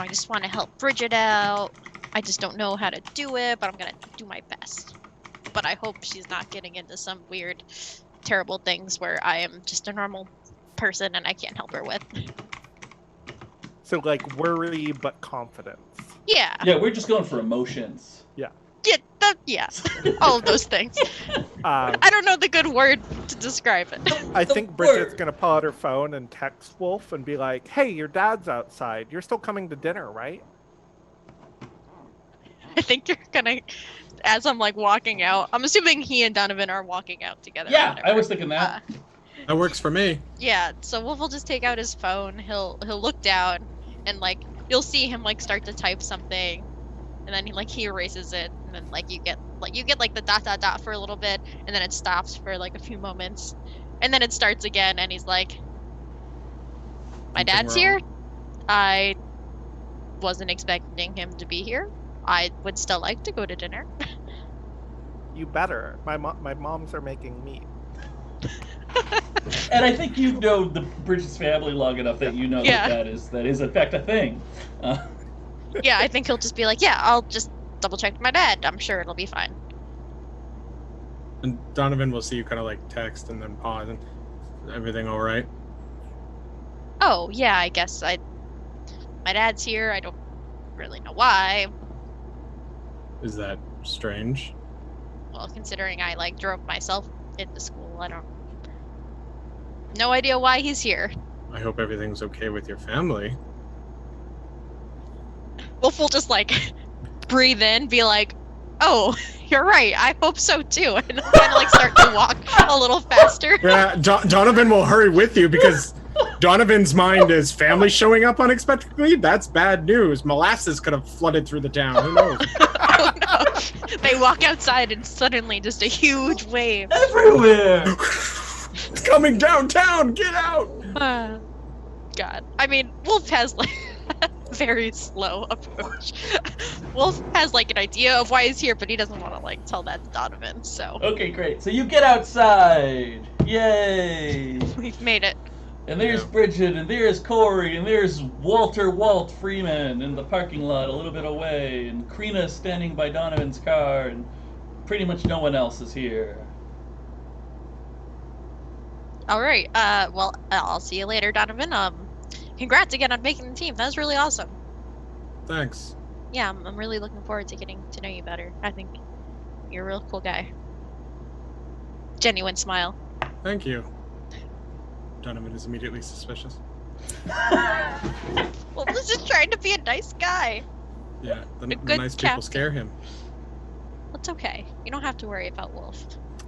just want to help Bridget out. I just don't know how to do it, but I'm going to do my best. But I hope she's not getting into some weird, terrible things where I am just a normal person and I can't help her with. So, like, worry but confidence. Yeah. Yeah, we're just going for emotions. Yeah. Yeah, Yeah, all of those things. I don't know the good word to describe it. I think Bridget's going to pull out her phone and text Wolfe and be like, hey, your dad's outside. You're still coming to dinner, right? I think you're gonna, as I'm like walking out, I'm assuming he and Donovan are walking out together. Yeah, I was thinking that. That works for me. Yeah, so Wolf will just take out his phone, he'll look down, and like, you'll see him like start to type something, and then he erases it, and then like you get like the dot dot dot for a little bit, and then it stops for like a few moments, and then it starts again, and he's like, my dad's here. I wasn't expecting him to be here. I would still like to go to dinner. You better. My moms are making meat. And I think you know the Bridget's family long enough that you know that is in fact a thing. Yeah, I think he'll just be like, yeah, I'll just double check with my dad. I'm sure it'll be fine. And Donovan will see you kind of like text and then pause and everything all right? Oh, yeah, I guess my dad's here. I don't really know why. Is that strange? Well, considering I like drove myself into school, I don't. No idea why he's here. I hope everything's okay with your family. Wolf will just like breathe in, be like, "Oh, you're right. I hope so too," and kind of like start to walk a little faster. Yeah, Donovan will hurry with you because Donovan's mind is family showing up unexpectedly. That's bad news. Molasses could have flooded through the town. Who knows? Oh no! They walk outside and suddenly just a huge wave Everywhere. It's coming downtown. Get out! God, I mean, Wolf has like a very slow approach. Wolf has like an idea of why he's here, but he doesn't want to like tell that to Donovan. So. Okay, great. So you get outside. Yay! We've made it. And there's Bridget, and there's Corey, and there's Walt Freeman in the parking lot a little bit away, and Crina standing by Donovan's car, and pretty much no one else is here. All right. Well, I'll see you later, Donovan. Congrats again on making the team. That was really awesome. Thanks. Yeah, I'm really looking forward to getting to know you better. I think you're a real cool guy. Genuine smile. Thank you. Donovan is immediately suspicious. Well, was just trying to be a nice guy. Yeah, the good nice people captain. scare him. That's okay. You don't have to worry about Wolf.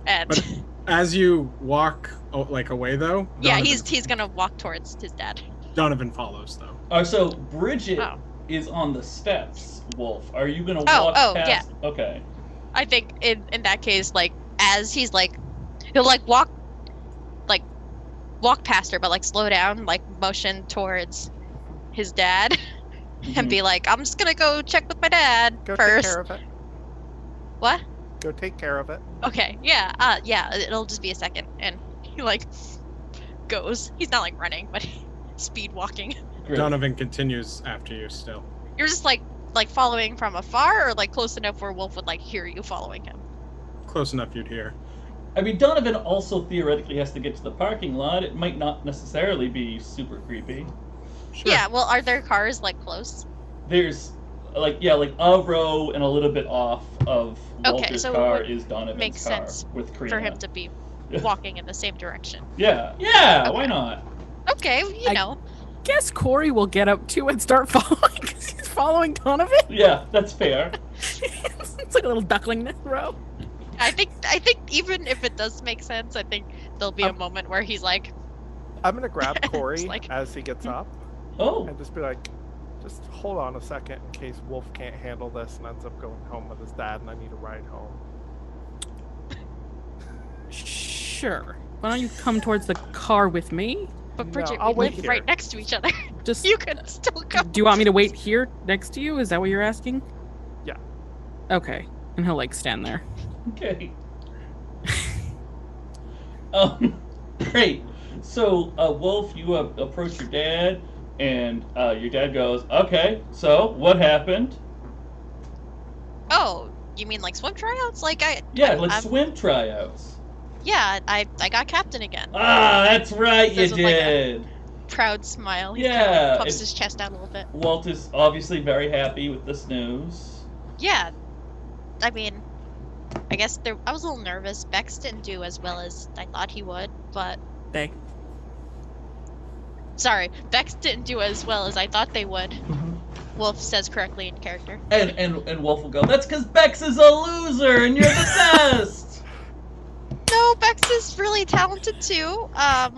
And But as you walk like away, though. yeah, Donovan, he's gonna walk towards his dad. Donovan follows, though. So Bridget is on the steps, Wolf. Are you gonna Oh, walk past? yeah. Okay. I think in that case, like as he's like, he'll like walk past her, but like slow down, like motion towards his dad, and be like, I'm just gonna go check with my dad Go first. take care of it. What? Go take care of it. Okay, yeah, yeah, it'll just be a second, and he like goes. He's not like running, but speed walking. Great. Donovan continues after you still. You're just like following from afar, or like close enough where Wolf would like hear you following him. Close enough you'd hear. I mean, Donovan also theoretically has to get to the parking lot. It might not necessarily be super creepy. Sure. Yeah, well, are there cars like close? There's like a row and a little bit off of Walter's so it car would is Donovan's make car sense with Crina. For him to be walking in the same direction. Yeah, Okay. why not? Okay, you know. Guess Corey will get up too and start following because he's following Donovan. Yeah, that's fair. It's like a little duckling row. I think even if it does make sense, I think there'll be a moment where he's like, I'm gonna grab Corey like- as he gets up Oh, and just be like, just hold on a second in case Wolf can't handle this and ends up going home with his dad and I need a ride home. Sure. Why don't you come towards the car with me? but No, Bridget, I'll we wait live here. right next to each other. Just You can still go. do you want me to wait here next to you? Is that what you're asking? Yeah. Okay. And he'll like stand there. okay. Great. So, Wolf, you approach your dad, and your dad goes, "Okay, so what happened?" Oh, you mean like swim tryouts? Like Yeah, I'm- swim tryouts. Yeah, I got captain again. Ah, that's right, you Says with, like, a- did. Proud smile. He Yeah, kinda, like, puffs it- his chest out a little bit. Walt is obviously very happy with this news. Yeah. I mean, I guess I was a little nervous. Bex didn't do as well as I thought he would, but They. sorry, Bex didn't do as well as I thought they would. Wolfe says correctly in character. And Wolfe will go, that's because Bex is a loser and you're the best! No, Bex is really talented too. I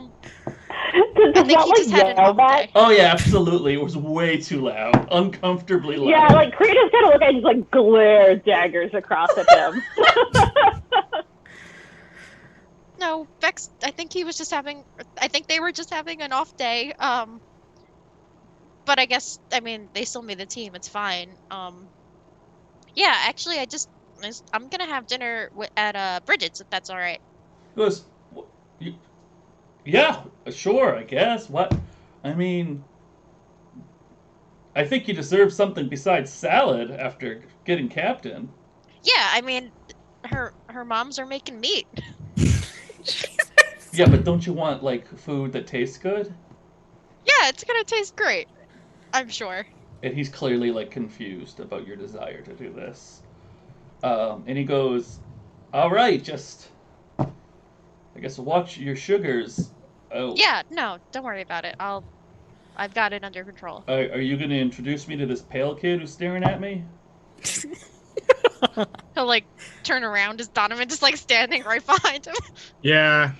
Does think that he just had an off day. Oh yeah, absolutely. It was way too loud. Uncomfortably loud. Yeah, like Crina's gonna look at you, like glare daggers across at him. No, Bex. I think he was just having. I think they were just having an off day. But I guess they still made the team. It's fine. Yeah, actually, I'm gonna have dinner at Bridget's if that's all right. He goes, yeah, sure, I guess. What? I mean, I think you deserve something besides salad after getting captain. Yeah, her moms are making meat. Yeah, but don't you want, like, food that tastes good? Yeah, it's gonna taste great. I'm sure. And he's clearly, like, confused about your desire to do this. And he goes, all right, just, I guess watch your sugars. Oh. Yeah, no, don't worry about it. I've got it under control. Are you going to introduce me to this pale kid who's staring at me? He'll, like, turn around as Donovan just, like, standing right behind him. Yeah,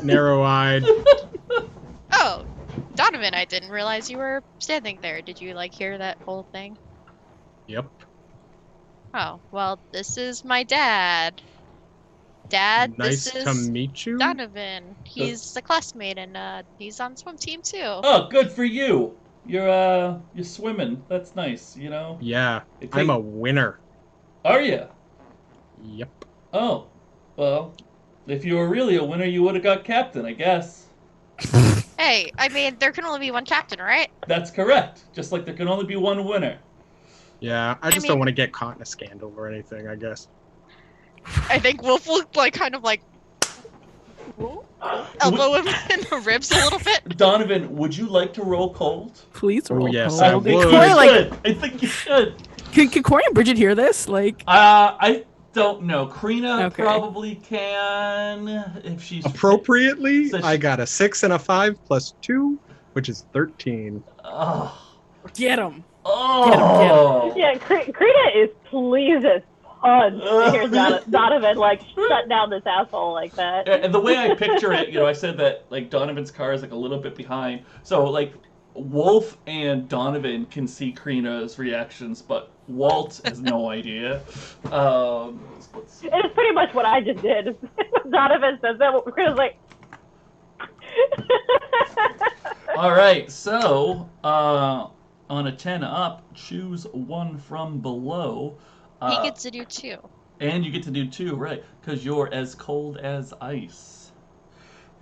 narrow-eyed. Oh, Donovan, I didn't realize you were standing there. Did you, like, hear that whole thing? Yep. Oh, well, this is my dad. Dad, Nice this to is meet you. Donovan. He's a classmate, and he's on swim team, too. Oh, good for you. You're swimming. That's nice, you know? Yeah, I'm a winner. Are you? Yep. Oh, well, if you were really a winner, you would have got captain, I guess. Hey, there can only be one captain, right? That's correct. Just like there can only be one winner. Yeah, I just don't want to get caught in a scandal or anything, I guess. I think Wolfe will, like, kind of, like, elbow him in the ribs a little bit. Donovan, would you like to roll cold? Please roll. Yes, cold. I would. I think you should. Can Corey and Bridget hear this? Like, I don't know. Crina Okay. probably can if she's Appropriately, So she- I got a 6 and a 5 plus 2, which is 13. Oh. get him. Oh. Yeah, Crina is pleased as punch to hear Donovan like shut down this asshole like that. And the way I picture it, I said that like Donovan's car is like a little bit behind. So like Wolfe and Donovan can see Crina's reactions, but Walt has no idea. It's pretty much what I just did. Donovan says that, Crina's like. All right, so on a 10 up, choose one from below. He gets to do 2. And you get to do 2, right? Because you're as cold as ice.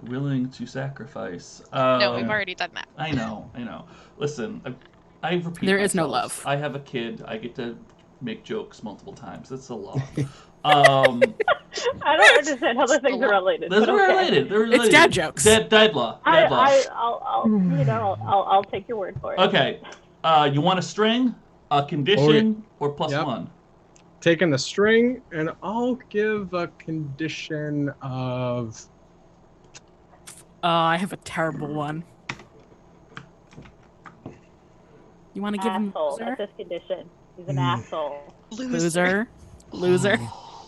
Willing to sacrifice. No, we've already done that. I know. Listen, I repeat There is no myself. love. I have a kid. I get to make jokes multiple times. That's a lot. I I don't understand how the things are related. Those but are okay. related. They're related. It's dad jokes. Dad law. I'll take your word for it. Okay. You want a string, a condition, or plus Yep. 1? Taking the string, and I'll give a condition of... I have a terrible one. You want to give him Asshole. loser? That's his condition. He's an asshole. Loser. Loser.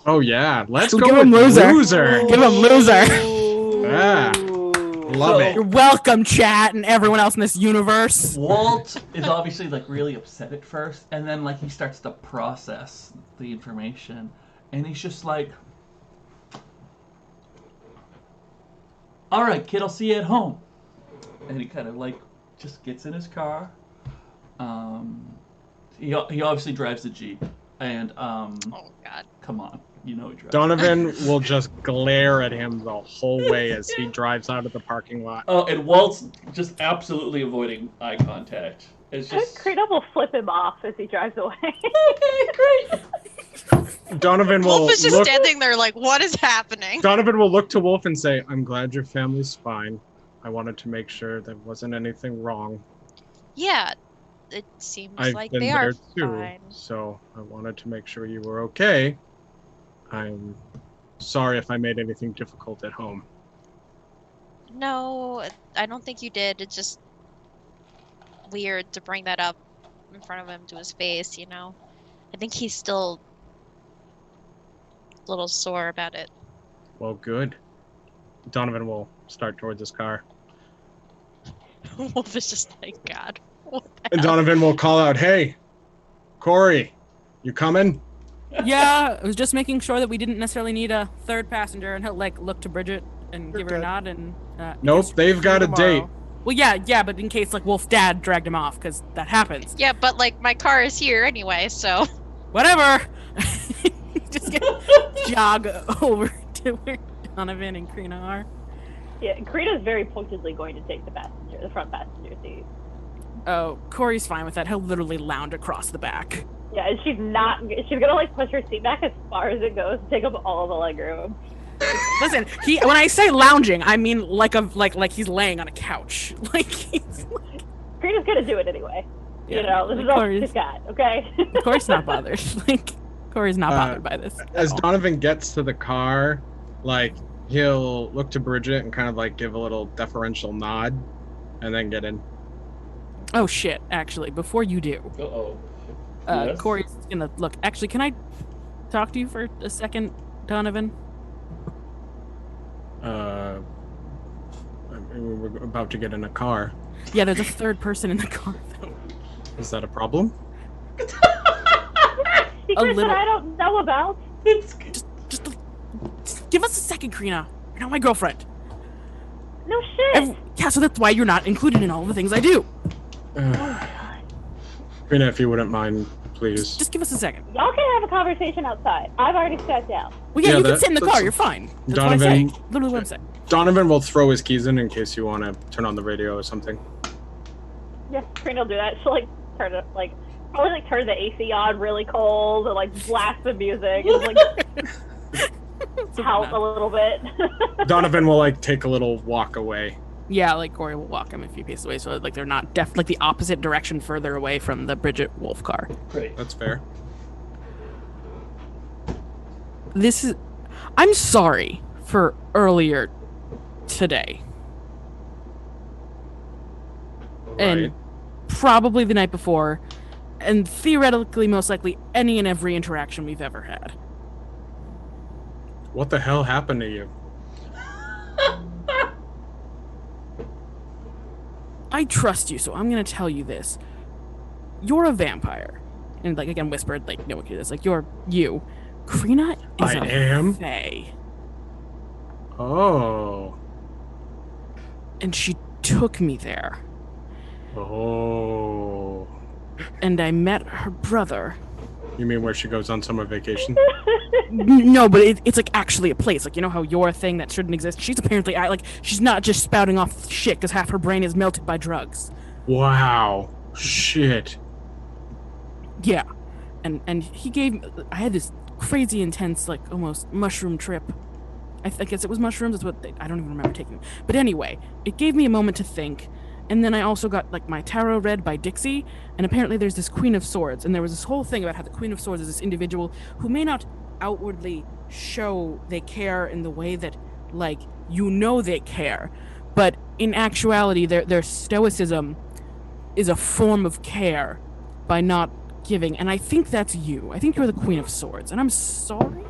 Oh yeah, let's We'll go give with him loser. loser. Give him loser. Ah, love You're it. welcome, chat, and everyone else in this universe. Walt is obviously like really upset at first, and then like he starts to process the information, and he's just like, "All right, kid, I'll see you at home." And he kind of like just gets in his car. He obviously drives the Jeep, and Oh, God. come on, he drives. Donovan will just glare at him the whole way as he drives out of the parking lot. Oh, and Walt's just absolutely avoiding eye contact. It's just Crina will flip him off as he drives away. okay, great. Donovan will Wolfe is just look. standing there like, what is happening? Donovan will look to Wolfe and say, "I'm glad your family's fine. I wanted to make sure there wasn't anything wrong. Yeah, it seems I've like been they there are too, fine. so I wanted to make sure you were okay. I'm sorry if I made anything difficult at home. No, I don't think you did. It's just weird to bring that up in front of him to his face, you know? I think he's still a little sore about it. Well, good. Donovan will start towards his car. Wolf is just like, God. What the And hell? Donovan will call out, "Hey, Corey, you coming?" Yeah, I was just making sure that we didn't necessarily need a third passenger, and he'll like look to Bridget and You're give her a good. nod and. Nope, they've got a date. Well, yeah, but in case like Wolf's dad dragged him off, because that happens. Yeah, but like my car is here anyway, so. Whatever. Just gonna jog over to where Donovan and Crina are. Yeah, Crina's very pointedly going to take the front passenger seat. Oh, Corey's fine with that. He'll literally lounge across the back. Yeah, and she's gonna like push her seat back as far as it goes, take up all the legroom. Listen, when I say lounging, I mean like he's laying on a couch. Like he's Crina's gonna do it anyway. Yeah, You know, this like is all Corey's- she's got, okay? Corey's not bothered. Like Corey's not bothered by this. As at all. Donovan gets to the car, like, he'll look to Bridget and kind of like give a little deferential nod and then get in. Oh shit! Actually, before you do, Uh-oh. Yes? Corey's gonna look. Actually, can I talk to you for a second, Donovan? I mean, we're about to get in a car. Yeah, there's a third person in the car though. Is that a problem? Secrets little. that I don't know about. Just give us a second, Crina. You're not my girlfriend. No shit. Yeah, so that's why you're not included in all the things I do. Crina, if you wouldn't mind, please. Just give us a second. Y'all can have a conversation outside. I've already sat down. Well, yeah, Yeah, you can that- sit in the car. that's- You're fine. That's Donovan- what I'm saying. Literally what I'm saying. Donovan will throw his keys in case you want to turn on the radio or something. Yes, Crina will do that. She'll like turn it probably like turn the AC on really cold and like blast the music and like pout a little bit. Donovan will like take a little walk away. Yeah, like Corey will walk him a few paces away, so like they're not like the opposite direction, further away from the Bridget Wolfe car. Great. That's fair. I'm sorry for earlier today. And Right. probably the night before, and theoretically, most likely, any and every interaction we've ever had. What the hell happened to you? I trust you, so I'm gonna tell you this. You're a vampire. And, like, again, whispered, like, no one can do this. Like, you. Crina is I a am? fae. Oh. And she took me there. Oh. And I met her brother. You mean where she goes on summer vacation? No, but it's like actually a place. Like, you know how you're a thing that shouldn't exist? She's apparently, she's not just spouting off shit because half her brain is melted by drugs. Wow. Shit. Yeah. And he gave, I had this crazy intense, like, almost mushroom trip. I guess it was mushrooms, that's what, I don't even remember taking them. But anyway, it gave me a moment to think. And then I also got, like, my tarot read by Dixie, and apparently there's this Queen of Swords, and there was this whole thing about how the Queen of Swords is this individual who may not outwardly show they care in the way that, like, you know they care, but in actuality, their stoicism is a form of care by not giving, and I think that's you. I think you're the Queen of Swords, and I'm sorry.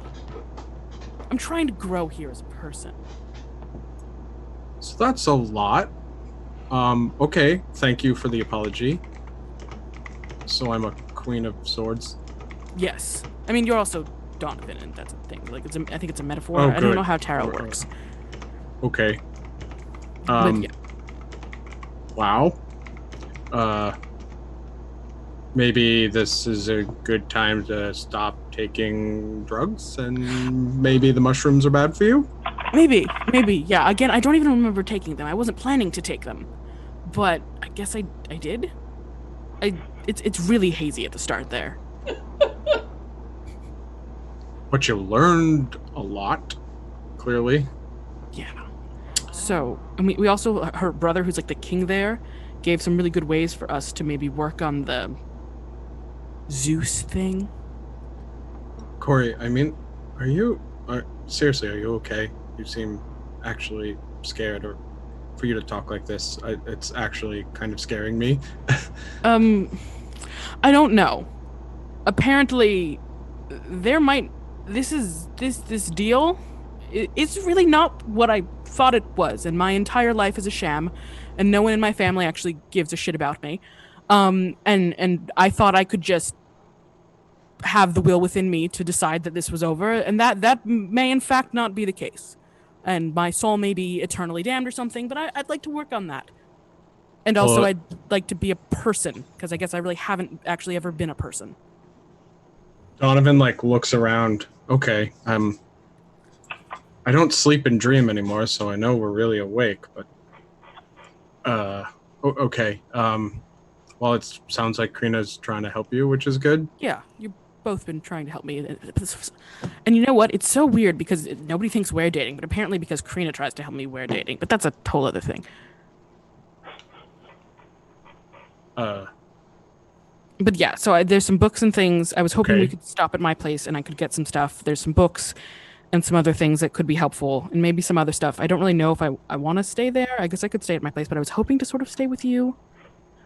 I'm trying to grow here as a person. So that's a lot. Okay. Thank you for the apology. So I'm a Queen of Swords. Yes. I mean, you're also Donovan, and that's a thing. Like, I think it's a metaphor. Oh, I don't good. know how tarot works. Okay. But yeah. Wow. Maybe this is a good time to stop taking drugs, and maybe the mushrooms are bad for you? Maybe. Yeah, again, I don't even remember taking them. I wasn't planning to take them. But I guess I did. It's really hazy at the start there. But you learned a lot, clearly. Yeah. So, I mean, we also, her brother, who's like the king there, gave some really good ways for us to maybe work on the Zeus thing. Corey, I mean, Seriously, are you okay? You seem actually scared, or for you to talk like this, it's actually kind of scaring me. I don't know. Apparently, this deal, it's really not what I thought it was, and my entire life is a sham, and no one in my family actually gives a shit about me. And I thought I could just have the will within me to decide that this was over, and that may in fact not be the case. And my soul may be eternally damned or something, but I'd like to work on that. And also, I'd like to be a person, because I guess I really haven't actually ever been a person. Donovan, looks around. Okay, I don't sleep and dream anymore, so I know we're really awake, but... okay, well, it sounds like Crina's trying to help you, which is good. Yeah, you've both been trying to help me. And you know what? It's so weird, because nobody thinks we're dating, but apparently because Crina tries to help me, we're dating. But that's a whole other thing. But yeah, so there's some books and things. I was hoping we could stop at my place and I could get some stuff. There's some books and some other things that could be helpful, and maybe some other stuff. I don't really know if I want to stay there. I guess I could stay at my place, but I was hoping to sort of stay with you.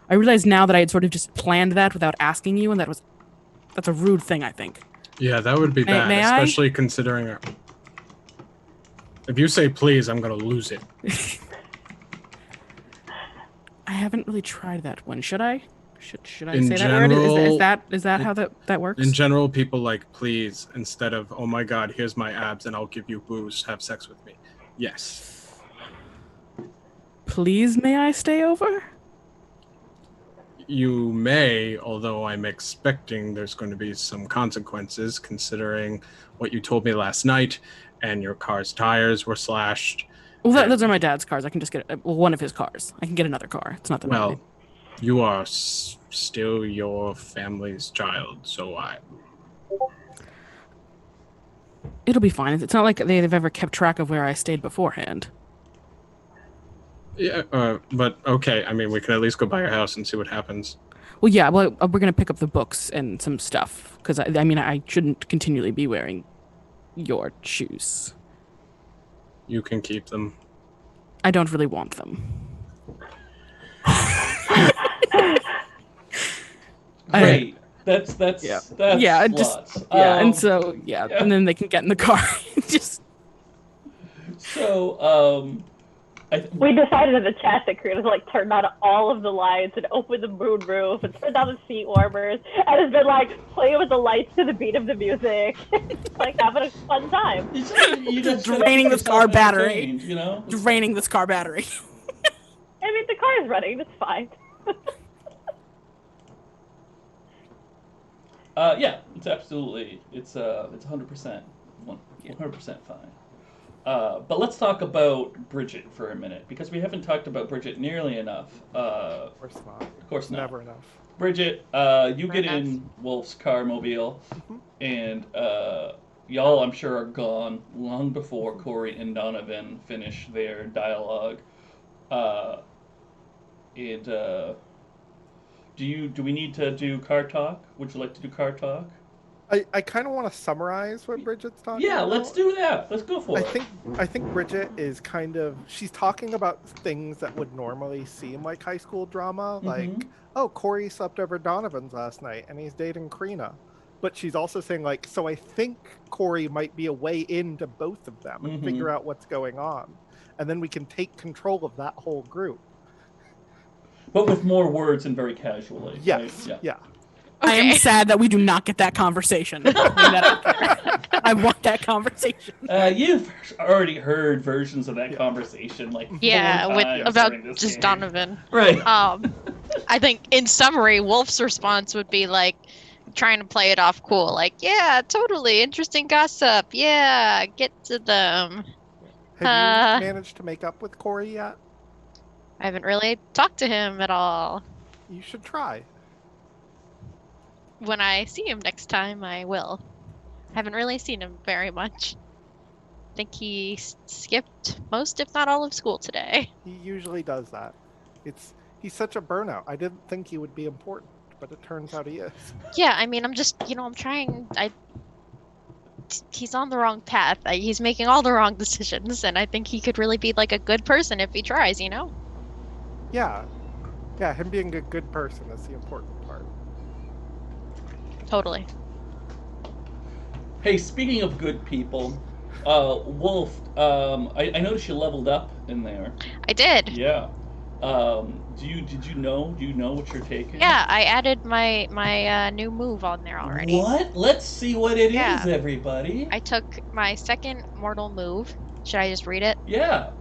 I realize now that I had sort of just planned that without asking you, and that's a rude thing, I think. Yeah, that would be bad, especially considering if you say please, I'm going to lose it. I haven't really tried that one. Should I? Should I in say general, that word? Is that how that works? In general, people like please instead of oh my god, here's my abs and I'll give you booze, have sex with me. Yes. Please, may I stay over? You may, although I'm expecting there's going to be some consequences considering what you told me last night and your car's tires were slashed. Well, those are my dad's cars. I can just get one of his cars. I can get another car. It's not that bad. You are still your family's child, so it'll be fine. It's not like they've ever kept track of where I stayed beforehand. Yeah, but okay. I mean, we can at least go by your house and see what happens. Well, yeah. Well, we're gonna pick up the books and some stuff because I mean, I shouldn't continually be wearing your shoes. You can keep them. I don't really want them. Great. That's yeah. Just and so and then they can get in the car. Just so we decided in the chat that Crina turned on all of the lights and opened the moon roof and turned on the seat warmers and has been playing with the lights to the beat of the music, having a fun time. You just draining this car battery. You know, draining this car battery. I mean, the car is running. It's fine. Yeah, it's absolutely. It's 100%, 100% fine. But let's talk about Bridget for a minute, because we haven't talked about Bridget nearly enough. Of course not. Of course not. Never enough. Bridget, you get in Wolfe's car mobile, and y'all, I'm sure, are gone long before Corey and Donovan finish their dialogue. Do we need to do car talk? Would you like to do car talk? I kind of want to summarize what Bridget's talking about. Yeah, let's do that. Let's go for it. I think Bridget is she's talking about things that would normally seem like high school drama, like, oh, Corey slept over Donovan's last night and he's dating Crina. But she's also saying, so I think Corey might be a way into both of them and figure out what's going on. And then we can take control of that whole group. But with more words and very casually. Yes, right? yeah. Okay. I am sad that we do not get that conversation. I want that conversation. You've already heard versions of that conversation, about just game. Donovan. Right. I think in summary, Wolfe's response would be trying to play it off cool, yeah, totally interesting gossip. Yeah, get to them. Have you managed to make up with Corey yet? I haven't really talked to him at all. You should try. When I see him next time, I will. I haven't really seen him very much. I think he skipped most, if not all, of school today. He usually does that. He's such a burnout. I didn't think he would be important, but it turns out he is. Yeah, I mean, I'm just, I'm trying. he's on the wrong path. He's making all the wrong decisions, and I think he could really be like a good person if he tries, you know? Yeah. Yeah, him being a good person is the important part. Totally. Hey, speaking of good people, Wolfe, I noticed you leveled up in there. I did. Yeah. Do you know what you're taking? Yeah, I added my new move on there already. What? Let's see what it is, Yeah. everybody. I took my second mortal move. Should I just read it? Yeah.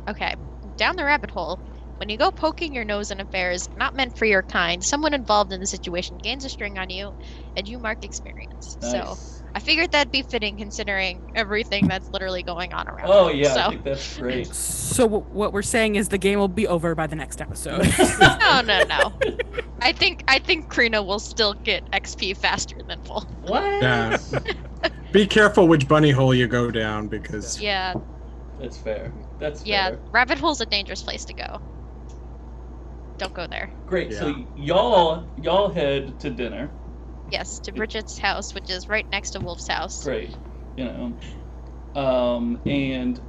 Okay. Down the rabbit hole. When you go poking your nose in affairs not meant for your kind, someone involved in the situation gains a string on you, and you mark experience. Nice. So I figured that'd be fitting considering everything that's literally going on around. Oh us, yeah, so. I think that's great. So what we're saying is the game will be over by the next episode. No. I think Crina will still get XP faster than Wolfe. What? Yeah. Be careful which bunny hole you go down, because Yeah, That's fair. That's yeah. fair. Rabbit hole's a dangerous place to go. Don't go there. Great. Yeah. So y'all head to dinner. Yes, to Bridget's house, which is right next to Wolfe's house. Great. You know. And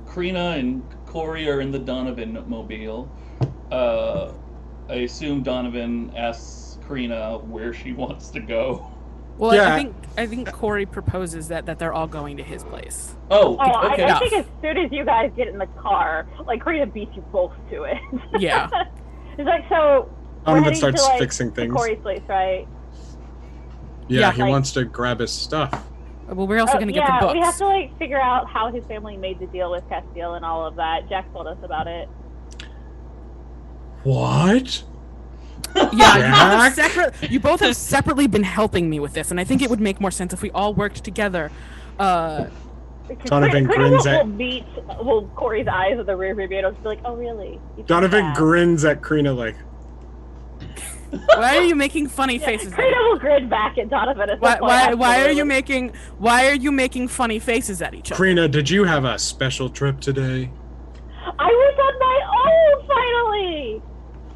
Crina and Corey are in the Donovan mobile. I assume Donovan asks Crina where she wants to go. Well, Yeah. I think Corey proposes that they're all going to his place. Oh, Oh, okay. I think as soon as you guys get in the car, like Crina beats you both to it. Yeah. It's like, so we're Donovan heading starts to, like, fixing to things. Corey's place, right? Yeah, he like- wants to grab his stuff. Well, we're also going to get the books. we have to like figure out how his family made the deal with Castile and all of that. Jack told us about it. What? Yeah, Jack? you both have separately been helping me with this, and I think it would make more sense if we all worked together. Because Donovan Crina grins will at- meet Corey's eyes with the rear view mirror. Just be like, oh really? You think Donovan that? grins at Crina like, Why are you making funny faces? Crina will grin back at Donovan. At some point, Why are you absolutely. making funny faces at each other? Crina, did you have a special trip today? I was on my own finally.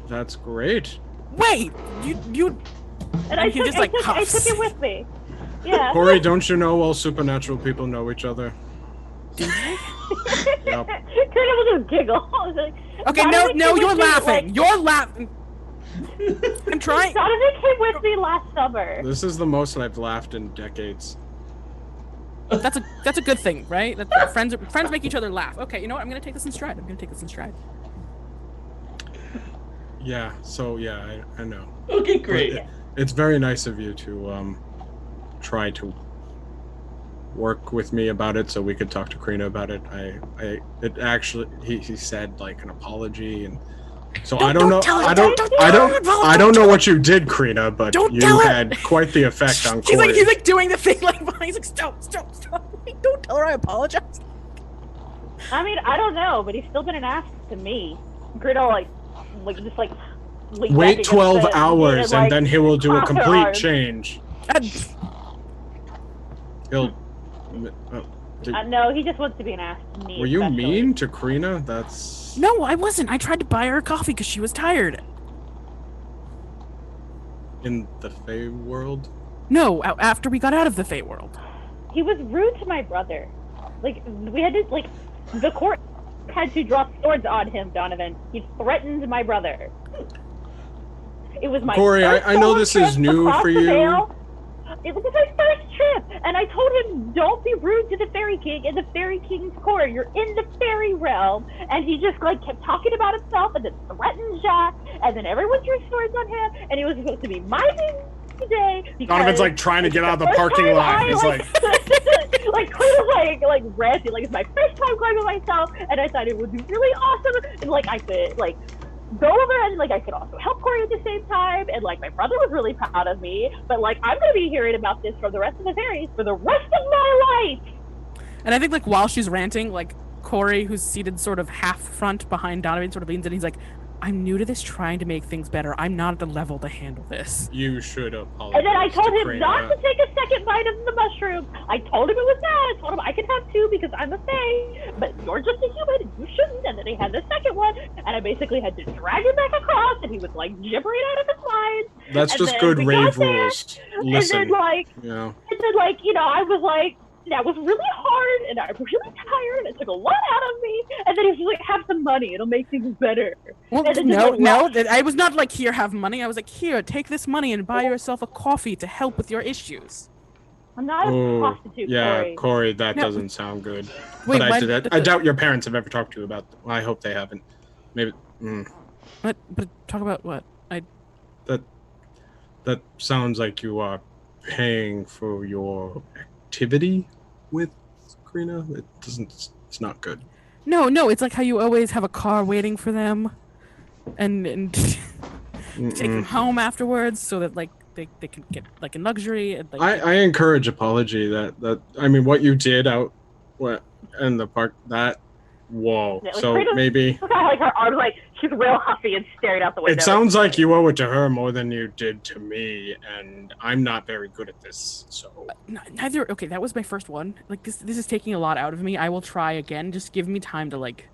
That's great. Wait, you And I he took, just, like, I took huffs. it with me. Yeah. Corey, don't you know all supernatural people know each other? Yep. Crina will just giggle. I was like, Okay, Donovan no, came you're with me, laughing. like- You're laughing. I'm trying. Donovan came with me last summer. This is the most I've laughed in decades. That's a good thing, right? That friends make each other laugh. Okay, you know what? I'm gonna take this in stride. Yeah, so yeah, I know. Okay, But great. it's very nice of you to try to work with me about it so we could talk to Crina about it. It actually he said like an apology, and so I don't know. I don't know what you did, Crina, but Don't you tell her. had quite the effect on Corey. He's like doing the thing like he's like stop. Like, don't tell her I apologize. I mean, I don't know, but he's still been an ass to me. Crina like just like. lean back Wait against 12 the hours, seat and then he will do a cross her complete arms. change. He'll. No, he just wants to be an ass to me. Were you especially. mean to Crina? That's. No, I wasn't. I tried to buy her coffee because she was tired. In the Fey world? No, after we got out of the Fey world. He was rude to my brother. Like we had to like the court had to draw swords on him, Donovan. He threatened my brother. It was my Corey, first I know solo this is trip new across for the you. Veil. It was my first trip, and I told him, "Don't be rude to the Fairy King in the Fairy King's court. You're in the fairy realm." And he just like kept talking about himself, and then threatened Jack, and then everyone threw swords on him, and he was supposed to be my today. Donovan's like trying to get out of the first parking time lot. I, He's like, like Queen like ranting, like it's my first time going by myself, and I thought it would be really awesome, and like I could like go over and like I could also help Corey at the same time, and like my brother was really proud of me, but like I'm gonna be hearing about this from the rest of the fairies for the rest of my life. And I think like while she's ranting, like Corey, who's seated sort of half front behind Donovan, sort of leans in. He's like, I'm new to this, trying to make things better. I'm not at the level to handle this. You should apologize. And then I told him Crina. not to take a second bite of the mushroom. I told him it was bad. I told him I could have 2 because I'm a fae, but you're just a human and you shouldn't. And then he had the second one, and I basically had to drag him back across, and he was like gibbering out of his mind. That's And just then good we rave got there, rules. Listen, And then like, you know. I was like, that was really hard, and I'm really tired. It took a lot out of me. And then he was like, have some money. It'll make things better. Well, And then no, I was not like, here, have money. I was like, here, take this money and buy yourself a coffee to help with your issues. I'm not a prostitute, yeah, Corey. that No. doesn't sound good. Wait, but I doubt your parents have ever talked to you about. Well, I hope they haven't. Maybe. But talk about what? That sounds like you are paying for your activity with Crina. It doesn't. It's not good. No, it's like how you always have a car waiting for them, and take them home afterwards so that like they can get like in luxury. And, like, I encourage apology. That I mean, what you did out in the park. That whoa. Yeah, like, So Crina's maybe. kind of like her arms, like she's real huffy and staring out the window. It sounds like you owe it to her more than you did to me, and I'm not very good at this. So neither. Okay, that was my first one. Like this is taking a lot out of me. I will try again. Just give me time to like.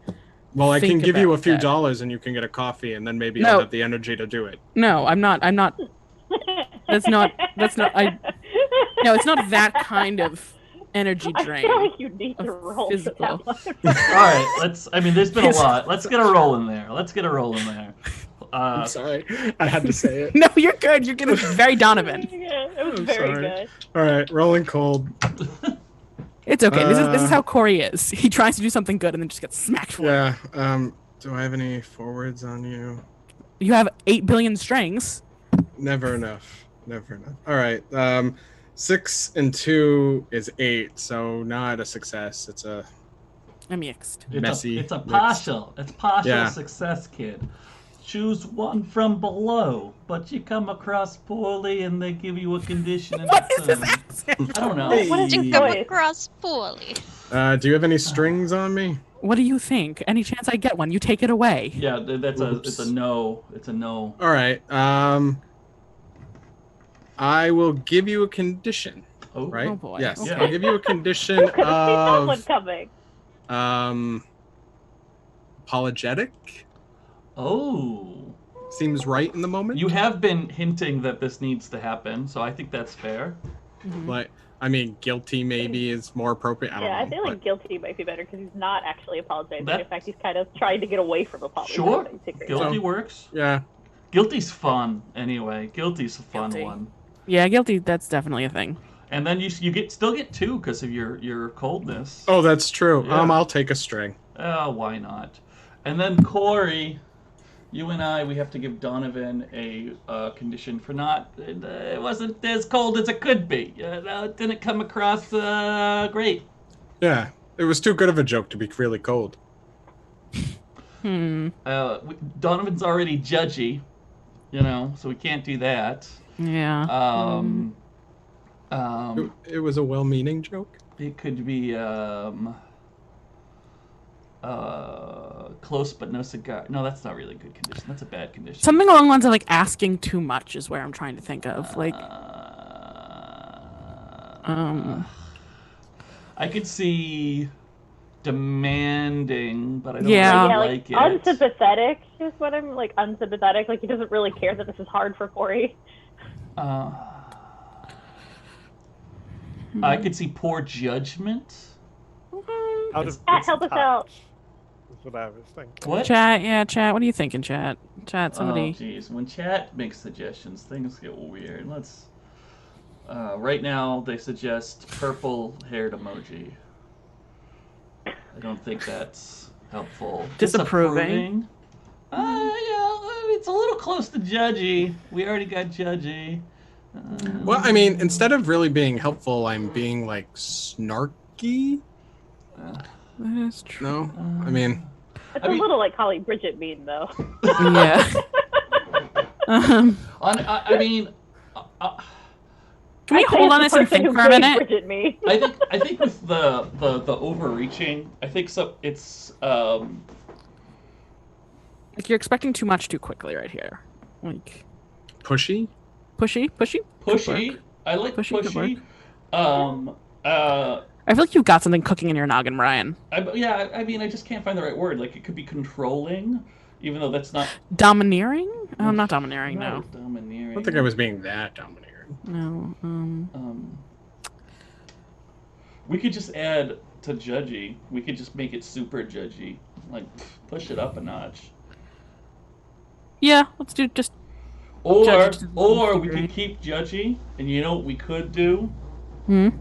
well, I can think give you a about few that. dollars, and you can get a coffee, and then maybe No. I'll have the energy to do it. No, I'm not. That's not. No, it's not that kind of energy drain. I feel like you need to roll physical. for that one. All right, there's been a lot. Let's get a roll in there. I'm sorry, I had to say it. No, you're good. You're good. It's very Donovan. Yeah, it was I'm very sorry. good. All right, rolling cold. It's okay. This is how Corey is. He tries to do something good and then just gets smacked for it. Yeah. Do I have any forwards on you? You have 8 billion strings. Never enough. All right. 6 and 2 is 8, so not a success. It's a mixed. messy. It's a mix. partial. It's partial Yeah. success, kid. Choose one from below, but you come across poorly, and they give you a condition. And What it's, is this accent? I don't know. What is You his come voice? across poorly. Do you have any strings on me? What do you think? Any chance I get one, you take it away. Yeah, that's Oops. it's a no. It's a no. All right. I will give you a condition. Oh, Right? Oh, boy. Yes. Okay. I'll give you a condition Could've seen that one of coming. apologetic. Oh. Seems right in the moment. You have been hinting that this needs to happen, so I think that's fair. Like, I mean, guilty maybe is more appropriate. I don't Yeah, know. I feel like but- guilty might be better because he's not actually apologizing. That- In fact, he's kind of trying to get away from apologizing. Sure. secretly. Guilty So- works. yeah. Guilty's fun, anyway. Guilty's a fun Guilty. one. Yeah, guilty. That's definitely a thing. And then you still get 2 because of your coldness. Oh, that's true. Yeah. I'll take a string. Why not? And then Corey, you and I, we have to give Donovan a condition for not. It wasn't as cold as it could be. It didn't come across great. Yeah. It was too good of a joke to be really cold. Donovan's already judgy, so we can't do that. Yeah. It was a well-meaning joke. It could be close but no cigar. No, that's not really a good condition. That's a bad condition. Something along the lines of like asking too much is where I'm trying to think of. Like, I could see demanding, but I don't Yeah. really Yeah, like it. unsympathetic is what I'm like. Unsympathetic, like he doesn't really care that this is hard for Corey. I could see poor judgment. Out of Chat, help us out. touch, is what I was thinking. What? chat. What are you thinking, chat? Chat, somebody. Oh, jeez. When chat makes suggestions, things get weird. Let's. Right now, they suggest purple-haired emoji. I don't think that's helpful. Disapproving? Yeah, it's a little close to judgy. We already got judgy. Well, I mean, instead of really being helpful, I'm being like snarky. That is true. No, I mean, It's I a mean- little like calling Bridget mean, though. Yeah. I mean, Can we hold on this and think for a minute? Bridget mean. I think with the overreaching, I think so. It's Like, you're expecting too much too quickly right here. Like, Pushy? pushy. Pushy. I like Pushy could pushy. I feel like you've got something cooking in your noggin, Ryan. I mean, I just can't find the right word. Like, it could be controlling, even though that's not... Domineering? Oh, not domineering, no. Not domineering. I don't think I was being that domineering. No, we could just add to judgy. We could just make it super judgy. Like, push it up a notch. Yeah, let's do just... Or we could keep judgy, and you know what we could do?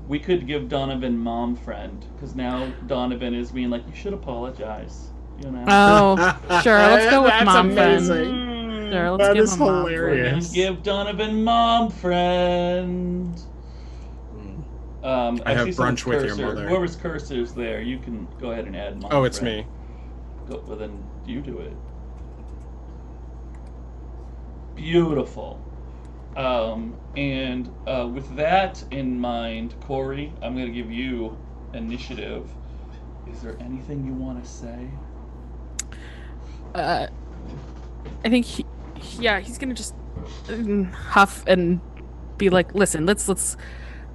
We could give Donovan mom friend, because now Donovan is being like, you should apologize. You know? Oh, sure, let's go with That's mom amazing. friend. Sure, let's That give is him mom hilarious. Give Donovan mom friend. I have see someone's brunch with your cursor. mother. Whoever's cursor's there, you can go ahead and add mom Oh, it's friend. me. Well, then you do it. Beautiful. And with that in mind, Corey, I'm going to give you initiative. Is there anything you want to say? I think he's gonna just huff and be like, listen,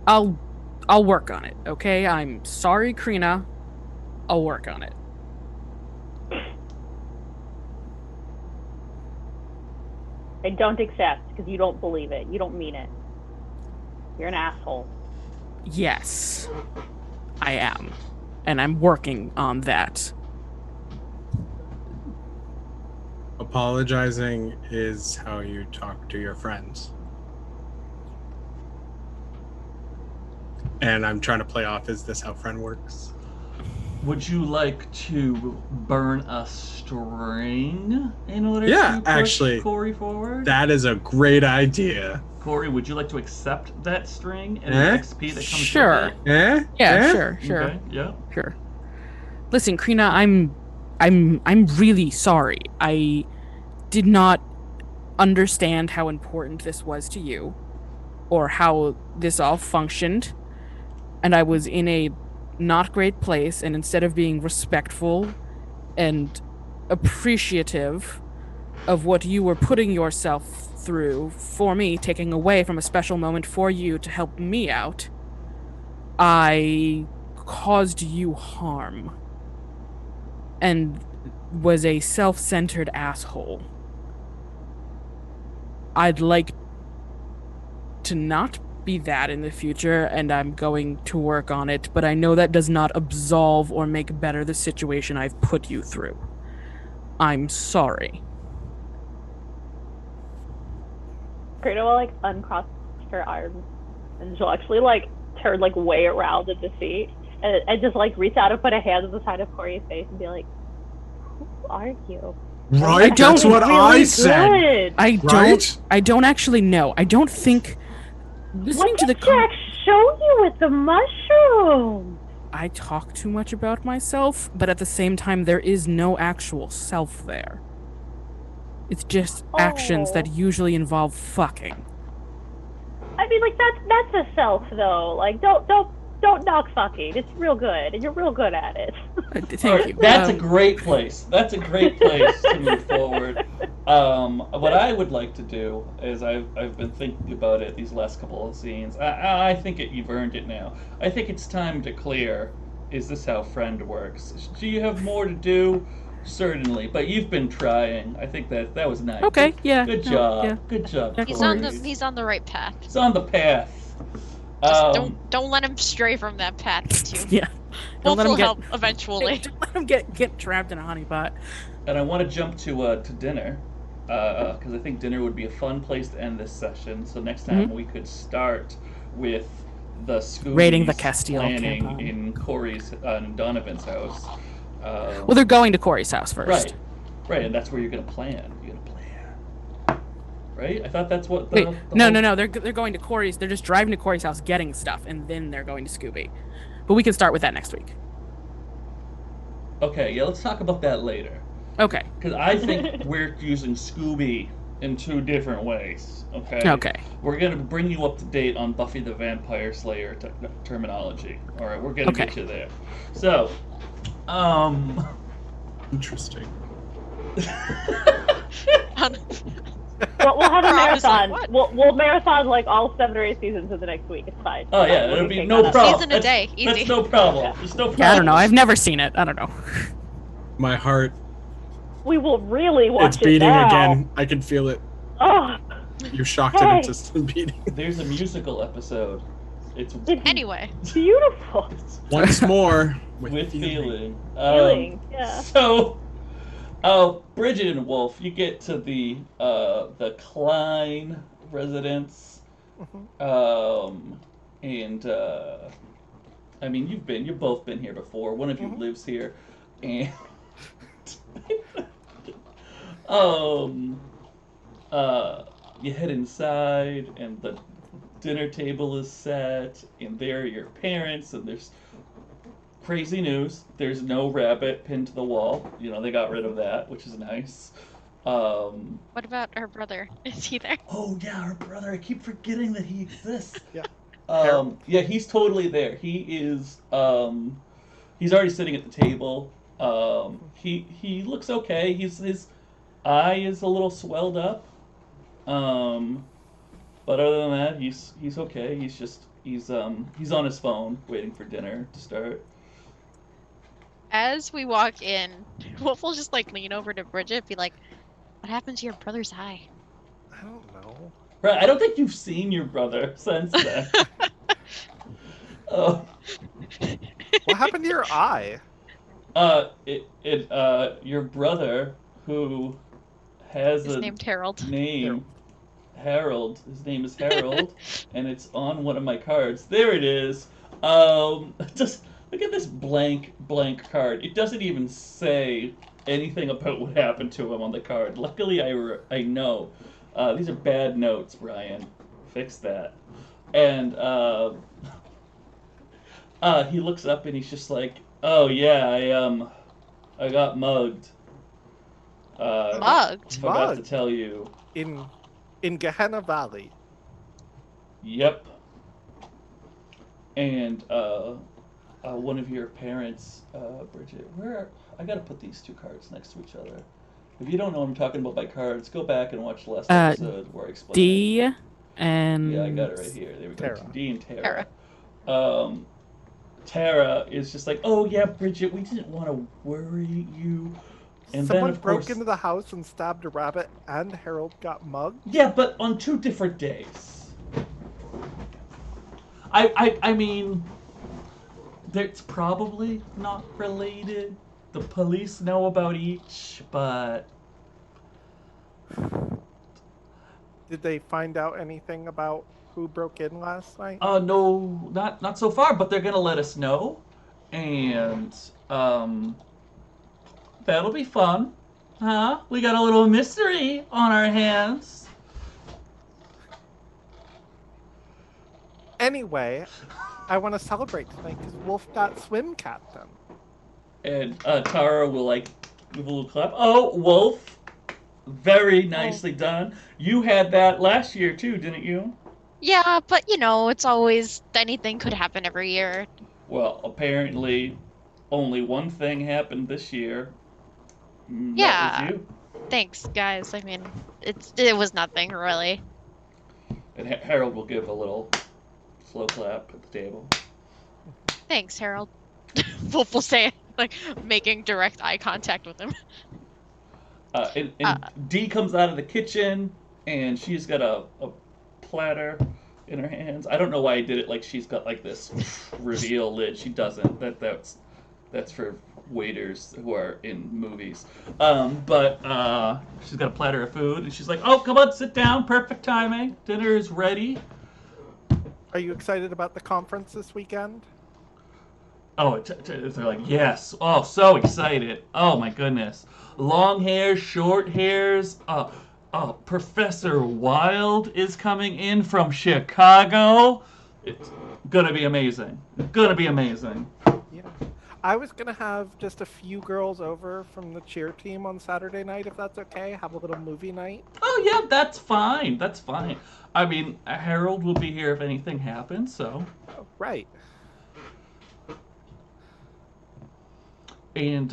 I'll work on it, okay? I'm sorry, Crina. I'll work on it. I don't accept because you don't believe it. You don't mean it. You're an asshole. Yes, I am. And I'm working on that. Apologizing is how you talk to your friends. And I'm trying to play off, is this how friend works? Would you like to burn a string in order to push actually, Corey forward? That is a great idea. Corey, would you like to accept that string and the XP that comes Sure. with it? Yeah, sure. Okay, yeah. Sure. Listen, Crina, I'm really sorry. I did not understand how important this was to you, or how this all functioned, and I was in a not great place, and instead of being respectful and appreciative of what you were putting yourself through for me, taking away from a special moment for you to help me out, I caused you harm and was a self-centered asshole. I'd like to not be that in the future, and I'm going to work on it, but I know that does not absolve or make better the situation I've put you through. I'm sorry. Crina will uncross her arms, and she'll actually turn way around in the seat, and just reach out and put a hand on the side of Corey's face and be like, "Who are you?" Right? That's what really I said. Good. I don't actually know. I don't think listening What to the did Jack show you with the mushroom? I talk too much about myself, but at the same time there is no actual self there. It's just actions that usually involve fucking. I mean, that's a self though. Don't knock fucking. It's real good, and you're real good at it. Thank you. That's a great place. That's a great place to move forward. What I would like to do is I've been thinking about it these last couple of scenes. I think you've earned it now. I think it's time to clear. Is this how friend works? Do you have more to do? Certainly, but you've been trying. I think that was nice. Okay, yeah. Good job. Yeah. Good job. He's on the right path. He's on the path. Just don't let him stray from that path too. Yeah. Wolfe will help eventually. Don't let him get trapped in a honeypot. And I want to jump to dinner, because I think dinner would be a fun place to end this session. So next time we could start with the Scoobies raiding the Castile planning campaign in Corey's and Donovan's house. Well, they're going to Corey's house first. Right, and that's where you're gonna plan. You're gonna plan, right? I thought that's what. Wait, no. They're going to Corey's. They're just driving to Corey's house, getting stuff, and then they're going to Scooby. But we can start with that next week. Okay, yeah, let's talk about that later. Okay. Because I think we're using Scooby in two different ways. Okay. Okay. We're gonna bring you up to date on Buffy the Vampire Slayer terminology. All right, we're gonna get you there. So, Interesting. We'll have a Rob is like, marathon. "What?" We'll marathon like all 7 or 8 seasons in the next week. It's fine. Oh It's yeah, fine. We'll it'll just be take no that up. problem. Season a day, That's easy. no problem. Yeah. There's no problem. Yeah, I don't know. I've never seen it. I don't know. My heart, We will really watch it's beating it now. again. I can feel it. Oh, You shocked it Hey. into still beating. There's a musical episode. It's Anyway, beautiful. Once more, with feeling. Feeling, yeah. So, Bridget and Wolfe, you get to the Klein residence, and I mean you've both been here before. One of you lives here, and you head inside, and the dinner table is set, and there are your parents, and there's crazy news. There's no rabbit pinned to the wall. You know, they got rid of that, which is nice. what about her brother? Is he there? Oh yeah, her brother. I keep forgetting that he exists. Yeah. Yeah, he's totally there. He is. He's already sitting at the table. He looks okay. His eye is a little swelled up. But other than that, he's okay. He's on his phone waiting for dinner to start. As we walk in, Wolf will just like lean over to Bridget and be like, "What happened to your brother's eye?" I don't know. Right, I don't think you've seen your brother since then. What happened to your eye? Your brother, who has He's a named Harold. name, Harold. His name is Harold, and it's on one of my cards. There it is. Just look at this blank card. It doesn't even say anything about what happened to him on the card. Luckily, I know. These are bad notes, Brian. Fix that. And he looks up and he's just like, "Oh yeah, I got mugged. Mugged? Forgot to Mugged? tell you. In Gehenna Valley. Yep. And one of your parents, Bridget, I gotta put these two cards next to each other. If you don't know what I'm talking about by cards, go back and watch the last episode where I explained D it. and Yeah, I got it right here. There we go. Tara. D and Tara. Tara is just like, "Oh yeah, Bridget, we didn't want to worry you." And Someone then, of broke course, into the house and stabbed a rabbit, and Harold got mugged. yeah, but on 2 different days. I mean, it's probably not related. The police know about each, but Did they find out anything about who broke in last night? no, not so far. But they're gonna let us know, and that'll be fun, huh? We got a little mystery on our hands. Anyway, I want to celebrate tonight because Wolf got swim captain. And Tara will like give a little clap. Oh, Wolfe, very nicely done. You had that last year too, didn't you? Yeah, but you know, it's always anything could happen every year. Well, apparently, only one thing happened this year. Yeah. That was you. Thanks, guys. I mean, it was nothing really. And Harold will give a little slow clap at the table. Thanks, Harold. Wolf will say, like, making direct eye contact with him. And Dee comes out of the kitchen, and she's got a platter in her hands. I don't know why I did it like she's got like this reveal lid. She doesn't. That's for waiters who are in movies. But she's got a platter of food, and she's like, "Oh, come on, sit down. Perfect timing. Dinner is ready." Are you excited about the conference this weekend? Oh, they're like, yes. Oh, so excited. Oh, my goodness. Long hairs, short hairs. Professor Wild is coming in from Chicago. It's gonna be amazing. Gonna be amazing. Yeah. I was going to have just a few girls over from the cheer team on Saturday night, if that's okay. Have a little movie night. Oh, yeah, that's fine. That's fine. I mean, Harold will be here if anything happens, so. Oh, right. And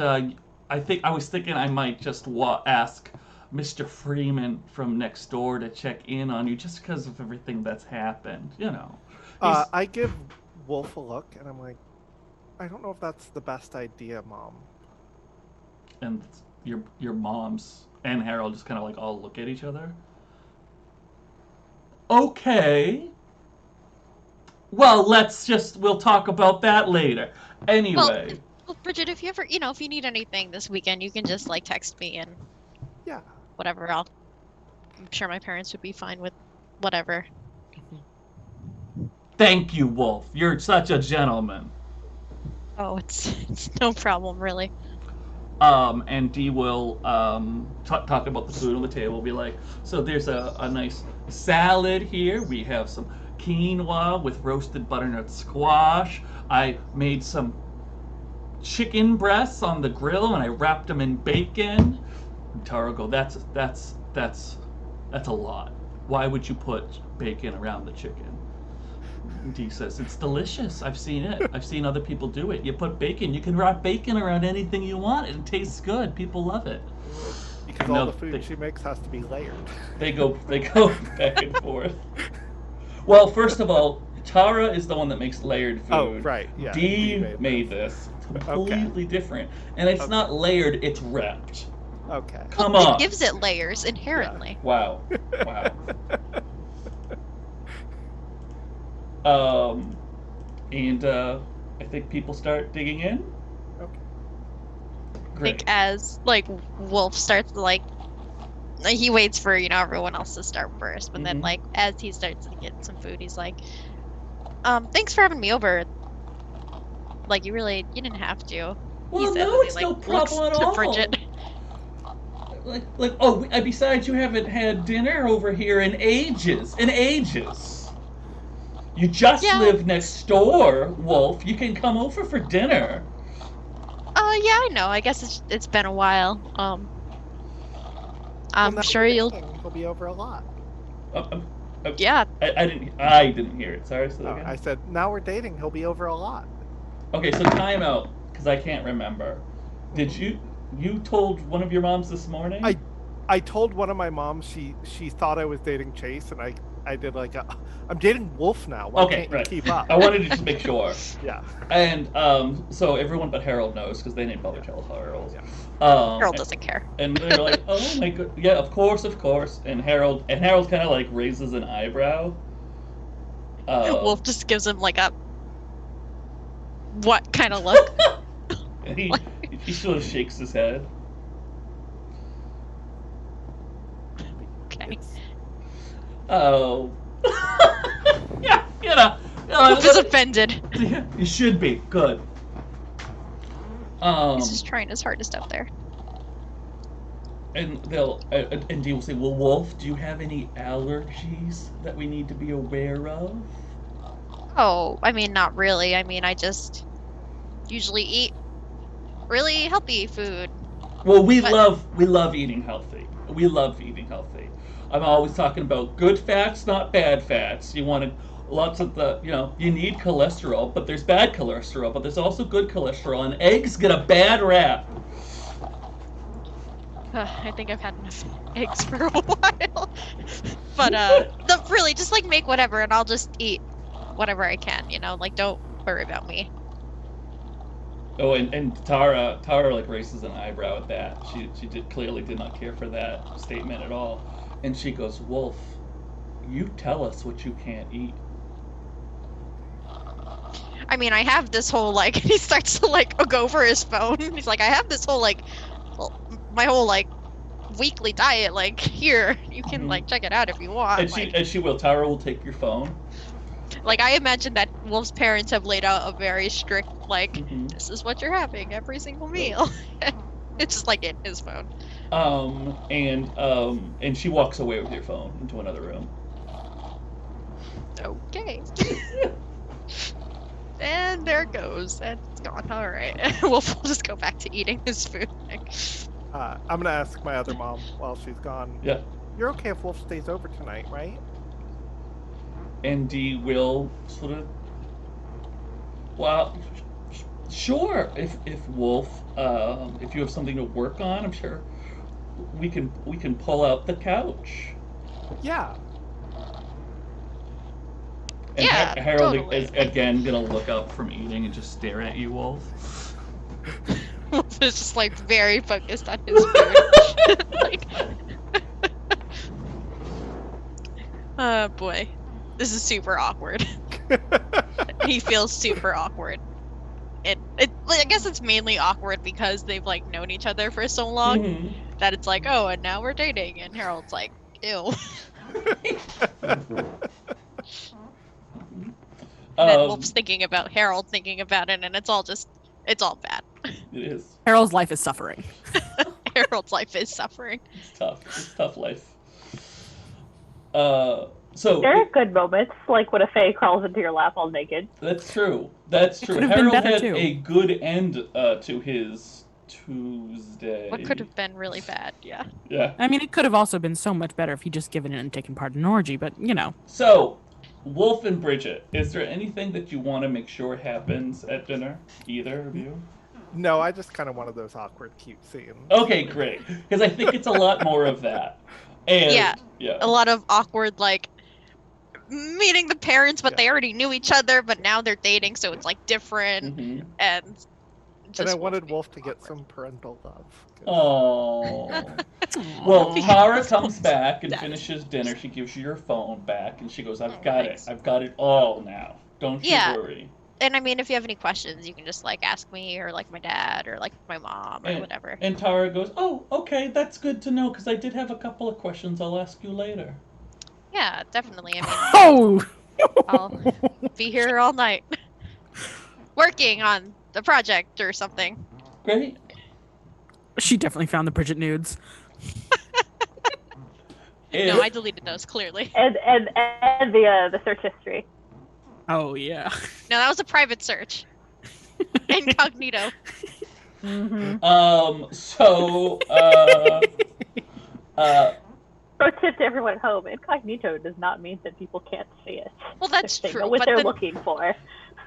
I was thinking I might just ask Mr. Freeman from next door to check in on you, just because of everything that's happened. You know. I give Wolfe a look, and I'm like, I don't know if that's the best idea, Mom. And your moms and Harold just kind of like all look at each other. Okay. Well, we'll talk about that later. Anyway. Well, Bridget, if you ever, if you need anything this weekend, you can just like text me and Yeah. whatever. I'm sure my parents would be fine with whatever. Thank you, Wolfe. You're such a gentleman. Oh, it's no problem, really. And Dee will talk about the food on the table. Be like, so there's a nice salad here. We have some quinoa with roasted butternut squash. I made some chicken breasts on the grill and I wrapped them in bacon. And Tara go, that's a lot. Why would you put bacon around the chicken? And Dee says, it's delicious. I've seen it. I've seen other people do it. You put bacon. You can wrap bacon around anything you want. It tastes good. People love it. Because all the food she makes has to be layered. They go back and forth. Well, first of all, Tara is the one that makes layered food. Oh, right. Yeah. Dee made this. Completely different. And it's not layered, it's wrapped. Okay. Come on. It gives it layers inherently. Yeah. Wow. And I think people start digging in. Okay. I think as like Wolfe starts to he waits for everyone else to start first, but then like as he starts to get some food, he's like, thanks for having me over. Like you didn't have to. Well, he no, it's no problem at all. Bridget. Besides, you haven't had dinner over here in ages. You just live next door, Wolfe. You can come over for dinner. Yeah, I know. I guess it's been a while. I'm sure he'll be over a lot. Yeah. I didn't hear it. Sorry. I said now we're dating. He'll be over a lot. Okay, so time out because I can't remember. Did you told one of your moms this morning? I told one of my moms she thought I was dating Chase, and I did like I'm dating Wolfe now. Why can't you keep up? I wanted to just make sure. Yeah. And so everyone but Harold knows because they named Bubba Harold. Yeah. Harold doesn't care. And they're like, oh my god, yeah, of course. And Harold kind of like raises an eyebrow. Wolfe just gives him like a what kind of look? And he sort of shakes his head. Okay. Oh. Yeah, Wolfe is offended. Yeah, you should be. Good. He's just trying his hardest out there. And and Dee will say, well, Wolfe, do you have any allergies that we need to be aware of? Oh, I mean, not really. I mean, I just usually eat really healthy food. Well, we love eating healthy. We love eating healthy. I'm always talking about good fats, not bad fats. You want lots of you need cholesterol, but there's bad cholesterol, but there's also good cholesterol, and eggs get a bad rap. I think I've had enough eggs for a while. But really, just like make whatever, and I'll just eat whatever I can. Like don't worry about me. Oh, and Tara like raises an eyebrow at that. She clearly did not care for that statement at all, and she goes, Wolfe, you tell us what you can't eat. I mean, I have this whole he starts to go over his phone. He's like, I have this whole my whole weekly diet. Here, you can check it out if you want. And she will. Tara will take your phone. I imagine that Wolfe's parents have laid out a very strict this is what you're having every single meal. It's just in his phone. And she walks away with your phone into another room. Okay. And there it goes. And it's gone. All right. Wolfe will just go back to eating his food. I'm gonna ask my other mom while she's gone. Yeah. You're okay if Wolfe stays over tonight, right? And Dee will sort of, well, Sure. If Wolfe, if you have something to work on, I'm sure we can pull out the couch. Yeah. And Yeah, Harold totally. is again gonna look up from eating and just stare at you, Wolfe. Wolf is just like very focused on his food. Like, oh boy, this is super awkward. He feels super awkward. I guess it's mainly awkward because they've like known each other for so long Mhm. that it's like, oh, and now we're dating, and Harold's like, ew. And then Wolf's thinking about Harold thinking about it, and it's all bad. It is. Harold's life is suffering. Harold's life is suffering. It's tough. It's tough life. So There are good moments, like when a fae crawls into your lap all naked. that's true. That's true. could have been Harold better, had too. a good end to his Tuesday. What could have been really bad, yeah. Yeah. I mean, it could have also been so much better if he just given in and taken part in an orgy, but you know. So, Wolfe and Bridget, is there anything that you want to make sure happens at dinner? Either of you? No, I just kind of wanted those awkward, cute scenes. Okay, great. Because I think it's a lot more of that. And, Yeah. A lot of awkward, like, meeting the parents, but Yeah. they already knew each other, but now they're dating, so it's like different, Mhm. and just And I Wolf wanted being Wolf to get awkward. some parental love. Oh. Well, Tara comes back and That- finishes dinner. She gives you your phone back, and she goes, "I've Oh, got thanks. it. I've got it all now. Don't you Yeah. worry." And I mean, if you have any questions, you can just like ask me, or like my dad, or like my mom, or whatever. And Tara goes, "Oh, okay, that's good to know, because I did have a couple of questions I'll ask you later." Yeah, definitely. I mean, Oh! I'll be here all night working on the project or something. Great. She definitely found the Bridget nudes. No, I deleted those clearly. And the search history. Oh, yeah. No, that was a private search. Incognito. So, Pro tip to everyone at home: incognito does not mean that people can't see it. Well, that's They true, know what but they're the- looking for.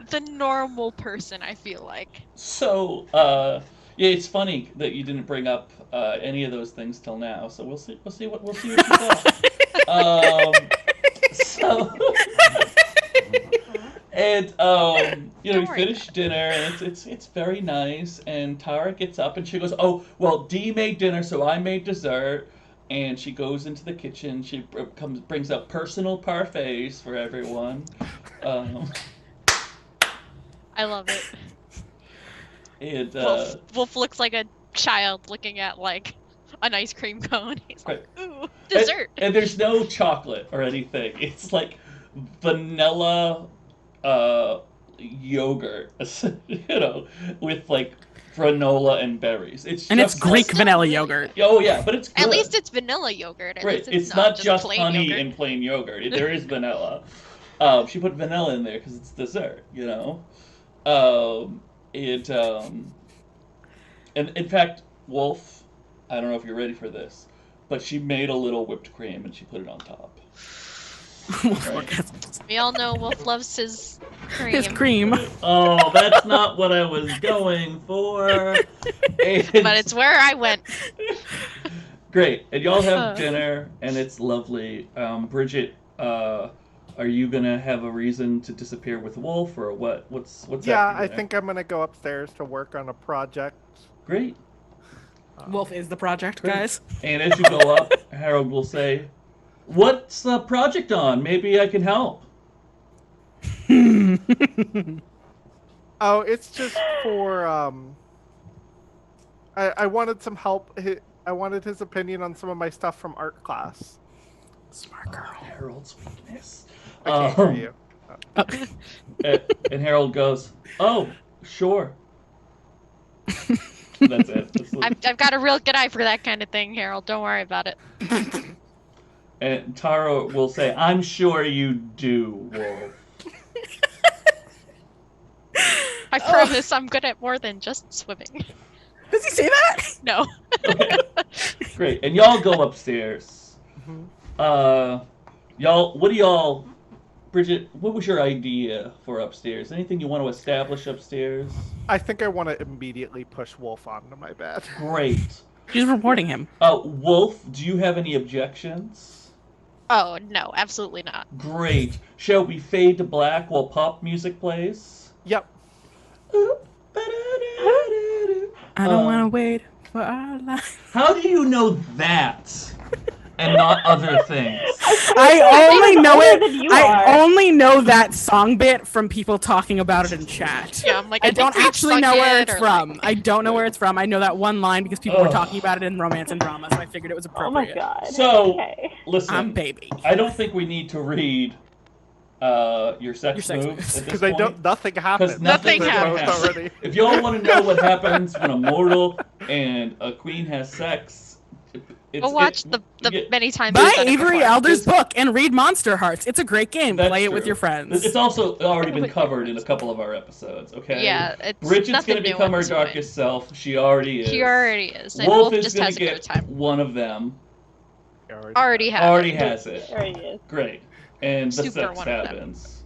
The normal person, I feel like. So, yeah, it's funny that you didn't bring up any of those things till now. So we'll see what you got. So, and you know, we Don't worry finish dinner, and it's very nice. And Tara gets up and she goes, "Oh, well, Dee made dinner, so I made dessert." And she goes into the kitchen. She brings up personal parfaits for everyone. I love it. And Wolf looks like a child looking at like an ice cream cone. He's like, Right. ooh, dessert. And there's no chocolate or anything. It's like vanilla yogurt, you know, with like granola and berries. It's Greek still vanilla good. yogurt. Oh yeah, but it's good. At least it's vanilla yogurt. At right. least It's not just plain honey yogurt. and plain yogurt. There is vanilla. She put vanilla in there because it's dessert, you know. And in fact, Wolf, I don't know if you're ready for this, but she made a little whipped cream and she put it on top. We all know Wolf loves his cream. His cream. Oh, that's not what I was going for. But it's where I went. Great, and y'all have dinner, and it's lovely. Bridget, are you gonna have a reason to disappear with Wolf, or what? What's Yeah, happening I there? think I'm gonna go upstairs to work on a project. Great. Wolf is the project, guys. And as you go up, Harold will say, "What's the project on? Maybe I can help." Oh, it's just for I wanted some help. I wanted his opinion on some of my stuff from art class. Smart girl. Harold's weakness. I can't hear you. And Harold goes, "Oh, sure." That's it. I've got a real good eye for that kind of thing, Harold. Don't worry about it. And Tara will say, "I'm sure you do, Wolf." I promise I'm good at more than just swimming. Does he say that? No. Okay. Great. And y'all go upstairs. Y'all, what do y'all Bridget, what was your idea for upstairs? Anything you want to establish upstairs? I think I want to immediately push Wolfe onto my bed. Great. She's reporting him. Wolfe, do you have any objections? Oh, no, absolutely not. Great. Shall we fade to black while pop music plays? Yep. I don't want to wait for our life. How do you know that and not other things? I only know older it. than you I are. only know that song bit from people talking about it in chat. Yeah, I'm like, I don't think we've actually sung know where it, it's or, from. like- I don't know where it's from. I know that one line because people were Ugh. talking about it in romance and drama, so I figured it was Oh my appropriate. god. So, Okay. listen, I'm baby. I don't think we need to read your sex Your sex moves moves. at this Because point. nothing happens. Nothing They're both happens. already. If y'all want to know what happens when a mortal and a queen has sex, Go watch the yeah, many times. Buy we've done it Avery before. Elder's book and read Monsterhearts. It's a great game. That's Play it with true. your friends. It's also already been covered in a couple of our episodes, okay? Yeah, it's Bridget's nothing going to new become at her this point. darkest self. She already is. She already is, and Wolfe Wolf is just going has to a good get time. one of them. Already has. Already it. has it. There he is. Great. And the Super sex one of them. happens.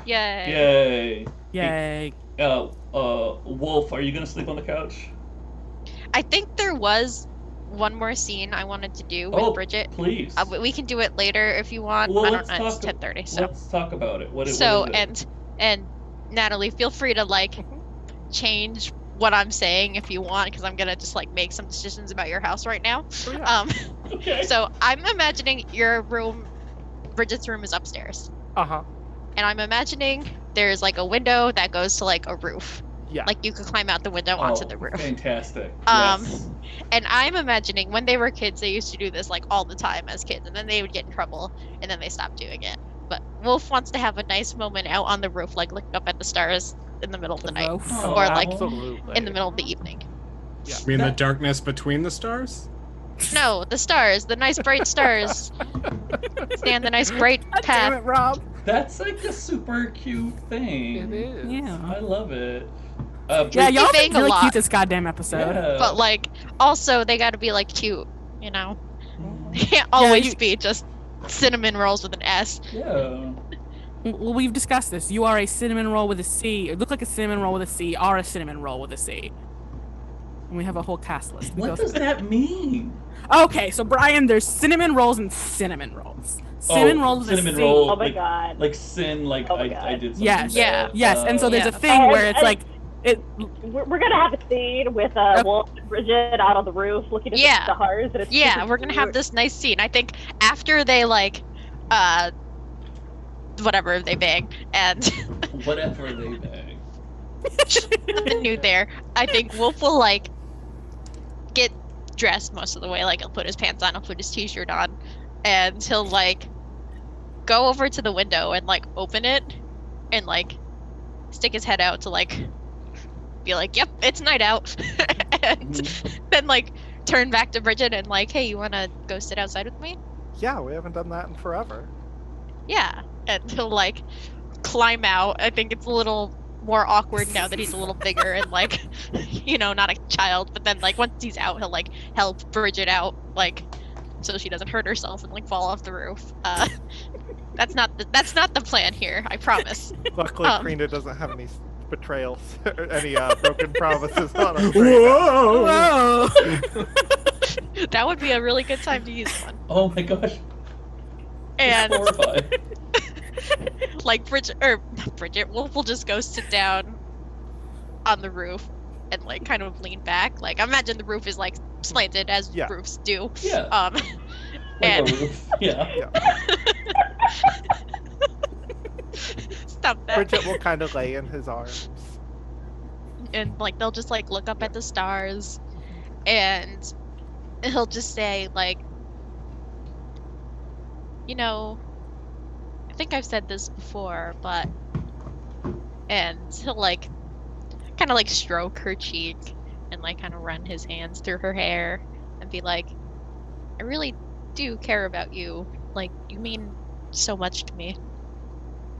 Yay. Yay. Yay. Wolfe, are you going to sleep on the couch? I think there was one more scene I wanted to do with Bridget. Please. We can do it later if you want. Well, I let's don't know. It's talk- 10:30, so. Let's talk about it. What is it? and Natalie, feel free to like change what I'm saying if you want, because I'm gonna just like make some decisions about your house right now. Oh, yeah. Okay. So I'm imagining your room, Bridget's room, is upstairs, Uh-huh. and I'm imagining there's like a window that goes to like a roof. Yeah. Like you could climb out the window onto the roof. Fantastic. Um, Yes. And I'm imagining when they were kids, they used to do this like all the time as kids, and then they would get in trouble, and then they stopped doing it. But Wolf wants to have a nice moment out on the roof, like looking up at the stars in the middle of the night, Roof. Oh, or like Absolutely. in the middle of the evening. Yeah. You mean the darkness between the stars? No, the stars, the nice bright stars. Stand the nice bright God damn path. it, Rob. That's like a super cute thing. It is. Yeah. I love it. Yeah, Bridget- y'all bang think a really lot. cute this goddamn episode. Yeah. But like, also they got to be like cute, you know. Mm, They can't always you- be just cinnamon rolls with an S. yeah. Well, we've discussed this. You are a cinnamon roll with a C. You look like a cinnamon roll with a C. Are a cinnamon roll with a C. And we have a whole cast list. We What go does through that mean? Okay, so Brian, there's cinnamon rolls and cinnamon rolls. Cinnamon rolls with a cinnamon C. roll. Oh my like, god. Like sin, like Oh my I God. did something Yes. Yeah. bad. Yes, and so there's Yeah. a thing where it's And- like it. We're gonna have a scene with Wolf and Bridget out on the roof looking at Yeah. the stars. And it's Yeah, super we're gonna have cute. this nice scene. I think after they like, whatever they bang and Whatever they bang. the nude there. I think Wolf will like get dressed most of the way. Like he'll put his pants on, he'll put his t-shirt on, and he'll like go over to the window and like open it and like stick his head out to like be like, "Yep, it's night out," and then like turn back to Bridget and like, "Hey, you wanna go sit outside with me?" Yeah, we haven't done that in forever. Yeah, and he'll like climb out. I think it's a little more awkward now that he's a little bigger and like, you know, not a child. But then like once he's out, he'll like help Bridget out, like so she doesn't hurt herself and like fall off the roof. That's not the plan here. I promise. Luckily, Um. Crina doesn't have any betrayals, or any broken promises on her. Whoa! Whoa! That would be a really good time to use one. Oh my gosh. And Horrified. like Bridget, Wolf will just go sit down on the roof and like kind of lean back. Like imagine the roof is like slanted as Yeah. roofs do. Yeah. Like a roof. Yeah. Stop that. Bridget will kind of lay in his arms. And like they'll just like look up at the stars and he'll just say like, you know, I think I've said this before, but, and he'll like kind of like stroke her cheek and like kind of run his hands through her hair and be like, I really do care about you. Like, you mean so much to me.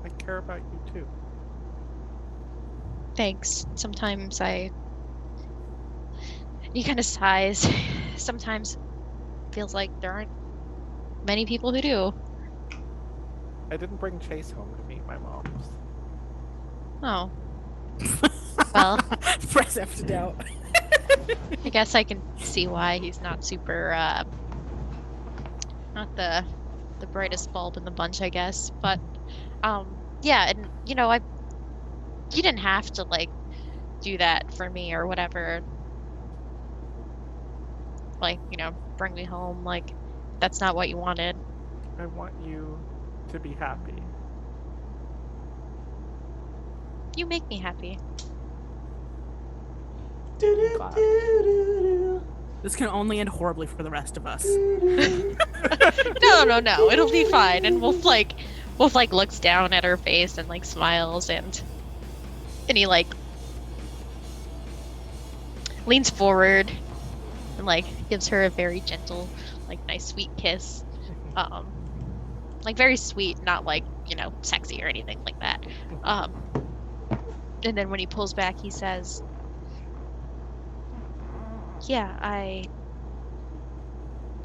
I care about you too. Thanks. Sometimes he kind of sighs. Sometimes feels like there aren't many people who do. I didn't bring Chase home to meet my mom's. Oh. Well, Press F to doubt. I guess I can see why he's not super, not the brightest bulb in the bunch, I guess. But, yeah, and, you know, you didn't have to, like, do that for me or whatever. Like, you know, bring me home, like, that's not what you wanted. I want you to be happy. You make me happy. This can only end horribly for the rest of us. No, it'll be fine. And Wolf looks down at her face and like smiles and he like leans forward and like gives her a very gentle, like nice sweet kiss. Like very sweet, not like, you know, sexy or anything like that. And then when he pulls back, he says, yeah,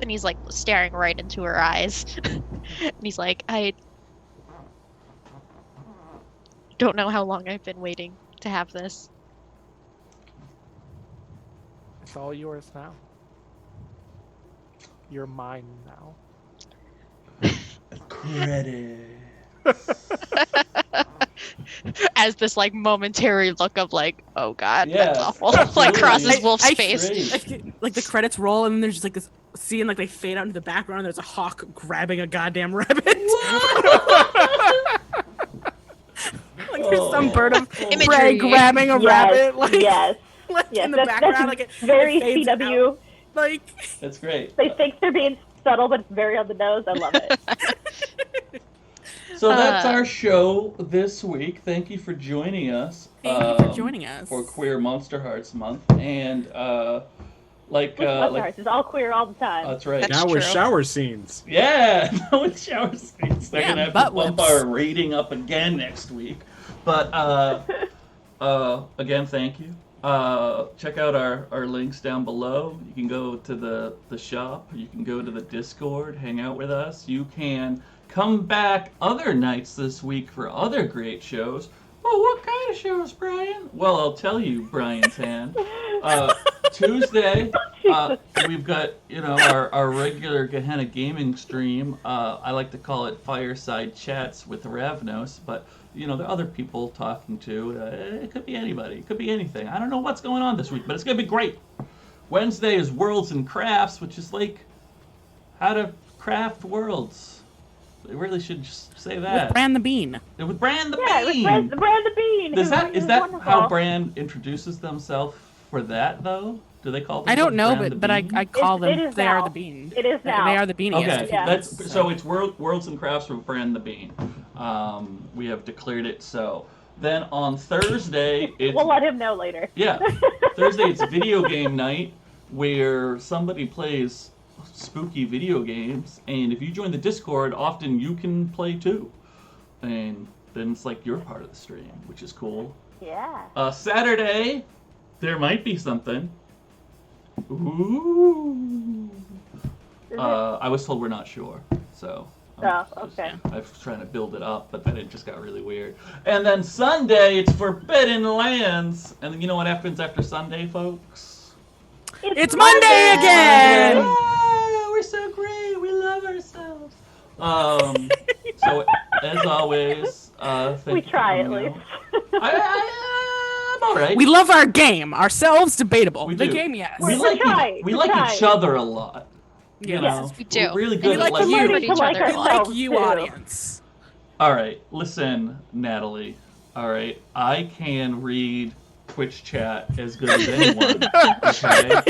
and he's like staring right into her eyes. And he's like, I don't know how long I've been waiting to have this. It's all yours now. You're mine now. Credit. As this like momentary look of like, oh god, Yeah, that's awful, like crosses absolutely. Wolf's I- face. Like the credits roll and then there's just like this scene, like they fade out into the background and there's a hawk grabbing a goddamn rabbit. Like there's some bird of prey Imagery. grabbing a rabbit, like, yes. like Yes, in the that's background, like it very fades CW. out. Like That's great. They think they're being subtle, but it's very on the nose. I love it. So that's our show this week. Thank you for joining us. Thank you for joining us For Queer Monsterhearts Month, and like Monsterhearts is all queer all the time. that's right. That's Now with true. shower scenes. Yeah, now with shower scenes. They're Yeah, gonna have to butt bump whips. our rating up again next week. But again, thank you. Check out our links down below. You can go to the shop. You can go to the Discord, hang out with us. You can come back other nights this week for other great shows. Oh, what kind of shows, Brian? Well, I'll tell you, Brian's hand. Tuesday, we've got, you know, our regular Gehenna Gaming stream. I like to call it Fireside Chats with Ravnos, but, you know, there are other people talking to. It could be anybody. It could be anything. I don't know what's going on this week, but it's going to be great. Wednesday is Worlds and Crafts, which is like how to craft worlds. They really should just say that. with Bran the Bean. With Bran the Yeah, Bean. Brand the Bean. Is that wonderful. how Bran introduces themselves for that though? Do they call them? I don't know, Bran the but I Bean? call It them. is They now. are the Bean. It is now. They are the Beaniest. Okay, Yeah. that's so it's Worlds and Crafts with Bran the Bean. We have declared it so. Then on Thursday, it's We'll let him know later. yeah, Thursday it's video game night where somebody plays spooky video games, and if you join the Discord, often you can play too, and then it's like you're part of the stream, which is cool. Yeah. Saturday, there might be something. Ooh. Is it? I was told we're not sure, so. Oh, okay. I was trying to build it up, but then it just got really weird. And then Sunday, it's Forbidden Lands. And you know what happens after Sunday, folks? It's Monday again! Ah, we're so great. We love ourselves. So, as always, thank We you try for at coming least. out. I'm all right. We love our game. Ourselves, debatable. We the do. game, yes. We We're like trying, we we're like trying. each other a lot. You Yes, know? we do. We're really And good we at like letting you. learning to like other. We like ourselves, you, too. audience. All right, listen, Natalie. All right, I can read Twitch chat as good as anyone. Okay,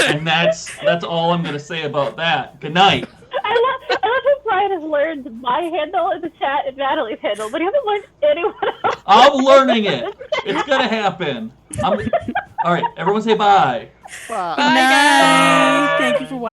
and that's all I'm gonna say about that. Good night. I love that Brian has learned my handle in the chat and Natalie's handle, but he hasn't learned anyone else. I'm learning it. It's gonna happen. All right, everyone say bye. Good night. Thank you for watching.